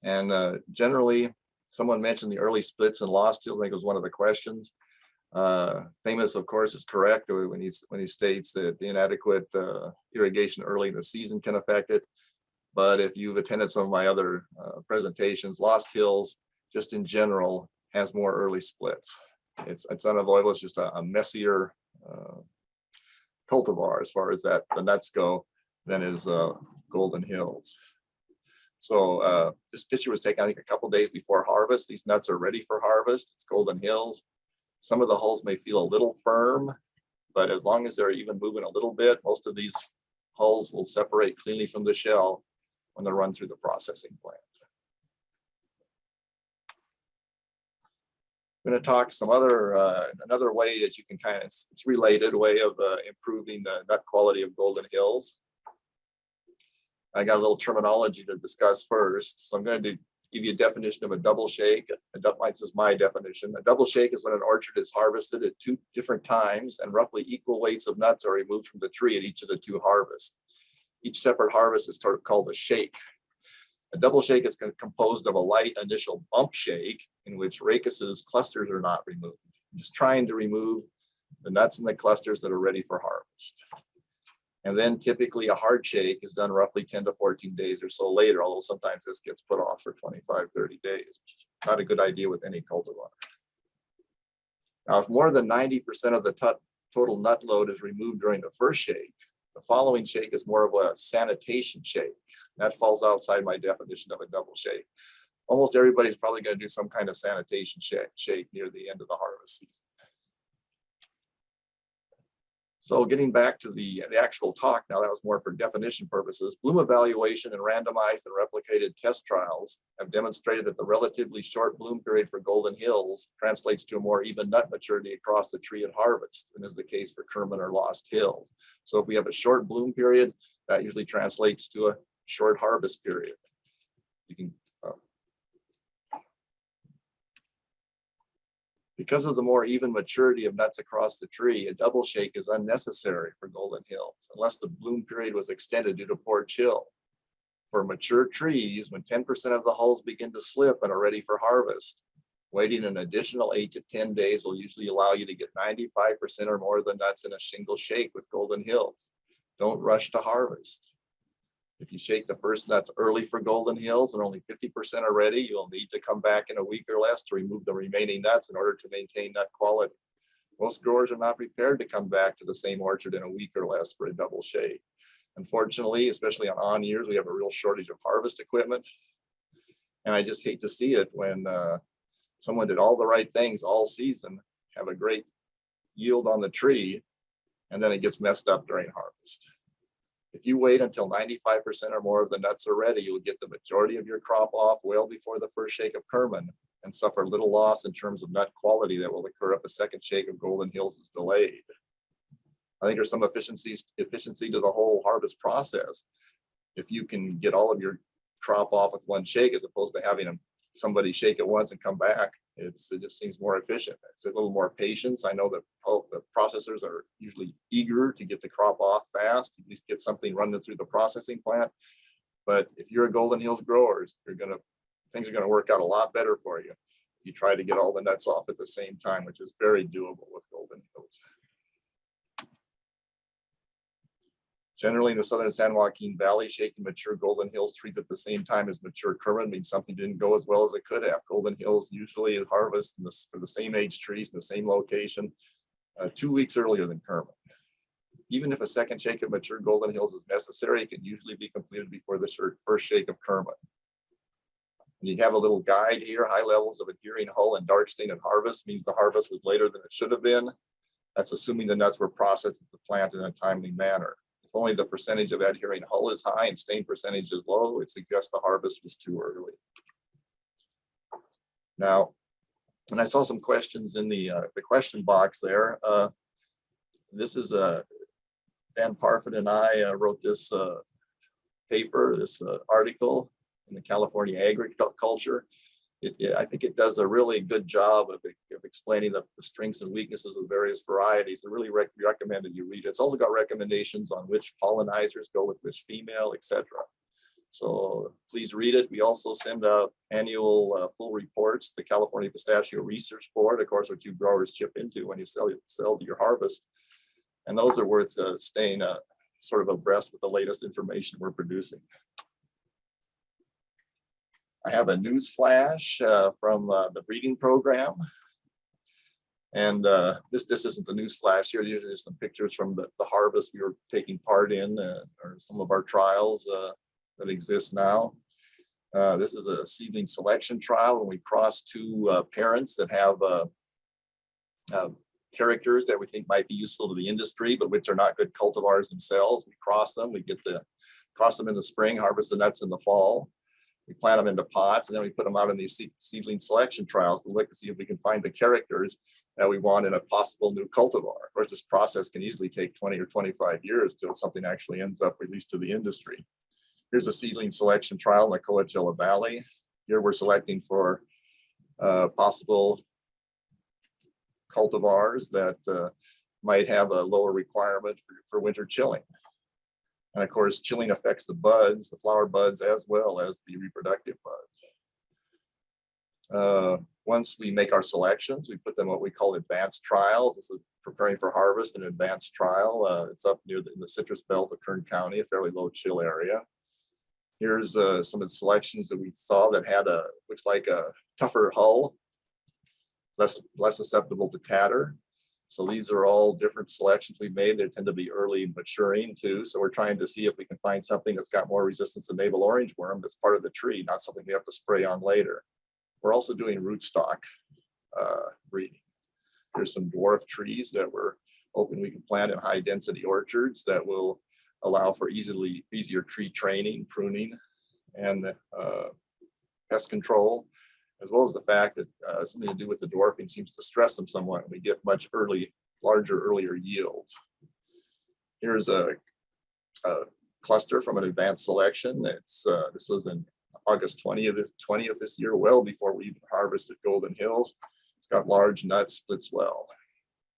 And generally, someone mentioned the early splits and lost hills. I think it was one of the questions. Famous, of course, is correct when he states that the inadequate irrigation early in the season can affect it. But if you've attended some of my other presentations, lost hills, just in general, has more early splits. It's unavoidable. It's just a messier cultivar as far as the nuts go than is Golden Hills. So this picture was taken, I think, a couple days before harvest. These nuts are ready for harvest. It's Golden Hills. Some of the hulls may feel a little firm, but as long as they're even moving a little bit, most of these hulls will separate cleanly from the shell when they're run through the processing plant. I'm going to talk some another way that you can it's related way of improving the nut quality of Golden Hills. I got a little terminology to discuss first. So I'm going to give you a definition of a double shake. This is my definition. A double shake is when an orchard is harvested at 2 different times and roughly equal weights of nuts are removed from the tree at each of the 2 harvests. Each separate harvest is called a shake. A double shake is composed of a light initial bump shake in which rachis clusters are not removed. I'm just trying to remove the nuts and the clusters that are ready for harvest. And then typically a hard shake is done roughly 10 to 14 days or so later, although sometimes this gets put off for 25, 30 days, which is not a good idea with any cultivar. Now, if more than 90% of the total nut load is removed during the first shake, the following shake is more of a sanitation shake. That falls outside my definition of a double shake. Almost everybody's probably going to do some kind of sanitation shake near the end of the harvest season. So getting back to the actual talk now, that was more for definition purposes. Bloom evaluation and randomized and replicated test trials have demonstrated that the relatively short bloom period for Golden Hills translates to a more even nut maturity across the tree at harvest, and is the case for Kerman or Lost Hills. So if we have a short bloom period, that usually translates to a short harvest period. You can because of the more even maturity of nuts across the tree, a double shake is unnecessary for Golden Hills unless the bloom period was extended due to poor chill. For mature trees, when 10% of the hulls begin to slip and are ready for harvest, waiting an additional 8 to 10 days will usually allow you to get 95% or more of the nuts in a single shake with Golden Hills. Don't rush to harvest. If you shake the first nuts early for Golden Hills and only 50% are ready, you'll need to come back in a week or less to remove the remaining nuts in order to maintain nut quality. Most growers are not prepared to come back to the same orchard in a week or less for a double shake. Unfortunately, especially on years, we have a real shortage of harvest equipment. And I just hate to see it when someone did all the right things all season, have a great yield on the tree, and then it gets messed up during harvest. If you wait until 95% or more of the nuts are ready, you'll get the majority of your crop off well before the first shake of Kerman and suffer little loss in terms of nut quality that will occur if a second shake of Golden Hills is delayed. I think there's some efficiency to the whole harvest process. If you can get all of your crop off with one shake as opposed to having somebody shake it once and come back, it just seems more efficient. It's a little more patience. I know that the processors are usually eager to get the crop off fast, at least get something running through the processing plant. But if you're a Golden Hills grower, things are gonna work out a lot better for you if you try to get all the nuts off at the same time, which is very doable with Golden Hills. Generally, in the southern San Joaquin Valley, shaking mature Golden Hills trees at the same time as mature Kerman means something didn't go as well as it could have. Golden Hills usually is harvested for the same age trees in the same location 2 weeks earlier than Kerman. Even if a second shake of mature Golden Hills is necessary, it can usually be completed before the first shake of Kerman. And you have a little guide here. High levels of adhering hull and dark stain at harvest means the harvest was later than it should have been. That's assuming the nuts were processed at the plant in a timely manner. If only the percentage of adhering hull is high and stain percentage is low, it suggests the harvest was too early. Now, and I saw some questions in the question box there. This is Dan Parfit and I wrote this paper, this article in the California Agriculture. I think it does a really good job of explaining the strengths and weaknesses of various varieties. I really recommend that you read it. It's also got recommendations on which pollinizers go with which female, etc. So please read it. We also send out annual full reports, the California Pistachio Research Board, of course, which you growers chip into when you sell your harvest. And those are worth staying sort of abreast with the latest information we're producing. I have a news flash from the breeding program. And this isn't the news flash here. These are just some pictures from the harvest we were taking part in, or some of our trials that exist now. This is a seedling selection trial when we cross two parents that have characters that we think might be useful to the industry, but which are not good cultivars themselves. We cross them, cross them in the spring, harvest the nuts in the fall. We plant them into pots, and then we put them out in these seedling selection trials to look to see if we can find the characters that we want in a possible new cultivar. Of course, this process can easily take 20 or 25 years until something actually ends up released to the industry. Here's a seedling selection trial in the Coachella Valley. Here we're selecting for possible cultivars that might have a lower requirement for winter chilling. And of course, chilling affects the buds, the flower buds, as well as the reproductive buds. Once we make our selections, we put them what we call advanced trials. This is preparing for harvest, an advanced trial. It's up near in the citrus belt of Kern County, a fairly low chill area. Here's some of the selections that we saw that had looks like a tougher hull, less susceptible to tatter. So these are all different selections we made. They tend to be early maturing too. So we're trying to see if we can find something that's got more resistance to navel orange worm that's part of the tree, not something we have to spray on later. We're also doing rootstock breeding. There's some dwarf trees that we're hoping we can plant in high density orchards that will allow for easier tree training, pruning, and pest control, as well as the fact that something to do with the dwarfing seems to stress them somewhat, and we get much earlier yields. Here's a cluster from an advanced selection. This was in August 20th this year, well before we even harvested Golden Hills. It's got large nuts, splits well.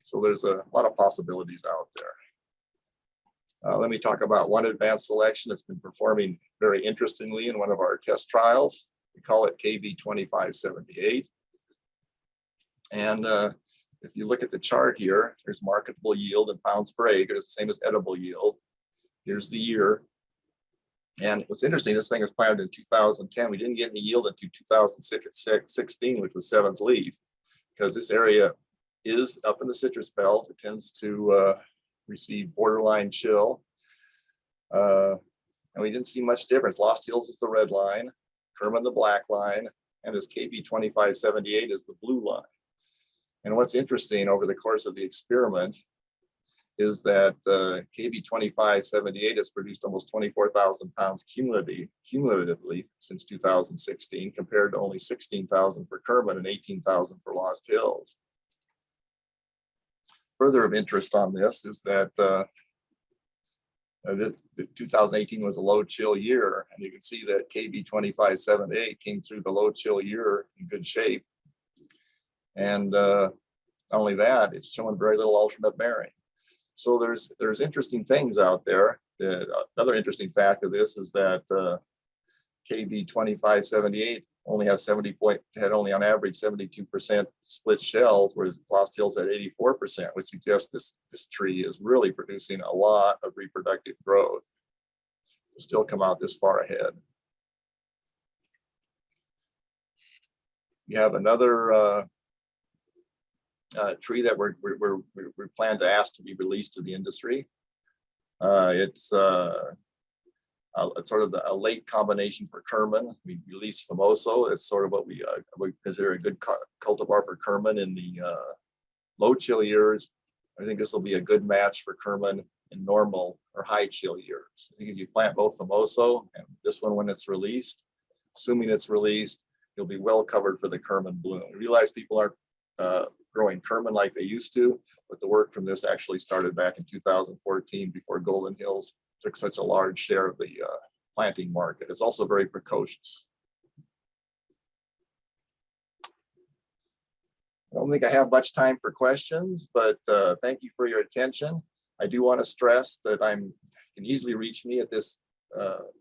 So there's a lot of possibilities out there. Let me talk about one advanced selection that's been performing very interestingly in one of our test trials. We call it KB2578. And if you look at the chart here, there's marketable yield in pounds per acre. It's the same as edible yield. Here's the year. And what's interesting, this thing was planted in 2010. We didn't get any yield until 2016, which was 7th leaf, because this area is up in the citrus belt. It tends to receive borderline chill. And we didn't see much difference. Lost Hills is the red line, Kerman the black line, and this KB2578 is the blue line. And what's interesting over the course of the experiment is that KB2578 has produced almost 24,000 pounds cumulatively since 2016, compared to only 16,000 for Kerman and 18,000 for Lost Hills. Further of interest on this is that 2018 was a low chill year, and you can see that KB2578 came through the low chill year in good shape. And not only that, it's showing very little alternate bearing. So there's interesting things out there. Another interesting fact of this is that KB2578 only has had only on average 72% split shells, whereas Lost Hills at 84%, which suggests this tree is really producing a lot of reproductive growth to still come out this far ahead. We have another tree that we plan to ask to be released to the industry. It's sort of a late combination for Kerman. We released Famoso. It's sort of what we consider a good cultivar for Kerman in the low chill years, I think this will be a good match for Kerman in normal or high chill years. I think if you plant both Famoso and this one when it's released, assuming it's released, you'll be well covered for the Kerman bloom. I realize people aren't growing Kerman like they used to, but the work from this actually started back in 2014 before Golden Hills took such a large share of the planting market. It's also very precocious. I don't think I have much time for questions, but thank you for your attention. I do want to stress that you can easily reach me at this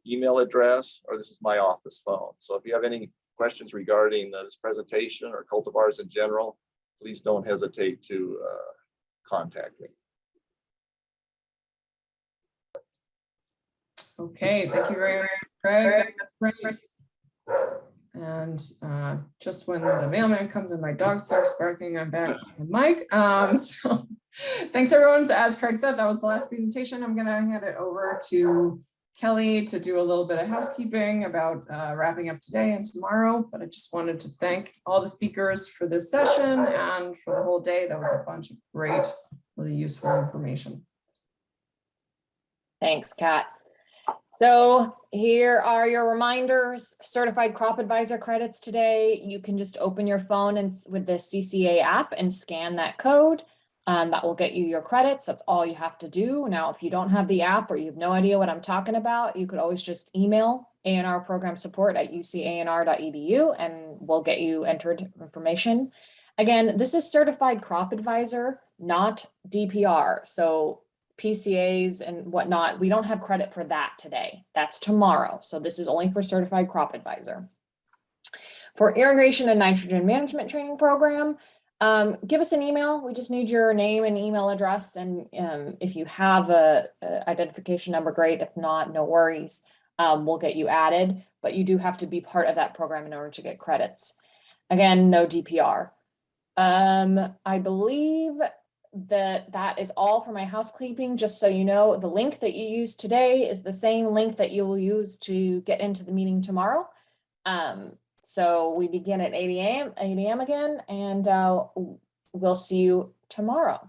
email address, or this is my office phone. So if you have any questions regarding this presentation or cultivars in general, please don't hesitate to contact me. Okay, thank you very much, Craig. That's great. And just when the mailman comes and my dog starts barking, I'm back on the mic. So thanks everyone. As Craig said, that was the last presentation. I'm gonna hand it over to Kelly to do a little bit of housekeeping about wrapping up today and tomorrow. But I just wanted to thank all the speakers for this session and for the whole day. That was a bunch of great, really useful information. Thanks, Kat. So here are your reminders, certified crop advisor credits today. You can just open your phone and with the CCA app and scan that code. That will get you your credits. That's all you have to do. Now, if you don't have the app or you have no idea what I'm talking about, you could always just email ANR program support at ucanr.edu and we'll get you entered information. Again, this is certified crop advisor, not DPR. So PCAs and whatnot, we don't have credit for that today. That's tomorrow. So this is only for certified crop advisor. For irrigation and nitrogen management training program, give us an email. We just need your name and email address. And if you have a identification number, great. If not, no worries. We'll get you added, but you do have to be part of that program in order to get credits. Again, no DPR. I believe that is all for my housekeeping. Just so you know, the link that you used today is the same link that you will use to get into the meeting tomorrow. So we begin at 8 a.m. again, and we'll see you tomorrow.